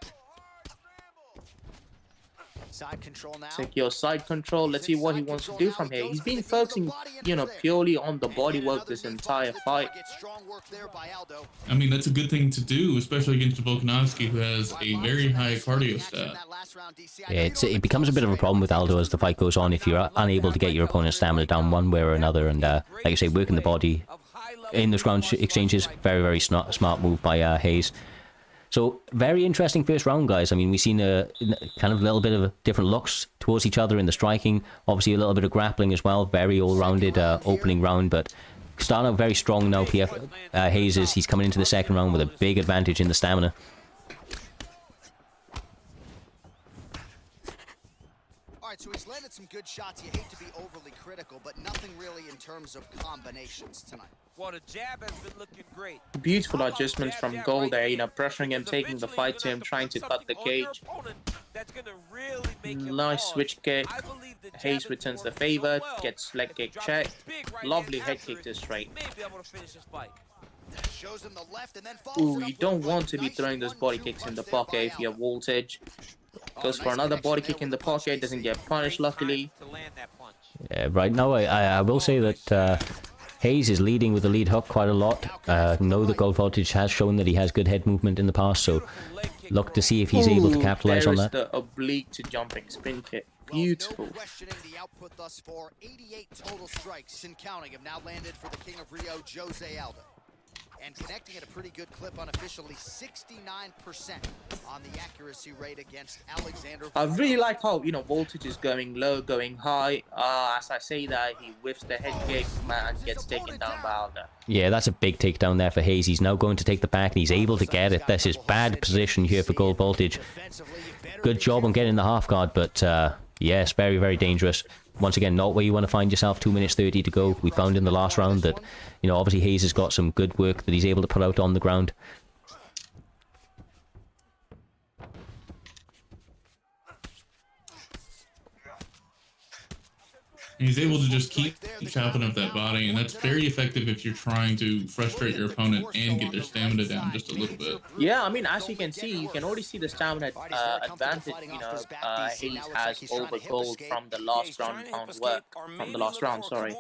Side control now. Secure side control. Let's see what he wants to do from here. He's been focusing, purely on the body work this entire fight. I mean, that's a good thing to do, especially against Volkanovski, who has a very high cardio stat. Yeah, it becomes a bit of a problem with Aldo as the fight goes on if you're unable to get your opponent's stamina down one way or another. And like I say, working the body in those ground exchanges, very, very smart move by Haze. So, very interesting first round, guys. I mean, we've seen a kind of little bit of different looks towards each other in the striking. Obviously, a little bit of grappling as well. Very all-rounded opening round, but starting out very strong now, Haze. He's coming into the second round with a big advantage in the stamina. Alright, so he's landed some good shots. You hate to be overly critical, but nothing really in terms of combinations tonight. Well, the jab has been looking great. Beautiful adjustments from Gold there, you know, pressuring him, taking the fight to him, trying to cut the cage. Nice switch kick. Haze returns the favor, gets leg kick checked. Lovely head kick to straight. Shows him the left and then Ooh, you don't want to be throwing those body kicks in the pocket if you have voltage. Goes for another body kick in the pocket, doesn't get punished luckily. Yeah, right now I will say that Haze is leading with the lead hook quite a lot. Know that Gold Voltage has shown that he has good head movement in the past, so look to see if he's able to capitalize on that. There's the oblique to jumping spin kick. Beautiful. No questioning the output thus far. 88 total strikes and counting have now landed for the King of Rio, Jose Aldo. And connecting at a pretty good clip unofficially, 69% on the accuracy rate against Alexander. I really like how, you know, Voltage is going low, going high. As I say that, he whiffs the head kick, man, gets taken down by Aldo. Yeah, that's a big takedown there for Haze. He's now going to take the back, and he's able to get it. This is bad position here for Gold Voltage. Good job on getting the half guard, but yes, very, very dangerous. Once again, not where you want to find yourself. 2 minutes 30 to go. We found in the last round that, you know, obviously Haze has got some good work that he's able to put out on the ground. And he's able to just keep chopping up that body, and that's very effective if you're trying to frustrate your opponent and get their stamina down just a little bit. Yeah, I mean, as you can see, you can already see the stamina advantage, you know, Haze has over Gold from the last round pound work, from the last round, sorry.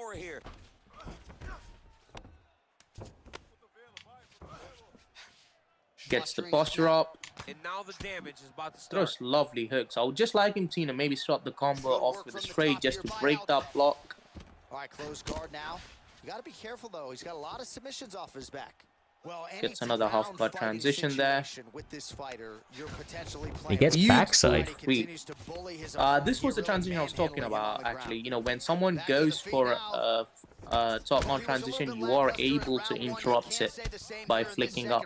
Gets the posture up. And now the damage is about to start. Throws lovely hooks. I would just like him to, you know, maybe start the combo off with a straight just to break that block. All right, close guard now. You got to be careful though. He's got a lot of submissions off his back. Well, gets another half guard transition there. With this fighter, you're potentially He gets backside. This was the transition I was talking about, actually. You know, when someone goes for a top mount transition, you are able to interrupt it by flicking up.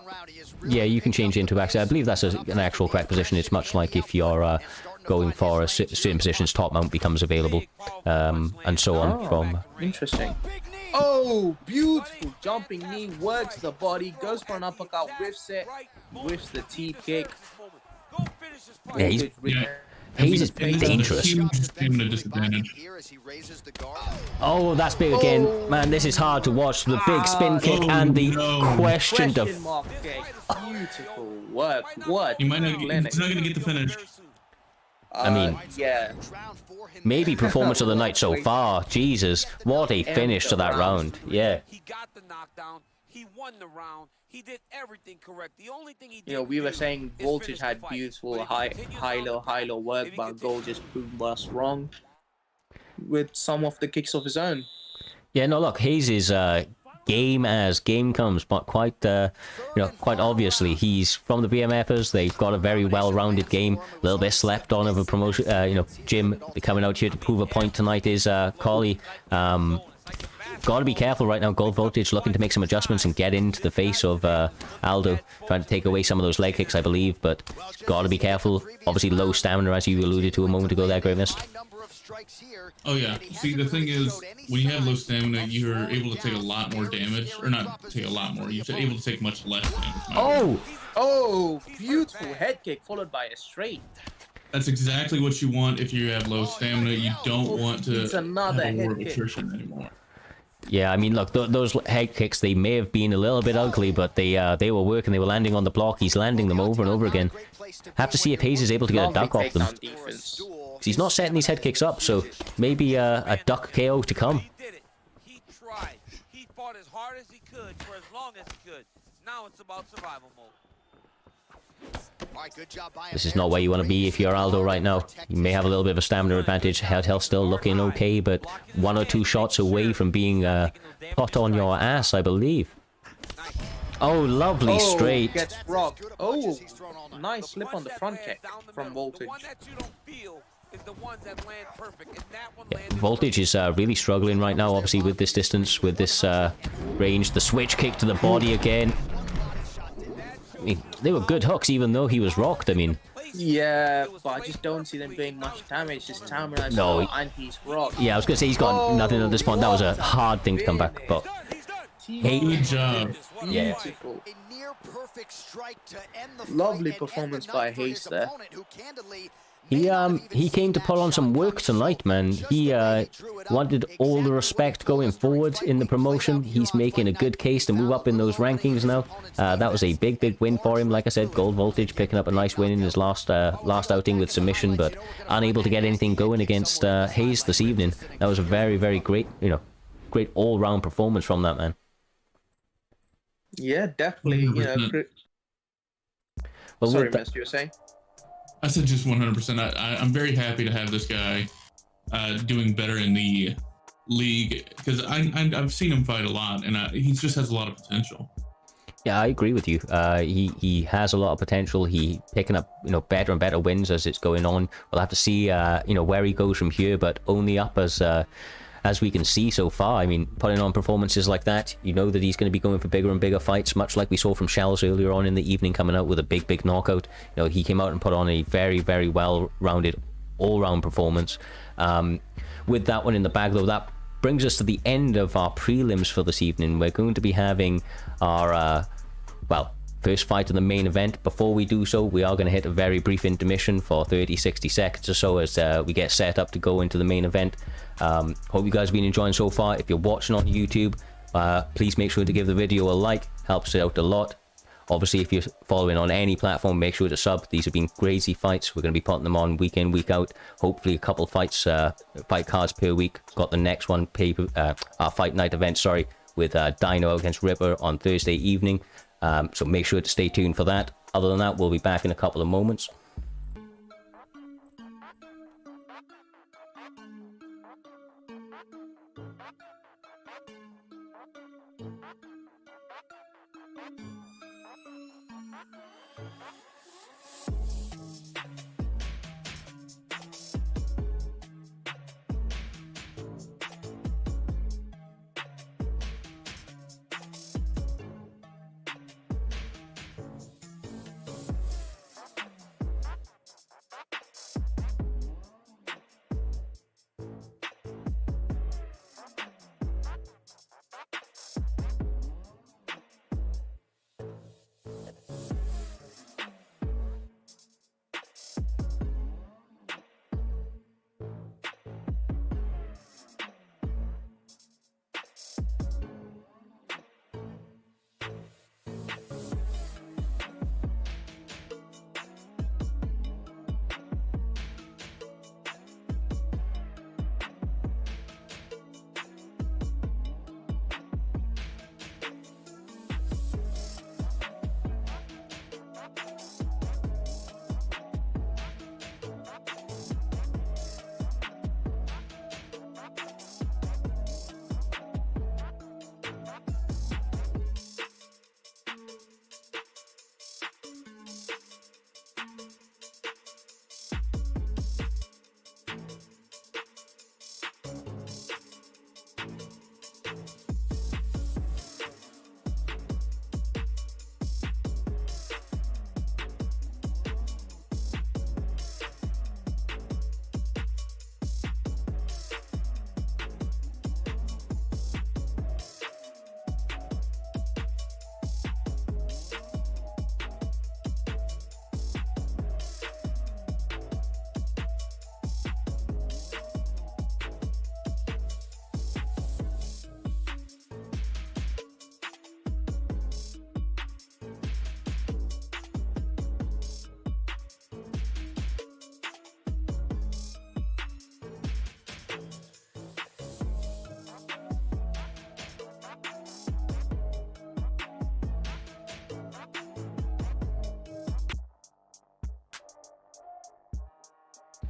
Yeah, you can change into backside. I believe that's an actual correct position. It's much like if you're going for a certain positions, top mount becomes available, and so on. From interesting. Oh, beautiful jumping knee, works the body, goes for an uppercut, whiffs it, whiffs the T kick. Yeah, Haze is dangerous. Oh, that's big again. Oh. Man, this is hard to watch. The big spin kick and the question mark kick. Beautiful work. What? He's not going to get the finish. I mean, yeah. Maybe performance of the night so far. Jesus, what a finish to that round. Yeah. He got the knockdown. He won the round. He did everything correct. The only thing he did, you know, we were saying Voltage had beautiful high-low work, but Gold just proved us wrong with some of the kicks of his own. Yeah, no, look, Haze is game as game comes, but quite, you know, quite obviously he's from the BMFers. They've got a very well-rounded game. A little bit slept on of a promotion. You know, Jim coming out here to prove a point tonight is Collie. Got to be careful right now. Gold Voltage looking to make some adjustments and get into the face of Aldo, trying to take away some of those leg kicks, I believe, but got to be careful. Obviously low stamina, as you alluded to a moment ago there, Great Mist. Oh yeah, see the thing is, when you have low stamina, you're able to take a lot more damage, or not take a lot more, you're able to take much less damage. Oh, beautiful head kick followed by a straight. That's exactly what you want if you have low stamina. You don't want to have a war of attrition anymore. Yeah, I mean, look, those head kicks, they may have been a little bit ugly, but they were working. They were landing on the block. He's landing them over and over again. Have to see if Haze is able to get a duck off them. He's not setting these head kicks up, so maybe a duck KO to come. He did it. He tried. He fought as hard as he could for as long as he could. Now it's about survival mode. This is not where you want to be if you're Aldo right now. You may have a little bit of a stamina advantage. Health still looking okay, but 1 or 2 shots away from being put on your ass, I believe. Oh, lovely straight. Gets rocked. Oh, nice slip on the front kick from Voltage. The one that you don't feel is the ones that land perfect, and that one landed Voltage is really struggling right now, obviously, with this distance, with this range. The switch kick to the body again. I mean, they were good hooks, even though he was rocked. I mean, Yeah, but I just don't see them doing much damage. His stamina is No. low and he's rocked. yeah, I was going to say he's got nothing at this point. That was a hard thing to come back, but Good job. yeah. Beautiful. A near perfect strike to end the fight Lovely and end performance the by night for his Haze there. opponent, who candidly may not have even He came seen to that put on shot some work coming. tonight, man. Just He the way he drew it up, wanted all the exactly respect what he going told us during forward fight in the week. He laid promotion. out here He's on making a Fight good Night. case to He move found up in a those little over rankings his now. opponent's That was a defense. big win for him. Like I said, Gold Voltage picking up a nice win in his last outing with submission, but unable to get anything going against Haze this evening. That was a very, very great, great all-round performance from that man. Yeah, definitely. You know, 100%. But sorry, with that- Miss, you were saying? I said just 100%. I'm very happy to have this guy doing better in the league, because I've seen him fight a lot, and he just has a lot of potential. Yeah, I agree with you. He has a lot of potential. He picking up better and better wins as it's going on. We'll have to see where he goes from here, but only up as we can see so far. I mean, putting on performances like that, you know that he's going to be going for bigger and bigger fights, much like we saw from Shelz earlier on in the evening, coming out with a big knockout. He came out and put on a very, very well-rounded, all-round performance. With that one in the bag, though, that brings us to the end of our prelims for this evening. We're going to be having our, first fight in the main event. Before we do so, we are going to hit a very brief intermission for 30-60 seconds or so as we get set up to go into the main event. Hope you guys have been enjoying so far. If you're watching on YouTube, please make sure to give the video a like. Helps it out a lot. Obviously, if you're following on any platform, make sure to sub. These have been crazy fights. We're going to be putting them on week in, week out. Hopefully a couple fights, fight cards per week. Got the next one, our fight night event, with Dino against Ripper on Thursday evening. So make sure to stay tuned for that. Other than that, we'll be back in a couple of moments.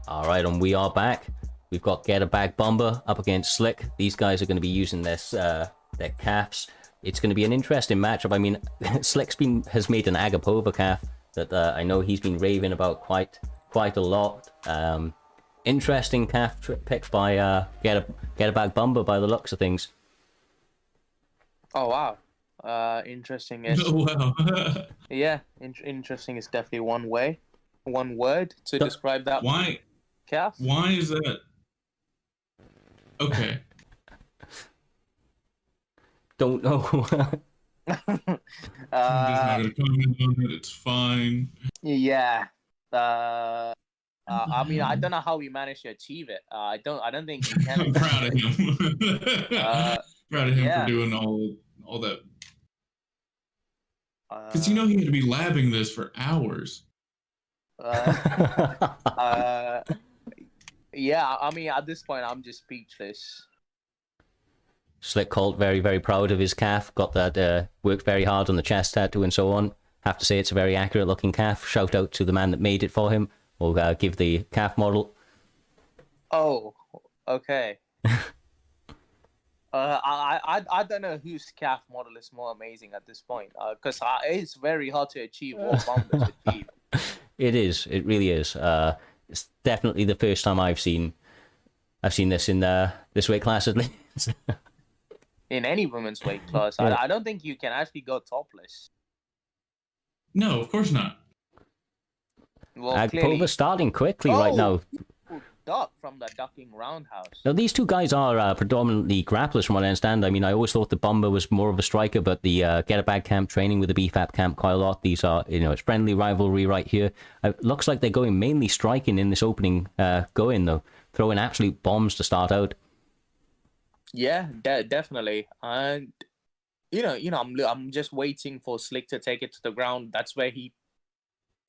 All right, and we are back. We've got Get a Bag Bumba up against Slick. These guys are going to be using their calves. it's going to be an interesting matchup. I mean, has made an Agapova calf that I know he's been raving about quite a lot. Interesting calf pick by Get a Bag Bumba by the looks of things. Oh wow, interesting is Oh, wow. yeah, interesting is definitely one word to describe that Why? calf. Why is that? Okay. Don't know. I'm just not gonna comment on it. It's fine. Yeah. I mean, I don't know how we managed to achieve it. I don't think we can. I'm proud of him. Proud of him yeah. for doing all that. Because Uh, he had to be labbing this for hours. yeah, I mean, at this point, I'm just speechless. SlickColt very, very proud of his calf. Got that, worked very hard on the chest tattoo and so on. Have to say it's a very accurate looking calf. Shout out to the man that made it for him. We'll give the calf model. Oh, okay. I don't know whose calf model is more amazing at this point. Because it's very hard to achieve what Bumba's achieved. It is. It really is. It's definitely the first time I've seen this in this weight class at least. In any women's weight class, Yeah. I don't think you can actually go topless. No, of course not. Well, Agapova starting quickly right now. Duck from the ducking roundhouse. Now, these two guys are predominantly grapplers from what I understand. I mean, I always thought the Bumba was more of a striker, but the Get a Bag camp training with the BFAP camp quite a lot. These are, it's friendly rivalry right here. It looks like they're going mainly striking in this opening go-in, though. Throwing absolute bombs to start out. Yeah, definitely. And, I'm just waiting for Slick to take it to the ground. That's where he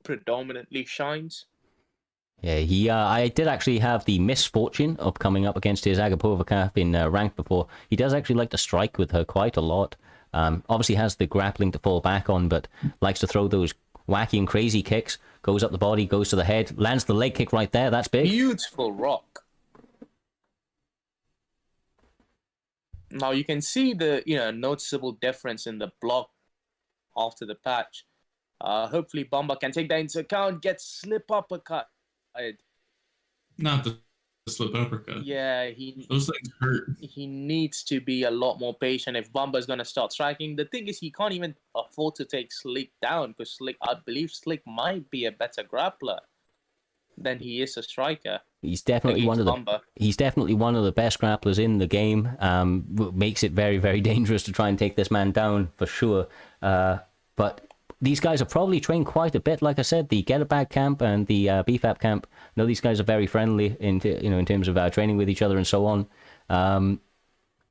predominantly shines. Yeah, I did actually have the misfortune of coming up against his Agapova calf in ranked before. He does actually like to strike with her quite a lot. Obviously has the grappling to fall back on, but likes to throw those wacky and crazy kicks. Goes up the body, goes to the head, lands the leg kick right there. That's big. Beautiful rock. Now you can see the noticeable difference in the block after the patch. Hopefully Bumba can take that into account. Get slip uppercut. Not the slip uppercut. Yeah, Those things hurt. he needs to be a lot more patient if Bumba's gonna start striking. The thing is, he can't even afford to take Slick down because I believe Slick might be a better grappler than he is a striker. He's definitely one of the best grapplers in the game. Makes it very, very dangerous to try and take this man down for sure. But these guys are probably trained quite a bit. Like I said, the Get a Bag camp and the BFAP camp. I know these guys are very friendly in terms of training with each other and so on.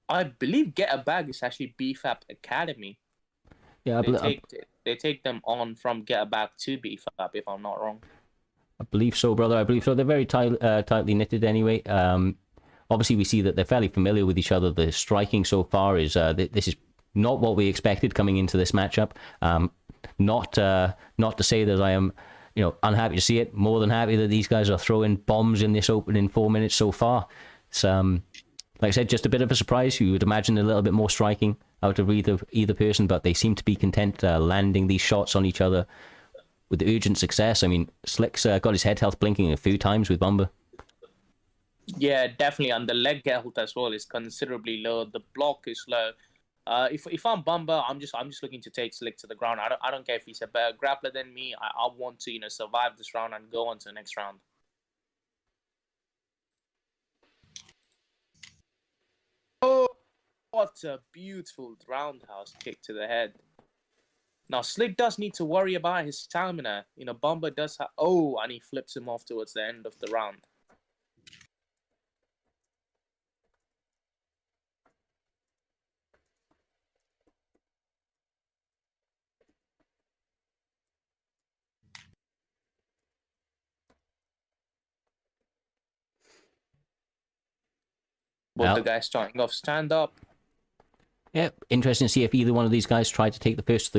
I believe Get a Bag is actually BFAP Academy. Yeah, they take them on from Get a Bag to BFAP, if I'm not wrong. I believe so, brother. I believe so. They're very tightly knitted anyway. Obviously, we see that they're fairly familiar with each other. The striking so far is this is not what we expected coming into this matchup. Not to say that I am, unhappy to see it. More than happy that these guys are throwing bombs in this opening 4 minutes so far. It's like I said, just a bit of a surprise. You would imagine a little bit more striking out of either person, but they seem to be content landing these shots on each other with urgent success. I mean, Slick's got his head health blinking a few times with Bumba. Yeah, definitely. And the leg health as well is considerably low. The block is low. If I'm Bumba, I'm just looking to take Slick to the ground. I don't care if he's a better grappler than me. I want to survive this round and go on to the next round. Oh, what a beautiful roundhouse kick to the head. Now Slick does need to worry about his stamina. Bumba does have. Oh, and he flips him off towards the end of the round. Both the guys starting off stand up. Yeah, interesting to see if either one of these guys tried to take the first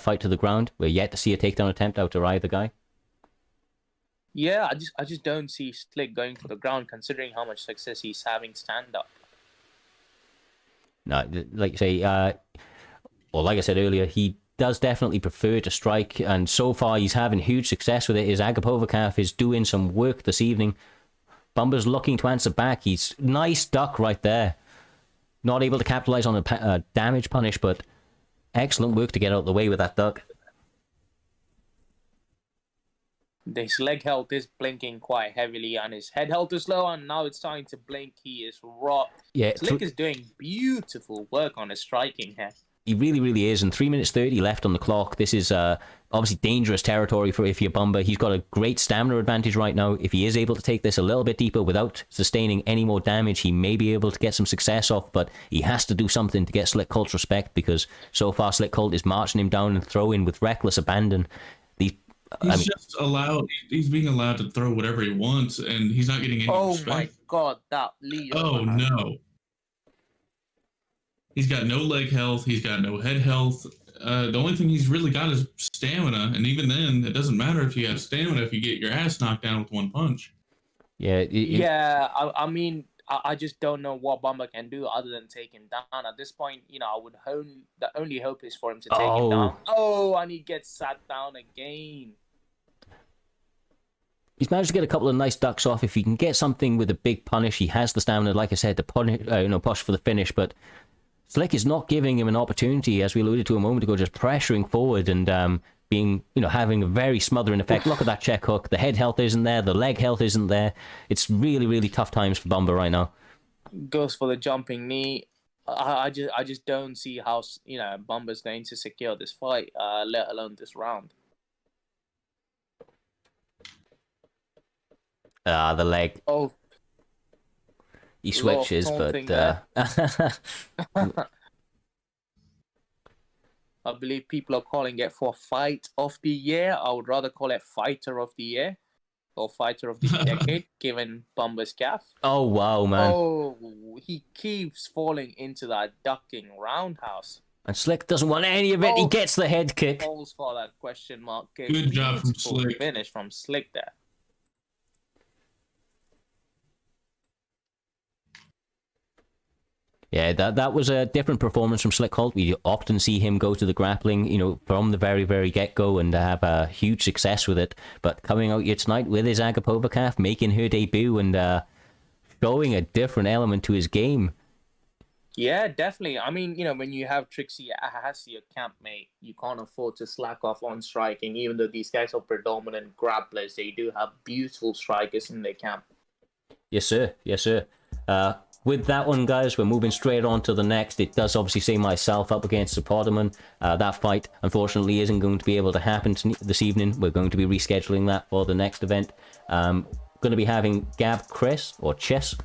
fight to the ground. We're yet to see a takedown attempt out of either guy. Yeah, I just don't see Slick going to the ground considering how much success he's having stand up. No, like you say, or like I said earlier, he does definitely prefer to strike, and so far he's having huge success with it. His Agapova calf is doing some work this evening. Bumba's looking to answer back. He's nice duck right there. Not able to capitalize on a damage punish, but excellent work to get out of the way with that duck. His leg health is blinking quite heavily, and his head health is low, and now it's starting to blink. He is rocked. Yeah, Slick is doing beautiful work on his striking here. He really, really is. And 3 minutes 30 left on the clock. This is obviously dangerous territory for if you're Bumba. He's got a great stamina advantage right now. If he is able to take this a little bit deeper without sustaining any more damage, he may be able to get some success off, but he has to do something to get SlickColt's respect, because so far SlickColt is marching him down and throwing with reckless abandon. He's being allowed to throw whatever he wants, and he's not getting any respect. My God, that lead. Oh, no. He's got no leg health. He's got no head health. The only thing he's really got is stamina, and even then, it doesn't matter if you have stamina if you get your ass knocked down with one punch. Yeah. I mean, I just don't know what Bumba can do other than take him down. At this point, the only hope is for him to take him down. Oh, and he gets sat down again. He's managed to get a couple of nice ducks off. If he can get something with a big punish, he has the stamina, like I said, to push for the finish, but Slick is not giving him an opportunity, as we alluded to a moment ago, just pressuring forward and having a very smothering effect. Look at that check hook. The head health isn't there. The leg health isn't there. It's really, really tough times for Bumba right now. Goes for the jumping knee. I just don't see how Bumba's going to secure this fight, let alone this round. The leg. Oh. He switches, but I believe people are calling it for Fight of the Year. I would rather call it Fighter of the Year or Fighter of the Decade, given Bumba's calf. Oh, wow, man. Oh, he keeps falling into that ducking roundhouse. And Slick doesn't want any of it. He gets the head kick. Falls for that question mark kick. Good job from Slick. Finish from Slick there. Yeah, that was a different performance from SlickColt. We often see him go to the grappling, from the very, very get-go and have a huge success with it. But coming out here tonight with his Agapova calf, making her debut and showing a different element to his game. Yeah, definitely. I mean, when you have Trixie as your campmate, you can't afford to slack off on striking. Even though these guys are predominant grapplers, they do have beautiful strikers in their camp. Yes, sir. Yes, sir. With that one, guys, we're moving straight on to the next. It does obviously say myself up against Suprottoman. That fight, unfortunately, isn't going to be able to happen this evening. We're going to be rescheduling that for the next event. Going to be having Chess,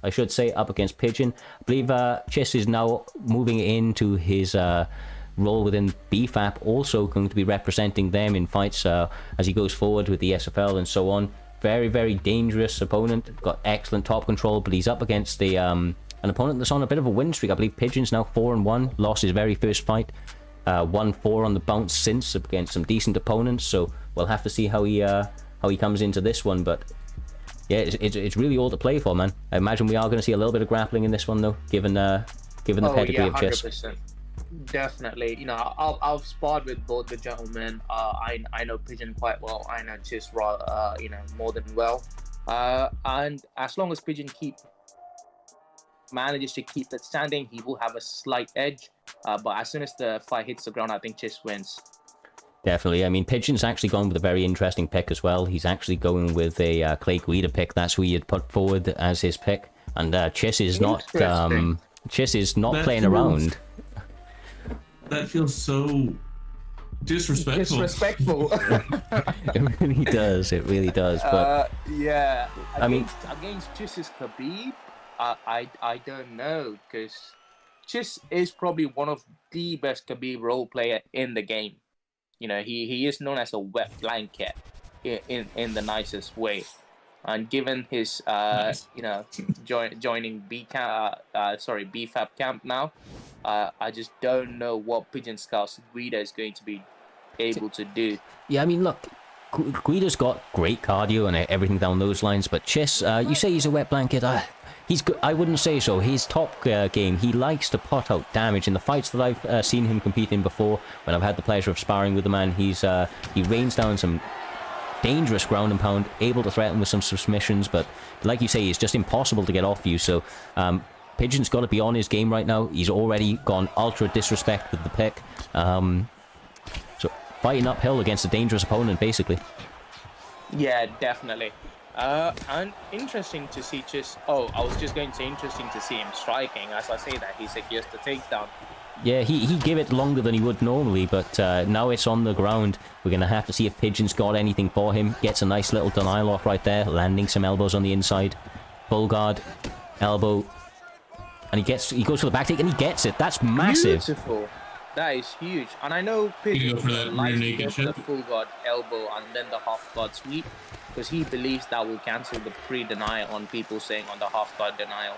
I should say, up against Pigeon. I believe Chess is now moving into his role within BFAP, also going to be representing them in fights as he goes forward with the SFL and so on. Very, very dangerous opponent. Got excellent top control, but he's up against an opponent that's on a bit of a win streak. I believe Pigeon's now 4-1, lost his very first fight, 1-4 on the bounce since against some decent opponents. So we'll have to see how he comes into this one. But yeah, it's really all to play for, man. I imagine we are going to see a little bit of grappling in this one, though, given the pedigree of Chess. 100%. Definitely. I've sparred with both the gentlemen. I know Pigeon quite well. I know Chess more than well. And as long as Pigeon manages to keep that standing, he will have a slight edge. But as soon as the fight hits the ground, I think Chess wins. Definitely. I mean, Pigeon's actually gone with a very interesting pick as well. He's actually going with a Clay Guida pick. That's who he had put forward as his pick. And Chess is not playing around. That feels so disrespectful. It really does. It really does. But yeah, I mean, against Chess's Khabib, I don't know, because Chess is probably one of the best Khabib role player in the game. He is known as a wet blanket in the nicest way. And given his joining BFAP camp now, I just don't know what Pigeon Scout's Guida is going to be able to do. Yeah, I mean, look, Guida's got great cardio and everything down those lines, but Chess, you say he's a wet blanket. He's good. I wouldn't say so. His top game, he likes to pot out damage. In the fights that I've seen him compete in before, when I've had the pleasure of sparring with the man, he rains down some dangerous ground and pound, able to threaten with some submissions, but like you say, it's just impossible to get off you. So Pigeon's got to be on his game right now. He's already gone ultra disrespect with the pick. So fighting uphill against a dangerous opponent, basically. Yeah, definitely. And interesting to see I was just going to say interesting to see him striking. As I say that, he secures the takedown. Yeah, he gave it longer than he would normally, but now it's on the ground. We're going to have to see if Pigeon's got anything for him. Gets a nice little denial off right there, landing some elbows on the inside. Bull guard, elbow, and he goes for the back take, and he gets it. That's massive. Beautiful. That is huge. And I know Pigeon likes to go for the full guard elbow and then the half guard sweep, because he believes that will cancel the pre-denial on people saying on the half guard denial.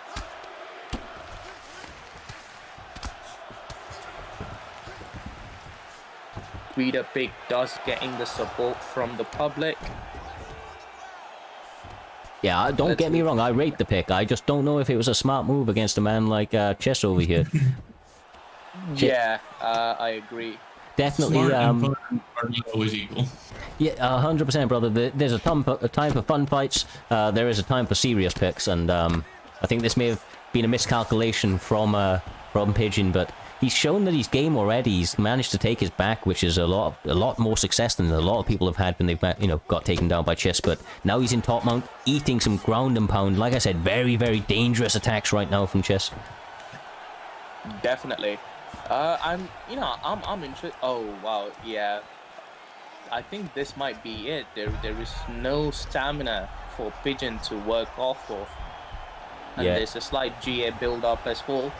Reader pick does getting the support from the public. Yeah, don't get me wrong, I rate the pick. I just don't know if it was a smart move against a man like Chess over here. Yeah, I agree. Definitely. Smart and fun are not always equal. Yeah, 100%, brother. There's a time for fun fights. There is a time for serious picks, and I think this may have been a miscalculation from Pigeon, but he's shown that he's game already. He's managed to take his back, which is a lot more success than a lot of people have had when they've got taken down by Chess. But now he's in top mount, eating some ground and pound. Like I said, very, very dangerous attacks right now from Chess. Definitely. I'm interested. Oh wow, yeah. I think this might be it. There is no stamina for Pigeon to work off of, and there's a slight GA build up as well.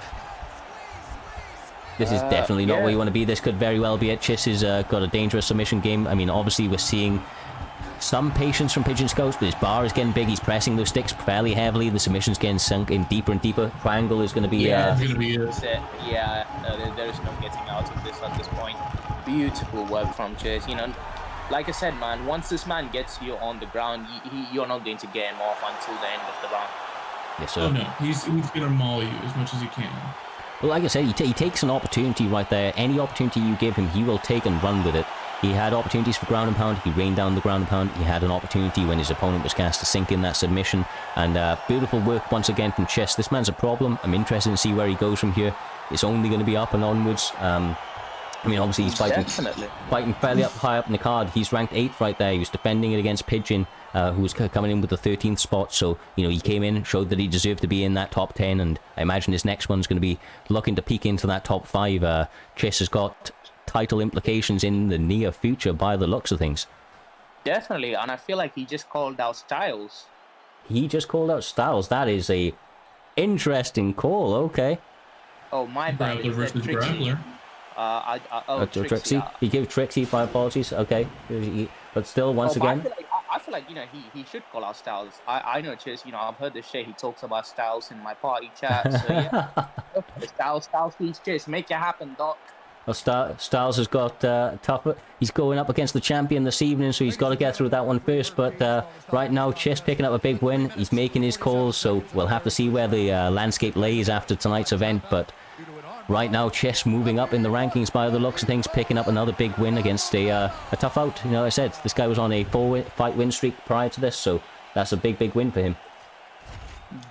This is definitely not where you want to be. This could very well be it. Chess has got a dangerous submission game. I mean, obviously we're seeing some patience from Pigeon Scouts, but his bar is getting big. He's pressing those sticks fairly heavily. The submission's getting sunk in deeper and deeper. Triangle is going to be... Yeah, it's going to be it. There is no getting out of this at this point. Beautiful work from Chess. Like I said, man, once this man gets you on the ground, you're not going to get him off until the end of the round. Yes, sir. Oh, no. He's going to maul you as much as he can. Well, like I said, he takes an opportunity right there. Any opportunity you give him, he will take and run with it. He had opportunities for ground and pound. He rained down the ground and pound. He had an opportunity when his opponent was cast to sink in that submission. And beautiful work once again from Chess. This man's a problem. I'm interested to see where he goes from here. It's only going to be up and onwards. I mean, obviously he's fighting fairly high up in the card. He's ranked 8th right there. He was defending it against Pigeon, who was coming in with the 13th spot. So, he came in, showed that he deserved to be in that top 10, and I imagine his next one's going to be looking to peek into that top 5. Chess has got title implications in the near future by the looks of things. Definitely, and I feel like he just called out Styles. He just called out Styles. That is a interesting call, okay. Oh, my bad. Grappler versus Grappler. Trixie. He gave Trixie, my apologies. Okay, but still, once again, I feel like he should call out Styles. I know Chess. I've heard this shit. He talks about Styles in my party chat. So yeah, Styles, please, Chess, make it happen, Doc. Well, Styles has got tougher. He's going up against the champion this evening, so he's got to get through that one first. But right now, Chess picking up a big win. He's making his calls, so we'll have to see where the landscape lays after tonight's event. But right now, Chess moving up in the rankings by the looks of things, picking up another big win against a tough out. Like I said, this guy was on a 4-fight win streak prior to this, so that's a big win for him.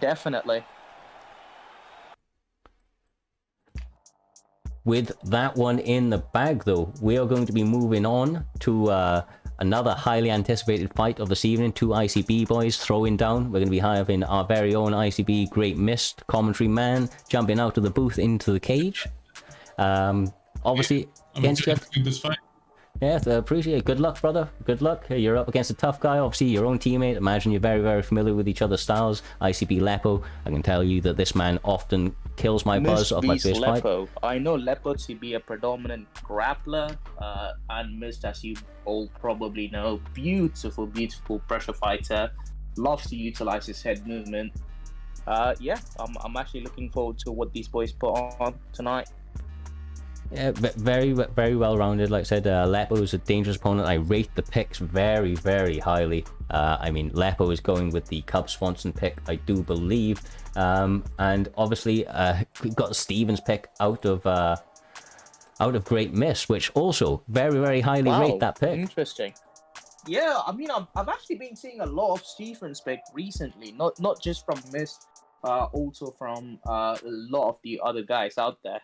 Definitely. With that one in the bag, though, we are going to be moving on to another highly anticipated fight of this evening. 2 ICB boys throwing down. We're going to be having our very own ICB Great Mist commentary man jumping out of the booth into the cage. Obviously, against this fight. Yeah, appreciate it. Good luck, brother. Good luck. You're up against a tough guy, obviously your own teammate. Imagine you're very, very familiar with each other's styles. ICB Lepo. I can tell you that this man often kills my buzz of my first fight. I know Lepo to be a predominant grappler, and Mist, as you all probably know, beautiful pressure fighter. Loves to utilize his head movement. Yeah, I'm actually looking forward to what these boys put on tonight. Yeah, very well rounded. Like I said, Lepo is a dangerous opponent. I rate the picks very, very highly. I mean, Lepo is going with the Cub Swanson pick, I do believe. And obviously, we got Stevens pick out of Great Miss, which also very highly rate that pick. Interesting. Yeah, I mean, I've actually been seeing a lot of Stevens pick recently, not just from Miss, also from a lot of the other guys out there.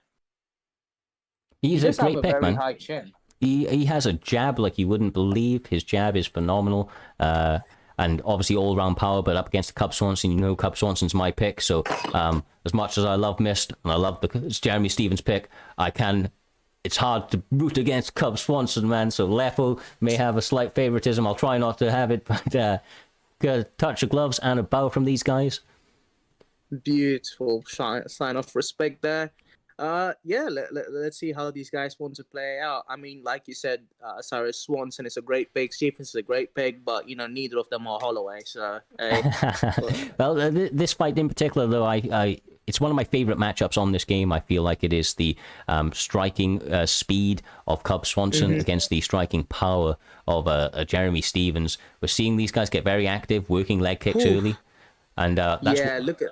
He's a great pick, man. High chin. He has a jab like you wouldn't believe. His jab is phenomenal. And obviously all-round power, but up against Cub Swanson, you know Cub Swanson's my pick. So as much as I love Mist and I love it's Jeremy Stevens' pick, it's hard to root against Cub Swanson, man. So Lepo may have a slight favoritism. I'll try not to have it, but get a touch of gloves and a bow from these guys. Beautiful sign of respect there. Yeah, let's see how these guys want to play out. I mean, like you said, Cyrez Swanson is a great pick, Stephens is a great pick, but you know neither of them are Holloway. So, well, this fight in particular, though, it's one of my favorite matchups on this game. I feel like it is the striking speed of Cub Swanson against the striking power of Jeremy Stevens. We're seeing these guys get very active, working leg kicks early, and that's look at.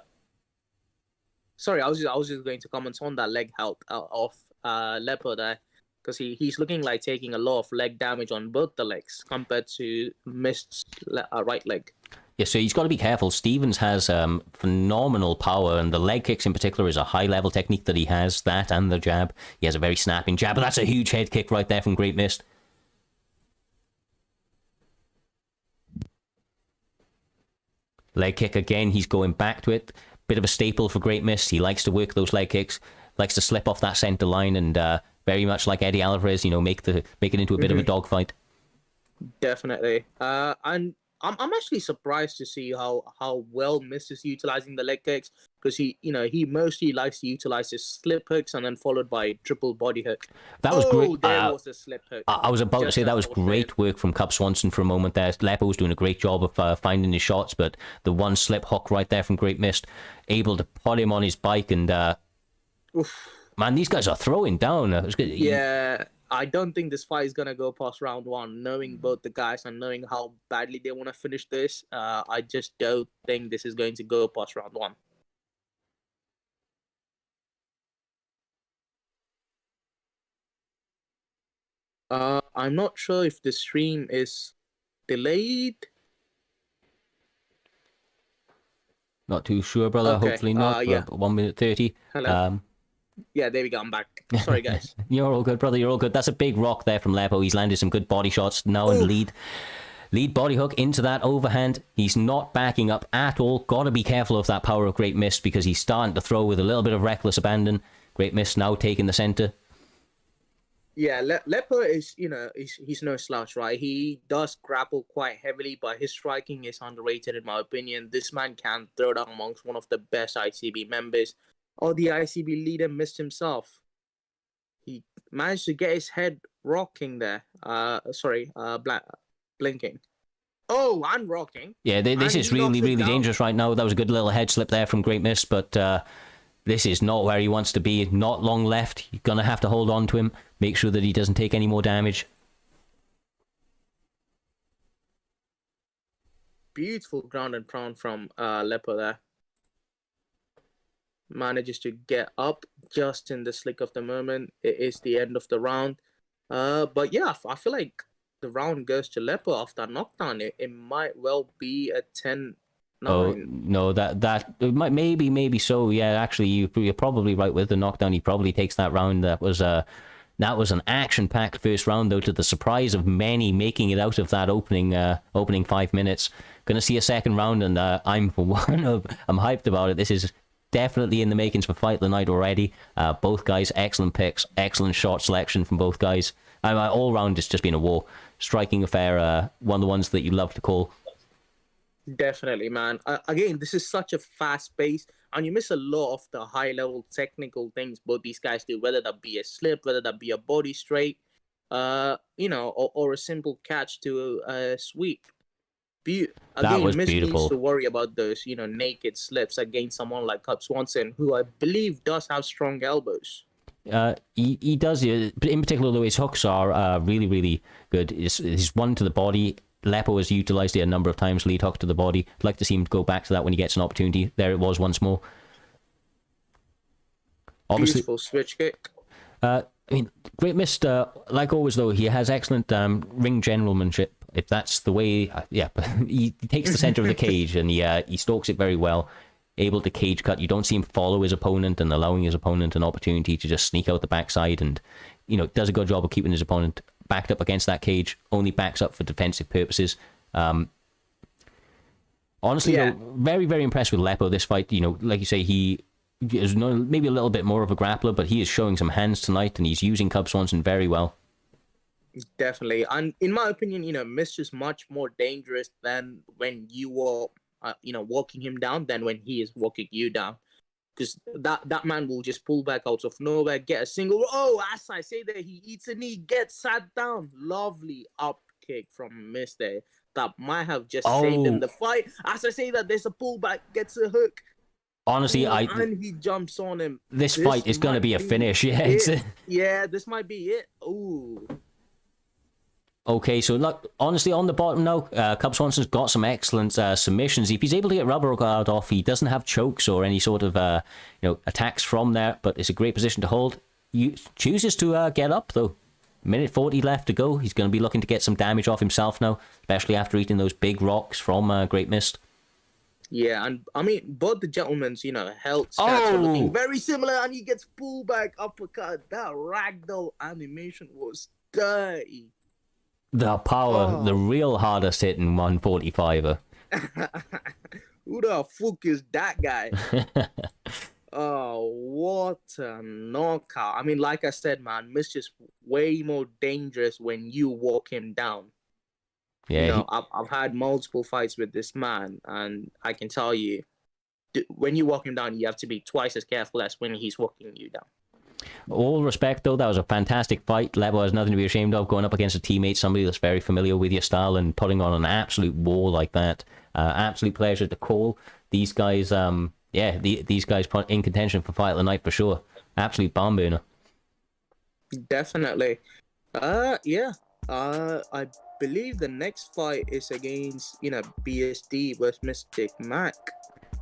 Sorry, I was just going to comment on that leg health of Lepo there, because he's looking like taking a lot of leg damage on both the legs compared to Mist's right leg. Yeah, so he's got to be careful. Stevens has phenomenal power, and the leg kicks in particular is a high-level technique that he has, that and the jab. He has a very snapping jab, but that's a huge head kick right there from Great Mist. Leg kick again, he's going back to it. Bit of a staple for Great Mist. He likes to work those leg kicks, likes to slip off that center line, and very much like Eddie Alvarez, you know, make it into a bit of a dogfight. Definitely. And I'm actually surprised to see how well Mist is utilizing the leg kicks, because he mostly likes to utilize his slip hooks and then followed by triple body hook. That was great. There was the slip hook. I was about to say that was great work from Cub Swanson for a moment there. Lepo was doing a great job of finding his shots, but the one slip hook right there from Great Mist, able to put him on his bike, and man, these guys are throwing down. Yeah. I don't think this fight is going to go past round one, knowing both the guys and knowing how badly they want to finish this. I just don't think this is going to go past round one. I'm not sure if the stream is delayed. Not too sure, brother. Okay. Hopefully not. Yeah. 1 minute 30. Hello. Yeah, there we go. I'm back. Sorry, guys. You're all good, brother. You're all good. That's a big rock there from Lepo. He's landed some good body shots now and lead body hook into that overhand. He's not backing up at all. Got to be careful of that power of Great Mist, because he's starting to throw with a little bit of reckless abandon. Great Mist now taking the center. Yeah, Lepo is, he's no slouch, right? He does grapple quite heavily, but his striking is underrated in my opinion. This man can throw down amongst one of the best ICB members. Or the ICB leader Mist himself. He managed to get his head rocking there. Blinking. Oh, and rocking. Yeah, this is really dangerous right now. That was a good little head slip there from Great Mist, but this is not where he wants to be. Not long left. You're going to have to hold on to him. Make sure that he doesn't take any more damage. Beautiful ground and pound from Lepo there. Manages to get up just in the slick of the moment. It is the end of the round. But yeah, I feel like the round goes to Lepo after knockdown. It might well be a 10-9. Oh, no, that maybe so. Yeah, actually, you're probably right with the knockdown. He probably takes that round. That was an action-packed first round, though, to the surprise of many, making it out of that opening 5 minutes. Going to see a second round, and I'm hyped about it. This is definitely in the makings for Fight of the Night already. Both guys, excellent picks, excellent shot selection from both guys. All round, it's just been a war. Striking affair, one of the ones that you love to call. Definitely, man. Again, this is such a fast pace, and you miss a lot of the high-level technical things both these guys do, whether that be a slip, whether that be a body straight, or a simple catch to a sweep. That was Miss beautiful. Needs to worry about those, naked slips against someone like Cub Swanson, who I believe does have strong elbows. He does, but in particular, though, his hooks are really, really good. His one to the body. Lepo has utilized it a number of times, lead hook to the body. I'd like to see him go back to that when he gets an opportunity. There it was once more. Obviously, Beautiful switch kick. I mean, Great Mist, like always, though, he has excellent ring generalmanship. If that's the way, but he takes the center of the cage and he stalks it very well. Able to cage cut. You don't see him follow his opponent and allowing his opponent an opportunity to just sneak out the backside, and does a good job of keeping his opponent backed up against that cage. Only backs up for defensive purposes. Honestly, though, very, very impressed with Lepo this fight. Like you say, he is maybe a little bit more of a grappler, but he is showing some hands tonight, and he's using Cub Swanson very well. Definitely, and in my opinion, Mist is much more dangerous than when you were, walking him down than when he is walking you down. Because that man will just pull back out of nowhere, get a single. Oh, as I say that, he eats a knee, gets sat down. Lovely up kick from Mist there. That might have just saved him the fight. As I say that, there's a pullback, gets a hook. Honestly, and he jumps on him. This fight is going to be a finish. Yeah, this might be it. Ooh. Okay, so look, honestly, on the bottom now, Cub Swanson's got some excellent submissions. If he's able to get rubber guard off, he doesn't have chokes or any sort of attacks from there, but it's a great position to hold. He chooses to get up, though. Minute 40 left to go. He's going to be looking to get some damage off himself now, especially after eating those big rocks from Great Mist. Yeah, and I mean, both the gentlemen's, health stats are looking very similar, and he gets pulled back uppercut. That ragdoll animation was dirty. The power, the real hardest hitting 145er. Who the fuck is that guy? Oh, what a knockout. I mean, like I said, man, Mist is way more dangerous when you walk him down. Yeah, I've had multiple fights with this man, and I can tell you, when you walk him down, you have to be twice as careful as when he's walking you down. All respect, though, that was a fantastic fight. Lepo has nothing to be ashamed of, going up against a teammate, somebody that's very familiar with your style, and putting on an absolute war like that. Absolute pleasure to call. These guys, these guys put in contention for fight of the night for sure. Absolute barn burner. Definitely. I believe the next fight is against, BSD versus Mystic Mac.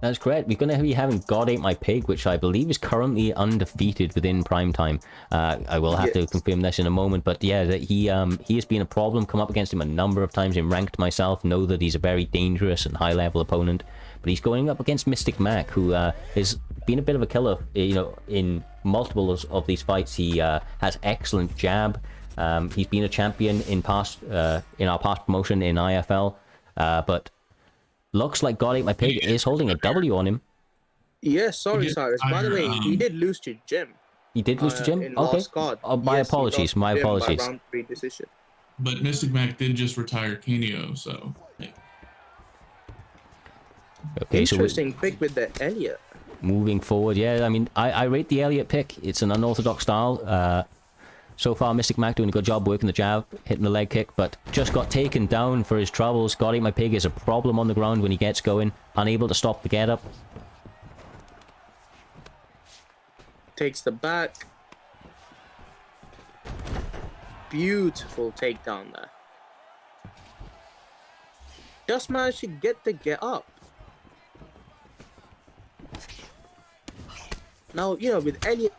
That's correct. We're going to be having God Ate My Pig, which I believe is currently undefeated within PrimeTime. I will have to confirm this in a moment, but yeah, he has been a problem. Come up against him a number of times in ranked myself. Know that he's a very dangerous and high-level opponent, but he's going up against Mystic Mac, who has been a bit of a killer. In multiple of these fights, he has excellent jab. He's been a champion in our past promotion in IFL, but looks like God Ate My Pig is holding a W on him. Yeah, sorry, Cyrez. By the way, he did lose to Jim. He did lose to Jim? In Okay. last card. My apologies. My apologies. By round 3 decision. But Mystic Mac did just retire Kenio, so... Hey. Okay, interesting pick with the Elliot. Moving forward, yeah, I mean, I rate the Elliot pick. It's an unorthodox style. So far, Mystic Mac doing a good job working the jab, hitting the leg kick, but just got taken down for his troubles. God Ate My Pig is a problem on the ground when he gets going, unable to stop the get-up. Takes the back. Beautiful takedown there. Just managed to get the get-up. Now, with Elliot,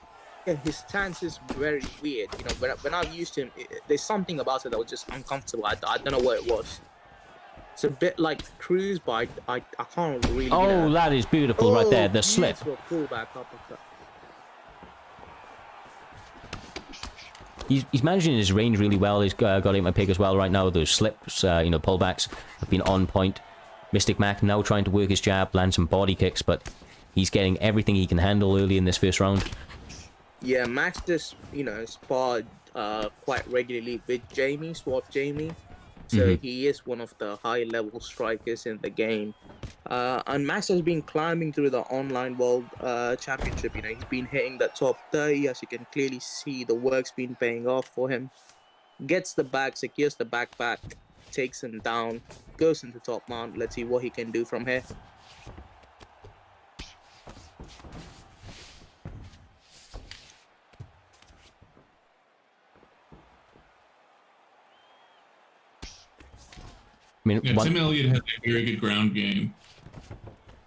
his stance is very weird. When I've used him, there's something about it that was just uncomfortable. I don't know what it was. It's a bit like Cruz, but I can't really. Oh, that is beautiful right there. The slip. Pullback uppercut. He's managing his range really well. He's got Ate My Pig as well right now. Those slips, pullbacks have been on point. Mystic Mac now trying to work his jab, land some body kicks, but he's getting everything he can handle early in this first round. Yeah, Max just, sparred quite regularly with Jamie, Swap Jamie. So he is one of the high-level strikers in the game. And Max has been climbing through the online world championship. He's been hitting the top 30. As you can clearly see, the work's been paying off for him. Gets the back, secures the back, takes him down, goes into top mount. Let's see what he can do from here. mean, Yeah, Tim Elliott has a very good ground game.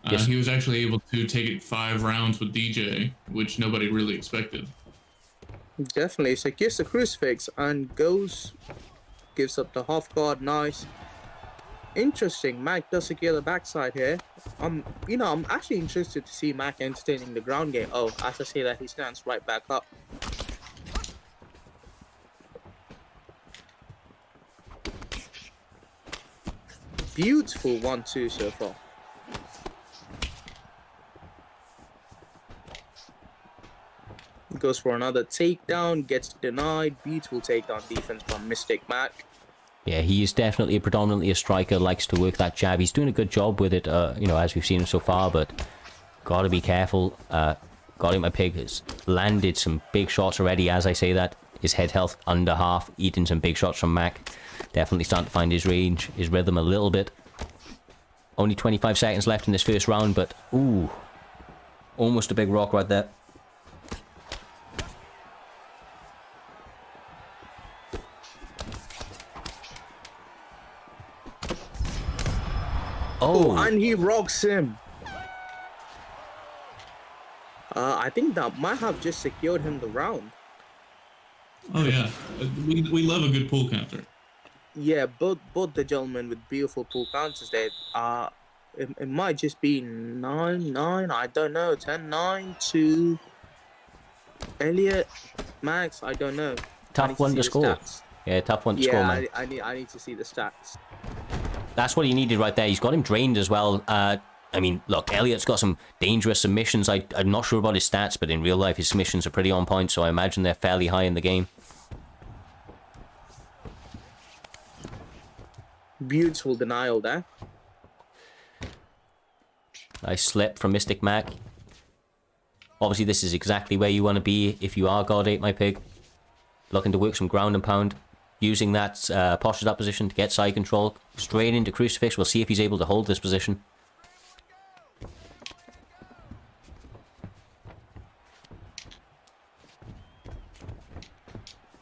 Yes. He was actually able to take it 5 rounds with DJ, which nobody really expected. Definitely. So gets the crucifix and gives up the half guard. Nice. Interesting. Mac does secure the backside here. I'm actually interested to see Mac entertaining the ground game. Oh, as I say that, he stands right back up. Beautiful 1-2 so far. Goes for another takedown, gets denied. Beautiful takedown defense from Mystic Mac. Yeah, he is definitely predominantly a striker, likes to work that jab. He's doing a good job with it, as we've seen him so far, but gotta be careful. Got him, my pig has landed some big shots already. As I say that, his head health under half, eating some big shots from Mac. Definitely starting to find his range, his rhythm a little bit. Only 25 seconds left in this first round, but ooh, almost a big rock right there. Oh, and he rocks him. I think that might have just secured him the round. Oh yeah, we love a good pull counter. Yeah, both the gentlemen with beautiful pull counters there. It might just be 9-9. I don't know. 10-9 to Elliot, Max. I don't know. Tough one to score. Yeah, tough one to score, man. Yeah, I need to see the stats. That's what he needed right there. He's got him drained as well. I mean, look, Elliot's got some dangerous submissions. I'm not sure about his stats, but in real life, his submissions are pretty on point, so I imagine they're fairly high in the game. Beautiful denial there. Nice slip from Mystic Mac. Obviously, this is exactly where you want to be if you are God 8, my pig. Looking to work some ground and pound. Using that postured up position to get side control. Straight into Crucifix. We'll see if he's able to hold this position.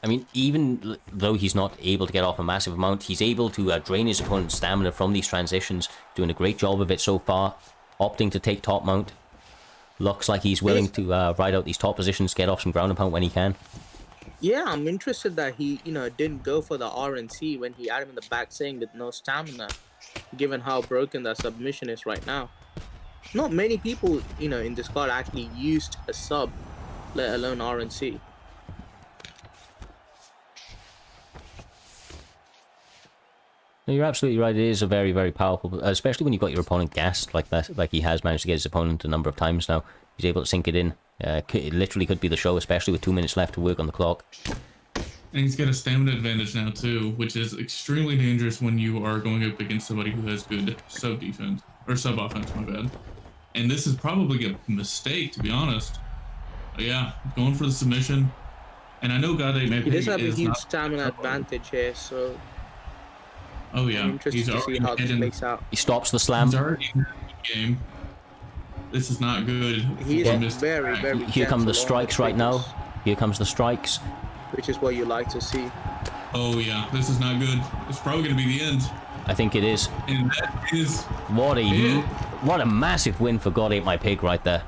I mean, even though he's not able to get off a massive amount, he's able to drain his opponent's stamina from these transitions. Doing a great job of it so far. Opting to take top mount. Looks like he's willing to ride out these top positions, get off some ground and pound when he can. Yeah, I'm interested that he, didn't go for the RNC when he had him in the back saying that no stamina, given how broken that submission is right now. Not many people, in this card actually used a sub, let alone RNC. No, you're absolutely right. It is a very, very powerful, especially when you've got your opponent gassed like that, like he has managed to get his opponent a number of times now. He's able to sink it in. It literally could be the show, especially with 2 minutes left to work on the clock. And he's got a stamina advantage now too, which is extremely dangerous when you are going up against somebody who has good sub defense or sub offense. My bad. And this is probably a mistake, to be honest. But yeah, going for the submission. And I know God 8 He does have a huge stamina advantage here, so. Oh yeah, I'm interested to see how this plays out. He stops the slam. He's already in the game. This is not good. He's very, very. Here come the strikes right now. Here comes the strikes. Which is what you like to see. Oh yeah, this is not good. It's probably gonna be the end. I think it is. And that is what a massive win for God 8 my pig right there.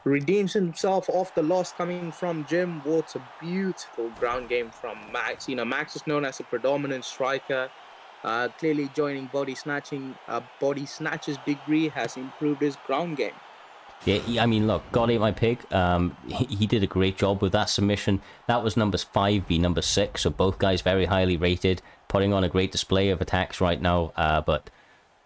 Redeems himself off the loss coming from Jim. What a beautiful ground game from Max. Max is known as a predominant striker. Clearly joining body snatches degree has improved his ground game. Yeah, I mean, look, God 8 my pig. He did a great job with that submission. That was numbers 5 v number 6, so both guys very highly rated, putting on a great display of attacks right now. But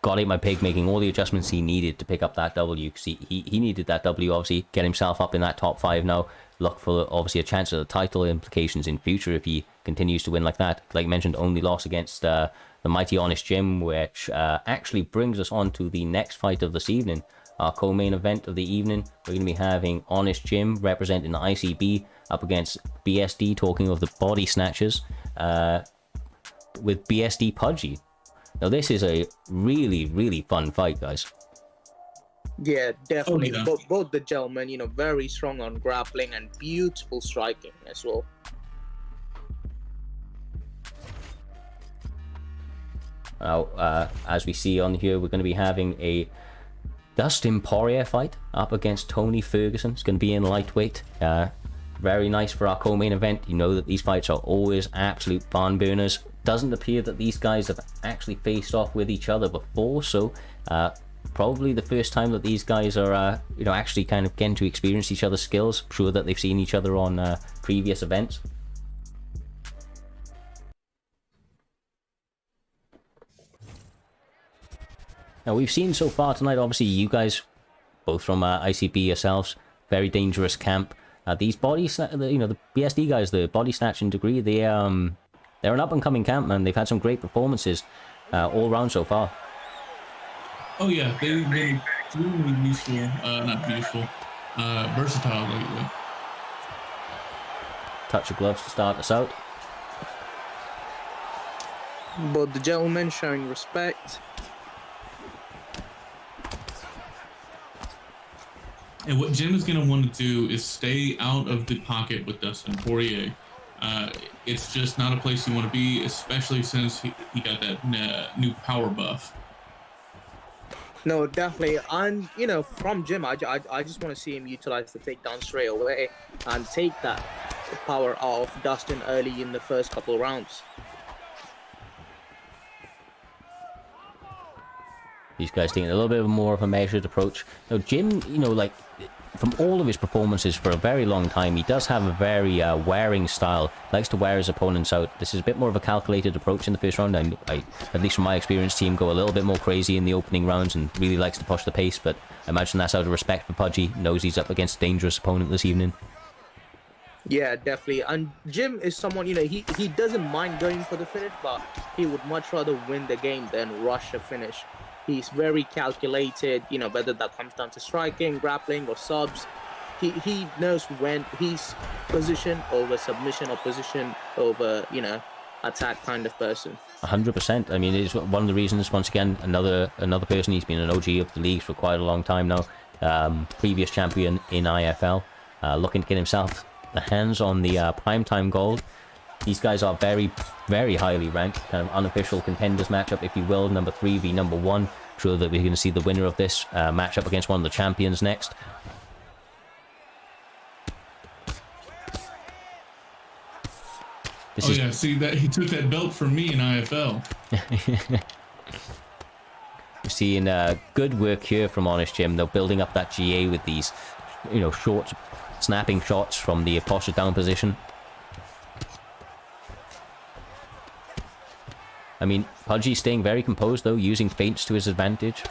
God 8 my pig making all the adjustments he needed to pick up that W, because he needed that W, obviously, get himself up in that top 5 now. Look for, obviously, a chance at the title implications in future if he continues to win like that. Like mentioned, only loss against the mighty Honest Jim, which actually brings us on to the next fight of this evening. Our co-main event of the evening. We're going to be having Honest Jim representing the ICB up against BSD, talking of the body snatchers, with BSD Pudgey. Now this is a really, really fun fight, guys. Yeah, definitely. Oh, yeah. Both the gentlemen, very strong on grappling and beautiful striking as well. Now, as we see on here, we're going to be having a Dustin Poirier fight up against Tony Ferguson. It's going to be in lightweight. Very nice for our co-main event. You know that these fights are always absolute barn burners. Doesn't appear that these guys have actually faced off with each other before, so probably the first time that these guys are actually kind of getting to experience each other's skills. I'm sure that they've seen each other on previous events. Now, we've seen so far tonight, obviously, you guys, both from ICB yourselves, very dangerous camp. These body, the BSD guys, the body snatching degree, they're an up-and-coming camp, man. They've had some great performances all round so far. Oh yeah, they've been extremely useful, versatile lately. Touch of gloves to start us out. But the gentleman showing respect. And what Jim is going to want to do is stay out of the pocket with Dustin Poirier. It's just not a place you want to be, especially since he got that new power buff. No, definitely. And, from Jim, I just want to see him utilize the takedown straight away and take that power out of Dustin early in the first couple of rounds. These guys taking a little bit more of a measured approach. Now, Jim, from all of his performances for a very long time, he does have a very wearing style. Likes to wear his opponents out. This is a bit more of a calculated approach in the first round. I at least from my experience, see him go a little bit more crazy in the opening rounds and really likes to push the pace, but I imagine that's out of respect for Pudgey. Knows he's up against a dangerous opponent this evening. Yeah, definitely. And Jim is someone, he doesn't mind going for the finish, but he would much rather win the game than rush a finish. He's very calculated, whether that comes down to striking, grappling, or subs. He knows when he's position over submission or position over, attack kind of person. 100%. I mean, it's one of the reasons, once again, another person. He's been an OG of the league for quite a long time now. Previous champion in IFL. Looking to get himself the hands on the primetime gold. These guys are very, very highly ranked, kind of unofficial contenders matchup, if you will, number 3 v number 1. Sure that we're going to see the winner of this matchup against one of the champions next. See that he took that belt from me in IFL. We're seeing good work here from Honest Jim. They're building up that GA with these, short, snapping shots from the posture down position. I mean, Pudgey staying very composed, though, using feints to his advantage.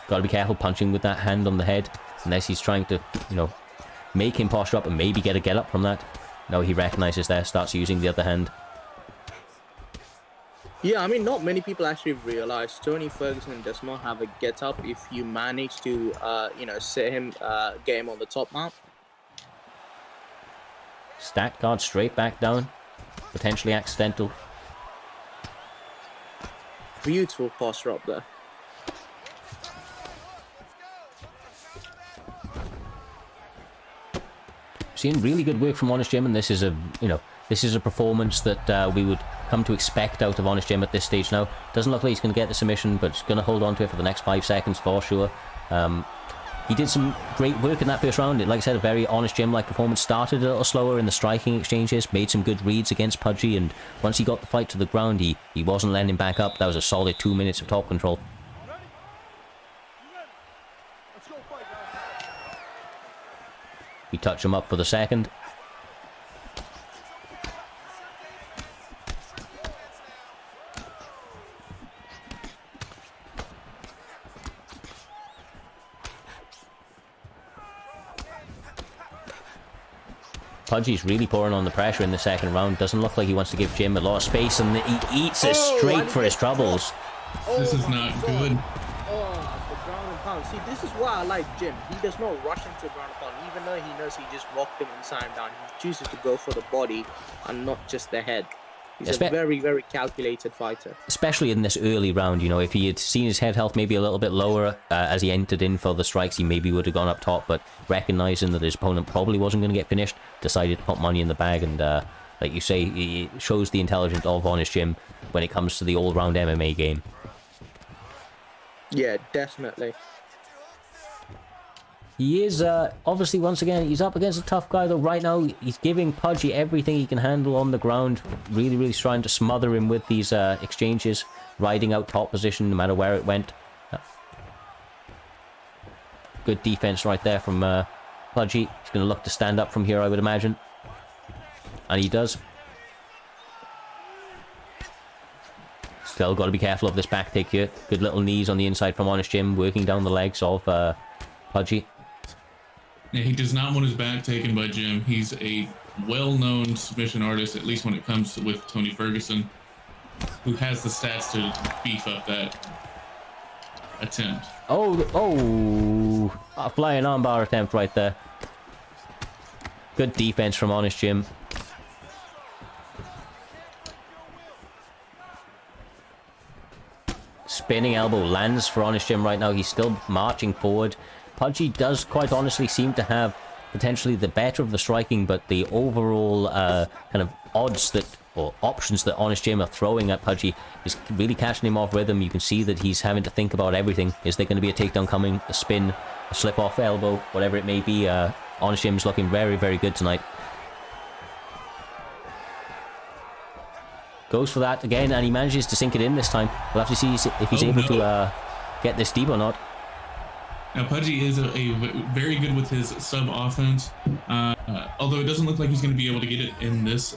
Gotta be careful punching with that hand on the head, unless he's trying to, make him posture up and maybe get a get up from that. No, he recognizes there, starts using the other hand. Yeah, I mean, not many people actually realize Tony Ferguson does not have a get-up if you manage to, sit him, get him on the top mount. Stacked guard straight back down. Potentially accidental. Beautiful posture up there. Seeing really good work from Honest Jim, and this is a performance that we would come to expect out of Honest Jim at this stage now. Doesn't look like he's going to get the submission, but he's going to hold on to it for the next 5 seconds for sure. He did some great work in that first round. Like I said, a very Honest Jim-like performance. Started a little slower in the striking exchanges, made some good reads against Pudgey, and once he got the fight to the ground, he wasn't letting him back up. That was a solid 2 minutes of top control. We touch him up for the second. Pudgey's really pouring on the pressure in the second round. Doesn't look like he wants to give Jim a lot of space, and he eats it straight for his troubles. This is not good. The ground and pound. See, this is why I like Jim. He does not rush into ground and pound, even though he knows he just rocked him inside and down. He chooses to go for the body and not just the head. He's a very, very calculated fighter. Especially in this early round, you know, if he had seen his head health maybe a little bit lower as he entered in for the strikes, he maybe would have gone up top, but recognizing that his opponent probably wasn't going to get finished, decided to put money in the bag, and like you say, he shows the intelligence of Honest Jim when it comes to the all-round MMA game. Yeah, definitely. He is, obviously, once again, he's up against a tough guy, though. Right now, he's giving Pudgey everything he can handle on the ground. Really, really trying to smother him with these exchanges. Riding out top position, no matter where it went. Good defense right there from Pudgey. He's going to look to stand up from here, I would imagine. And he does. Still got to be careful of this back take here. Good little knees on the inside from Honest Jim, working down the legs of Pudgey. Yeah, he does not want his back taken by Jim. He's a well-known submission artist, at least when it comes to, with Tony Ferguson, who has the stats to beef up that attempt. A flying armbar attempt right there. Good defense from Honest Jim. Spinning elbow lands for Honest Jim right now. He's still marching forward. Pudgey does quite honestly seem to have potentially the better of the striking, but the overall kind of odds that, or options that Honest Jim are throwing at Pudgey is really catching him off rhythm. You can see that he's having to think about everything. Is there going to be a takedown coming, a spin, a slip-off elbow, whatever it may be? Honest Jim's looking very, very good tonight. Goes for that again, and he manages to sink it in this time. We'll have to see if he's able to get this deep or not. Now, Pudgey is a very good with his sub offense, although it doesn't look like he's going to be able to get it in this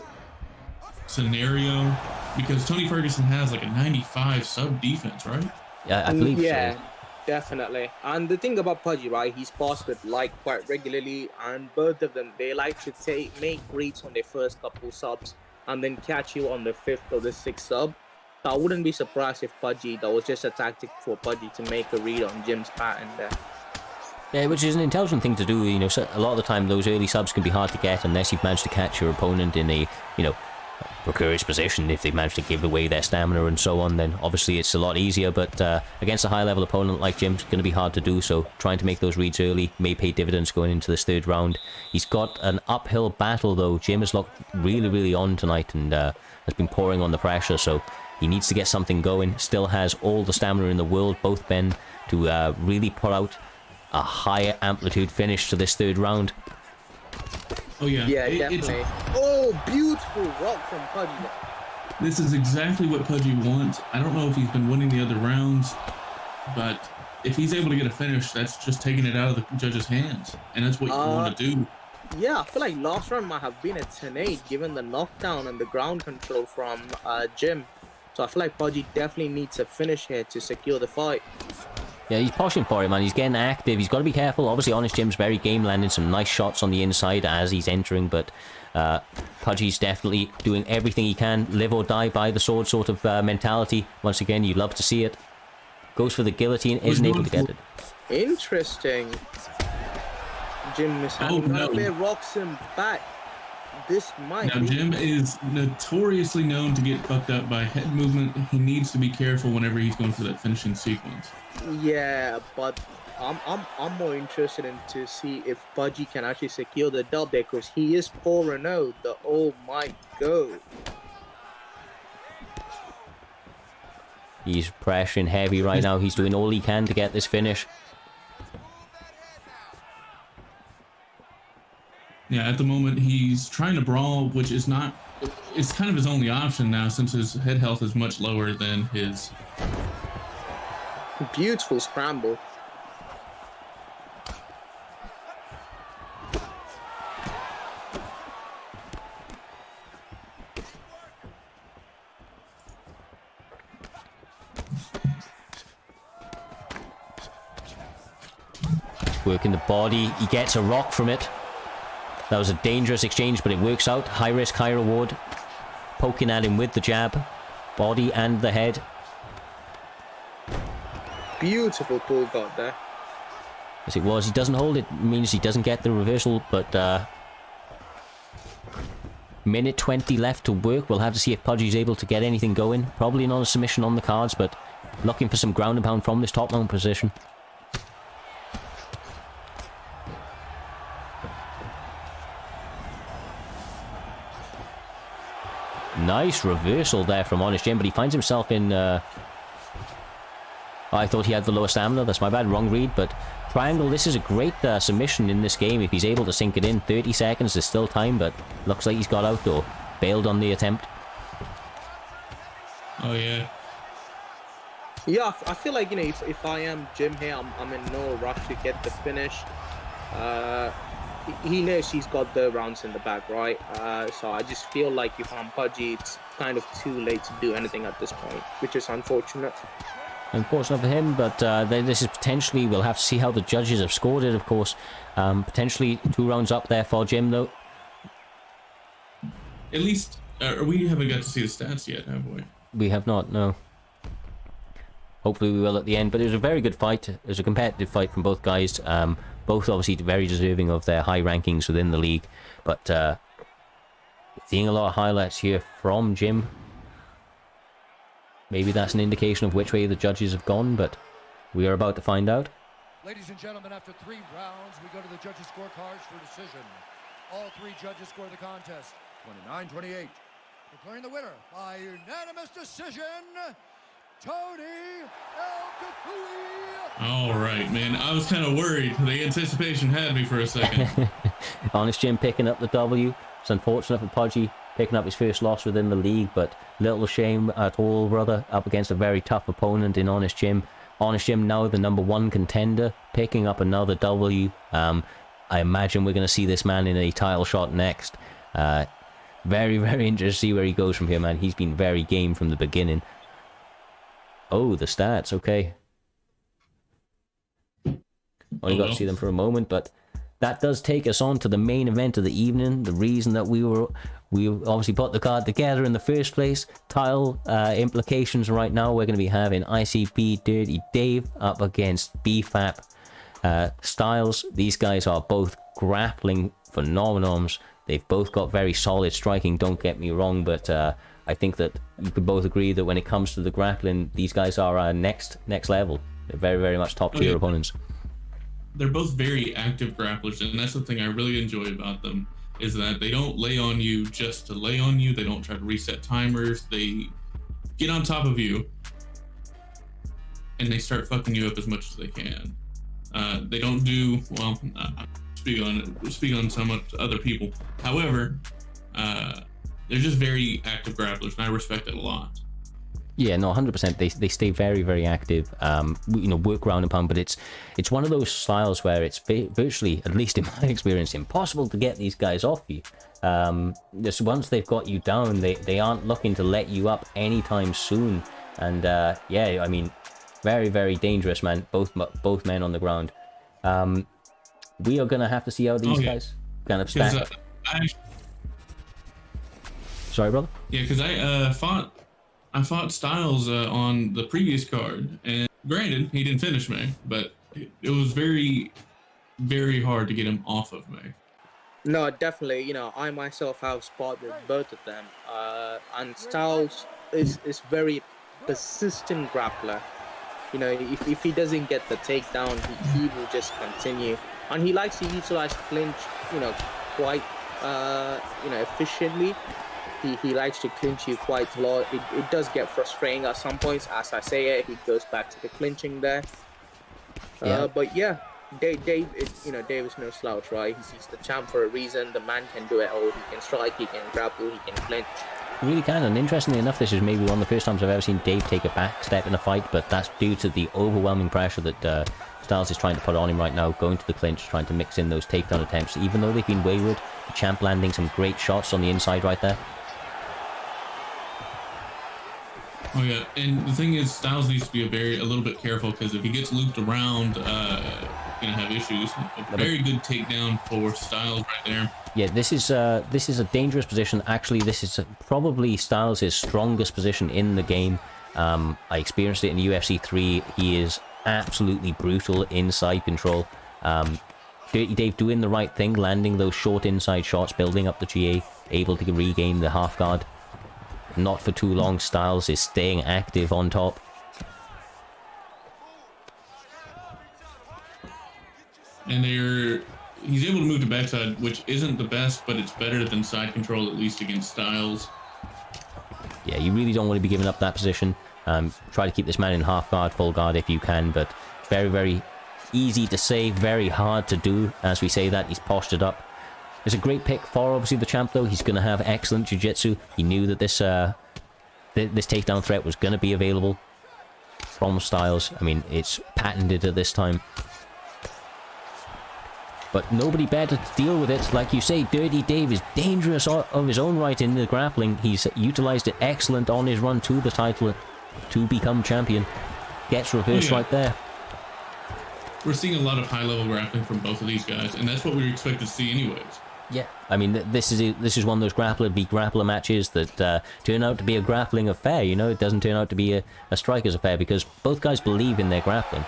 scenario because Tony Ferguson has like a 95 sub defense, right? Yeah, I believe so. Definitely. And the thing about Pudgey, right, he's passed with like quite regularly, and both of them, they like to make reads on their first couple subs and then catch you on the 5th or the 6th sub. So I wouldn't be surprised if Pudgey, that was just a tactic for Pudgey to make a read on Jim's pattern there. Yeah, which is an intelligent thing to do. You know, so a lot of the time those early subs can be hard to get unless you've managed to catch your opponent in a, you know, precarious position. If they've managed to give away their stamina and so on, then obviously it's a lot easier, but against a high-level opponent like Jim's going to be hard to do, so trying to make those reads early may pay dividends going into this third round. He's got an uphill battle, though. Jim has looked really, really on tonight and has been pouring on the pressure, so he needs to get something going. Still has all the stamina in the world, both men, to really put out a higher amplitude finish to this third round. Oh yeah, definitely. Oh, beautiful rock from Pudgey. This is exactly what Pudgey wants. I don't know if he's been winning the other rounds, but if he's able to get a finish, that's just taking it out of the judge's hands, and that's what you want to do. Yeah, I feel like last round might have been a 10-8 given the knockdown and the ground control from Jim. So I feel like Pudgey definitely needs a finish here to secure the fight. Yeah, he's pushing for it, man. He's getting active. He's got to be careful. Obviously, Honest Jim's very game, landing some nice shots on the inside as he's entering, but Pudgey's definitely doing everything he can. Live or die by the sword sort of mentality. Once again, you love to see it. Goes for the guillotine, isn't able to get it. Interesting. Jim rocks him back. This might Now, Jim is notoriously known to get fucked up by head movement. He needs to be careful whenever he's going for that finishing sequence. Yeah, but I'm more interested in to see if Pudgey can actually secure the dub there, because he is 4-0. The all might go. He's pressuring heavy right now. He's doing all he can to get this finish. Yeah, at the moment he's trying to brawl, which is not, it's kind of his only option now since his head health is much lower than his. Beautiful scramble. Working the body. He gets a rock from it. That was a dangerous exchange, but it works out. High risk, high reward. Poking at him with the jab. Body and the head. Beautiful pull guard there. As it was, he doesn't hold it. Means he doesn't get the reversal, but Minute 20 left to work. We'll have to see if Pudgey's able to get anything going. Probably not a submission on the cards, but looking for some ground and pound from this top mount position. Nice reversal there from Honest Jim, but he finds himself in... I thought he had the lower stamina. That's my bad. Wrong read, but Triangle, this is a great submission in this game if he's able to sink it in. 30 seconds, there's still time, but looks like he's got out though. Bailed on the attempt. Oh, yeah. Yeah, I feel like, you know, if I am Jim here, I'm in no rush to get the finish. He knows he's got the rounds in the bag, right? So I just feel like if I'm Pudgey, it's kind of too late to do anything at this point, which is unfortunate. Unfortunate for him, but this is potentially, we'll have to see how the judges have scored it, of course. Potentially 2 rounds up there for Jim, though. At least, we haven't got to see the stats yet, have we? We have not, no. Hopefully we will at the end, but it was a very good fight. It was a competitive fight from both guys. Both obviously very deserving of their high rankings within the league, but seeing a lot of highlights here from Jim. Maybe that's an indication of which way the judges have gone, but we are about to find out. Ladies and gentlemen, after 3 rounds, we go to the judges' scorecards for decision. All 3 judges score the contest 29-28. Declaring the winner by unanimous decision, Tony El. All right, man. I was kind of worried. The anticipation had me for a second. Honest Jim picking up the W. It's unfortunate for Pudgey picking up his first loss within the league, but little shame at all, brother. Up against a very tough opponent in Honest Jim. Honest Jim now the #1 contender, picking up another W. I imagine we're going to see this man in a title shot next. Very, very interested to see where he goes from here, man. He's been very game from the beginning. Oh, the stats, okay. Only got to see them for a moment, but that does take us on to the main event of the evening. The reason that we obviously put the card together in the first place. Title implications right now. We're going to be having ICB Dirty Dave up against BFAP Styles. These guys are both grappling phenomenons. They've both got very solid striking, don't get me wrong, but I think that you could both agree that when it comes to the grappling, these guys are next level. They're very, very much top tier opponents. They're both very active grapplers, and that's the thing I really enjoy about them, is that they don't lay on you just to lay on you. They don't try to reset timers. They get on top of you, and they start fucking you up as much as they can. They don't do, well, speak on some other people. However, they're just very active grapplers, and I respect it a lot. Yeah, no, 100%. They stay very, very active. You know, work ground and pound, but it's one of those styles where it's virtually, at least in my experience, impossible to get these guys off you. Just once they've got you down, they aren't looking to let you up anytime soon. And yeah, I mean, very, very dangerous, man. Both men on the ground. We are gonna have to see how these guys kind of stack. Sorry, brother. Yeah, because I fought Styles on the previous card, and granted, he didn't finish me, but it was very, very hard to get him off of me. No, definitely. You know, I myself have sparred with both of them, and Styles is very persistent grappler. You know, if he doesn't get the takedown, he will just continue, and he likes to utilize clinch, you know, quite, you know, efficiently. He likes to clinch you quite a lot. It does get frustrating at some points. As I say it, he goes back to the clinching there. But yeah, Dave is no slouch, right? He's the champ for a reason. The man can do it all. He can strike, he can grapple, he can clinch. He really can, and interestingly enough, this is maybe one of the first times I've ever seen Dave take a back step in a fight, but that's due to the overwhelming pressure that Styles is trying to put on him right now, going to the clinch, trying to mix in those takedown attempts. Even though they've been wayward, the champ landing some great shots on the inside right there. Oh yeah, and the thing is, Styles needs to be a little bit careful, because if he gets looped around, he's gonna have issues. A very good takedown for Styles right there. Yeah, this is a dangerous position. Actually, this is probably Styles' strongest position in the game. I experienced it in UFC 3. He is absolutely brutal inside control. Dirty Dave doing the right thing, landing those short inside shots, building up the GA. able to regain the half guard. Not for too long. Styles is staying active on top. And he's able to move to backside, which isn't the best, but it's better than side control, at least against Styles. Yeah, you really don't want to be giving up that position. Try to keep this man in half guard, full guard if you can, but very, very easy to say, very hard to do. As we say that, he's postured up. It's a great pick for, obviously, the champ, though. He's going to have excellent jiu-jitsu. He knew that this takedown threat was going to be available from Styles. I mean, it's patented at this time. But nobody better to deal with it. Like you say, Dirty Dave is dangerous of his own right in the grappling. He's utilized it excellent on his run to the title to become champion. Gets reversed right there. We're seeing a lot of high-level grappling from both of these guys, and that's what we expect to see anyways. Yeah, I mean, this is one of those grappler v grappler matches that turn out to be a grappling affair, you know? It doesn't turn out to be a striker's affair, because both guys believe in their grappling.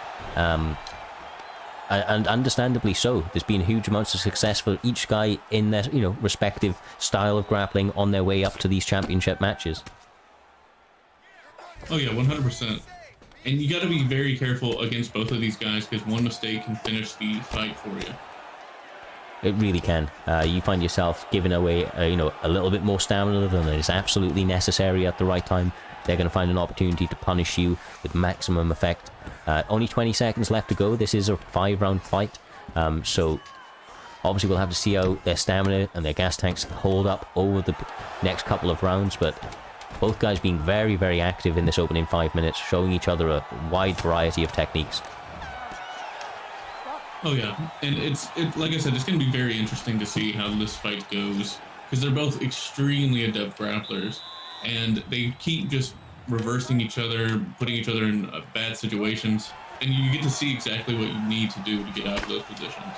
And understandably so. There's been huge amounts of success for each guy in their, you know, respective style of grappling on their way up to these championship matches. Oh yeah, 100%. And you got to be very careful against both of these guys, because one mistake can finish the fight for you. It really can. You find yourself giving away, you know, a little bit more stamina than is absolutely necessary at the right time. They're going to find an opportunity to punish you with maximum effect. Only 20 seconds left to go. This is a 5-round fight. So obviously we'll have to see how their stamina and their gas tanks hold up over the next couple of rounds. But both guys being very, very active in this opening 5 minutes, showing each other a wide variety of techniques. Oh yeah, and like I said, it's going to be very interesting to see how this fight goes, because they're both extremely adept grapplers, and they keep just reversing each other, putting each other in bad situations, and you get to see exactly what you need to do to get out of those positions.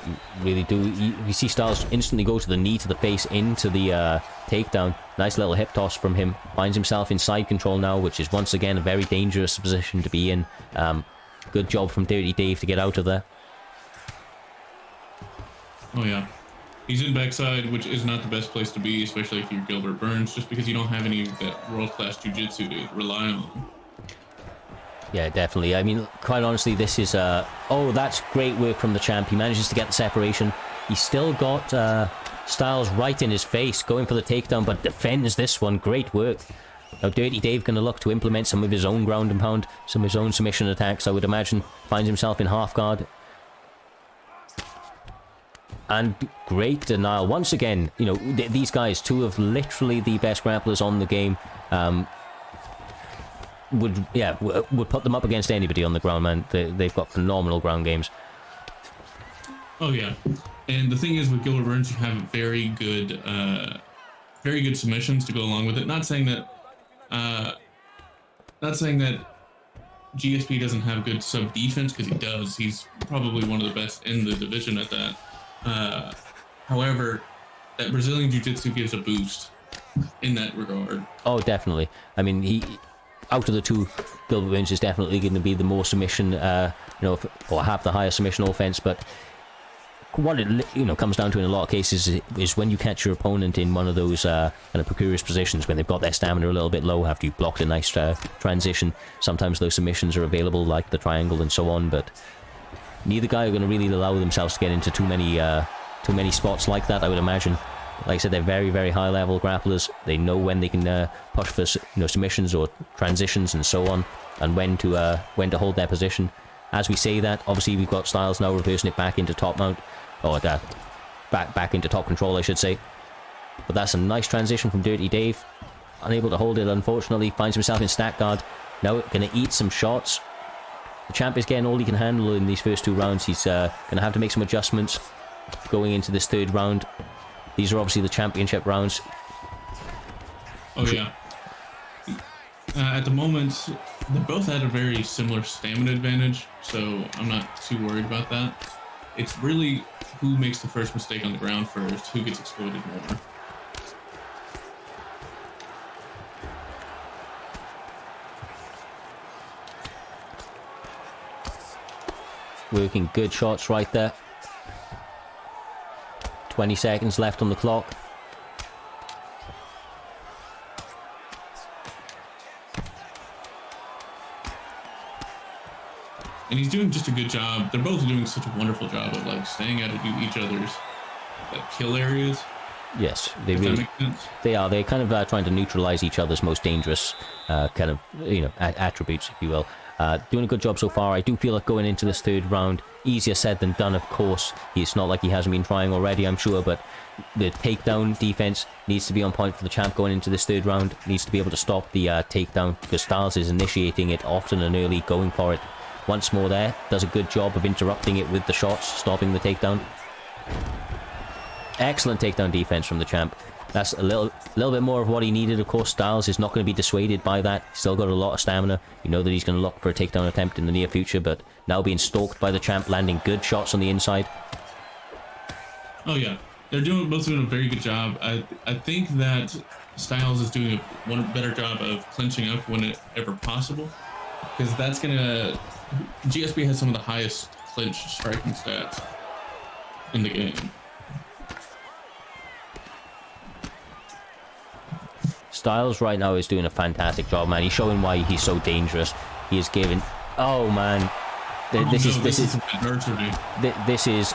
You really do. You see Styles instantly go to the knee to the face into the takedown. Nice little hip toss from him. Finds himself in side control now, which is once again a very dangerous position to be in. Good job from Dirty Dave to get out of there. Oh yeah. He's in backside, which is not the best place to be, especially if you're Gilbert Burns, just because you don't have any of that world-class jiu-jitsu to rely on. Yeah, definitely. I mean, quite honestly, this is... oh, that's great work from the champ. He manages to get the separation. He's still got Styles right in his face, going for the takedown, but defends this one. Great work. Now, Dirty Dave going to look to implement some of his own ground and pound, some of his own submission attacks, I would imagine. Finds himself in half guard. And great denial. Once again, you know, these guys, two of literally the best grapplers on the game, would put them up against anybody on the ground, man. They've got phenomenal ground games. Oh, yeah. And the thing is, with Gilbert Burns, you have very good submissions to go along with it. Not saying that GSP doesn't have good sub defense, because he does. He's probably one of the best in the division at that. However, that Brazilian Jiu-Jitsu gives a boost in that regard. Oh, definitely. I mean, he, out of the two, Gilbert Burns is definitely going to be the more submission, or have the higher submission offense, but what it comes down to in a lot of cases is when you catch your opponent in one of those kind of precarious positions, when they've got their stamina a little bit low after you've blocked a nice transition. Sometimes those submissions are available, like the triangle and so on, but neither guy are going to really allow themselves to get into too many spots like that, I would imagine. Like I said, they're very, very high level grapplers. They know when they can push for submissions or transitions and so on, and when to hold their position. As we say that, obviously we've got Styles now reversing it back into top mount, or back into top control, I should say. But that's a nice transition from Dirty Dave. Unable to hold it, unfortunately. Finds himself in stack guard. Now going to eat some shots. The champ is getting all he can handle in these first two rounds. He's going to have to make some adjustments going into this third round. These are obviously the championship rounds. Oh, yeah. At the moment, they both had a very similar stamina advantage, so I'm not too worried about that. It's really who makes the first mistake on the ground first, who gets exploited more. Working good shots right there. 20 seconds left on the clock. and he's doing just a good job. They're both doing such a wonderful job of like staying out of each other's like kill areas. Yes, they If really. that makes sense. They are. They're kind of trying to neutralize each other's most dangerous kind of, attributes, if you will. Doing a good job so far. I do feel like going into this third round, easier said than done, of course. It's not like he hasn't been trying already, I'm sure, but the takedown defense needs to be on point for the champ going into this third round. Needs to be able to stop the takedown, because Styles is initiating it often and early, going for it. Once more there, does a good job of interrupting it with the shots, stopping the takedown. Excellent takedown defense from the champ. That's a little bit more of what he needed. Of course, Styles is not going to be dissuaded by that. He's still got a lot of stamina. You know that he's going to look for a takedown attempt in the near future, but now being stalked by the champ, landing good shots on the inside. Oh yeah, they're both doing a very good job. I think that Styles is doing a better job of clinching up whenever possible, because that's gonna. GSP has some of the highest clinch striking stats in the game. Styles right now is doing a fantastic job, man. He's showing why he's so dangerous. He is giving. Oh man, this is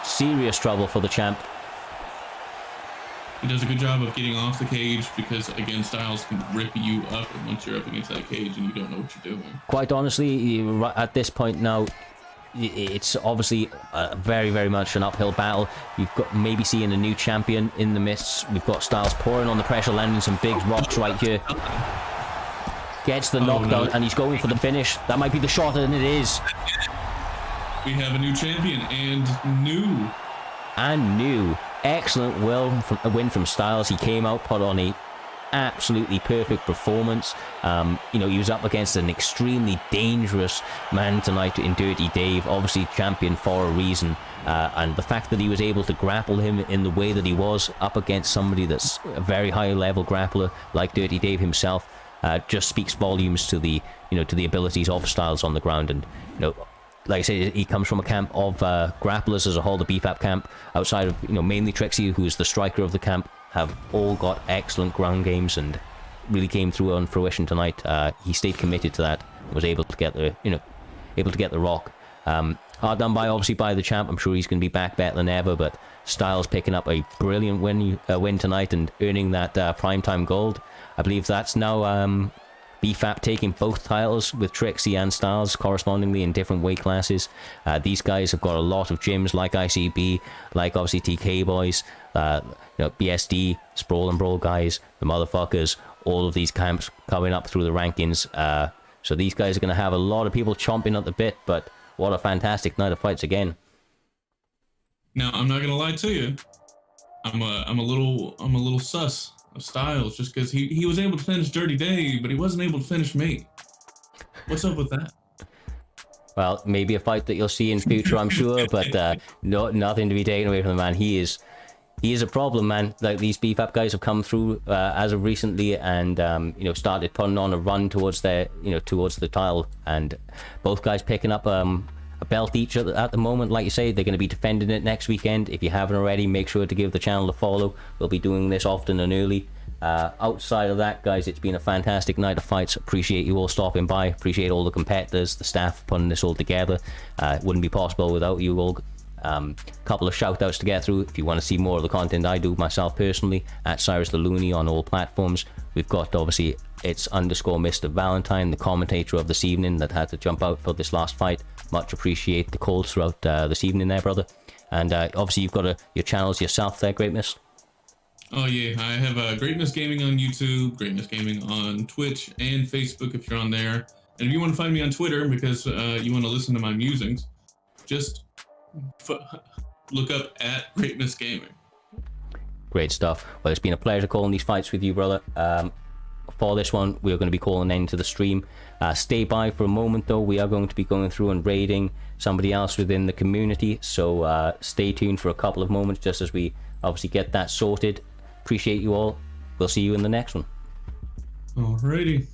serious trouble for the champ. He does a good job of getting off the cage, because again, Styles can rip you up once you're up against that cage and you don't know what you're doing. Quite honestly, at this point now, it's obviously very, very much an uphill battle. You've got maybe seeing a new champion in the midst. We've got Styles pouring on the pressure, landing some big rocks right here. Gets the knockdown, and he's going for the finish. That might be the shot, and it is. We have a new champion and new. Excellent win from Styles. He came out, put on a absolutely perfect performance. He was up against an extremely dangerous man tonight in Dirty Dave, obviously champion for a reason, and the fact that he was able to grapple him in the way that he was up against somebody that's a very high level grappler like Dirty Dave himself just speaks volumes to the abilities of Styles on the ground. And like I said, he comes from a camp of grapplers as a whole. The BFAP camp, outside of mainly Trixie, who's the striker of the camp, have all got excellent ground games and really came through on fruition tonight. He stayed committed to that, and was able to get the rock. Hard done obviously by the champ. I'm sure he's going to be back better than ever, but Styles picking up a brilliant win tonight and earning that primetime gold. I believe that's now BFAP taking both titles with Trixie and Styles correspondingly in different weight classes. These guys have got a lot of gyms like ICB, like obviously TK boys, BSD, Sprawl and Brawl guys, the motherfuckers, all of these camps coming up through the rankings. So these guys are going to have a lot of people chomping at the bit, but what a fantastic night of fights again. Now, I'm not going to lie to you. I'm a little sus of Styles, just because he was able to finish Dirty Dave, but he wasn't able to finish me. What's up with that? Well, maybe a fight that you'll see in future, I'm sure, but nothing to be taken away from the man. He is a problem, man. Like, these BFAP guys have come through as of recently, and started putting on a run towards towards the title, and both guys picking up a belt each at the moment. Like you say, they're going to be defending it next weekend. If you haven't already, make sure to give the channel a follow. We'll be doing this often and early. Outside of that, guys, it's been a fantastic night of fights. Appreciate you all stopping by. Appreciate all the competitors, the staff putting this all together. It wouldn't be possible without you all. Couple of shout outs to get through. If you want to see more of the content I do myself personally, at CyreztheLooney on all platforms. We've got obviously it's _Mr. Valentine, the commentator of this evening, that had to jump out for this last fight. Much appreciate the calls throughout this evening there, brother. And obviously you've got your channels yourself there, Greatness. Oh yeah, I have Greatness Gaming on YouTube, Greatness Gaming on Twitch and Facebook if you're on there. And if you want to find me on Twitter because you want to listen to my musings, just look up at Greatness Gaming. Great stuff. Well, it's been a pleasure calling these fights with you, brother. For this one, we are going to be calling an end to the stream. Stay by for a moment, though. We are going to be going through and raiding somebody else within the community, so stay tuned for a couple of moments just as we obviously get that sorted. Appreciate you all. We'll see you in the next one. Alrighty.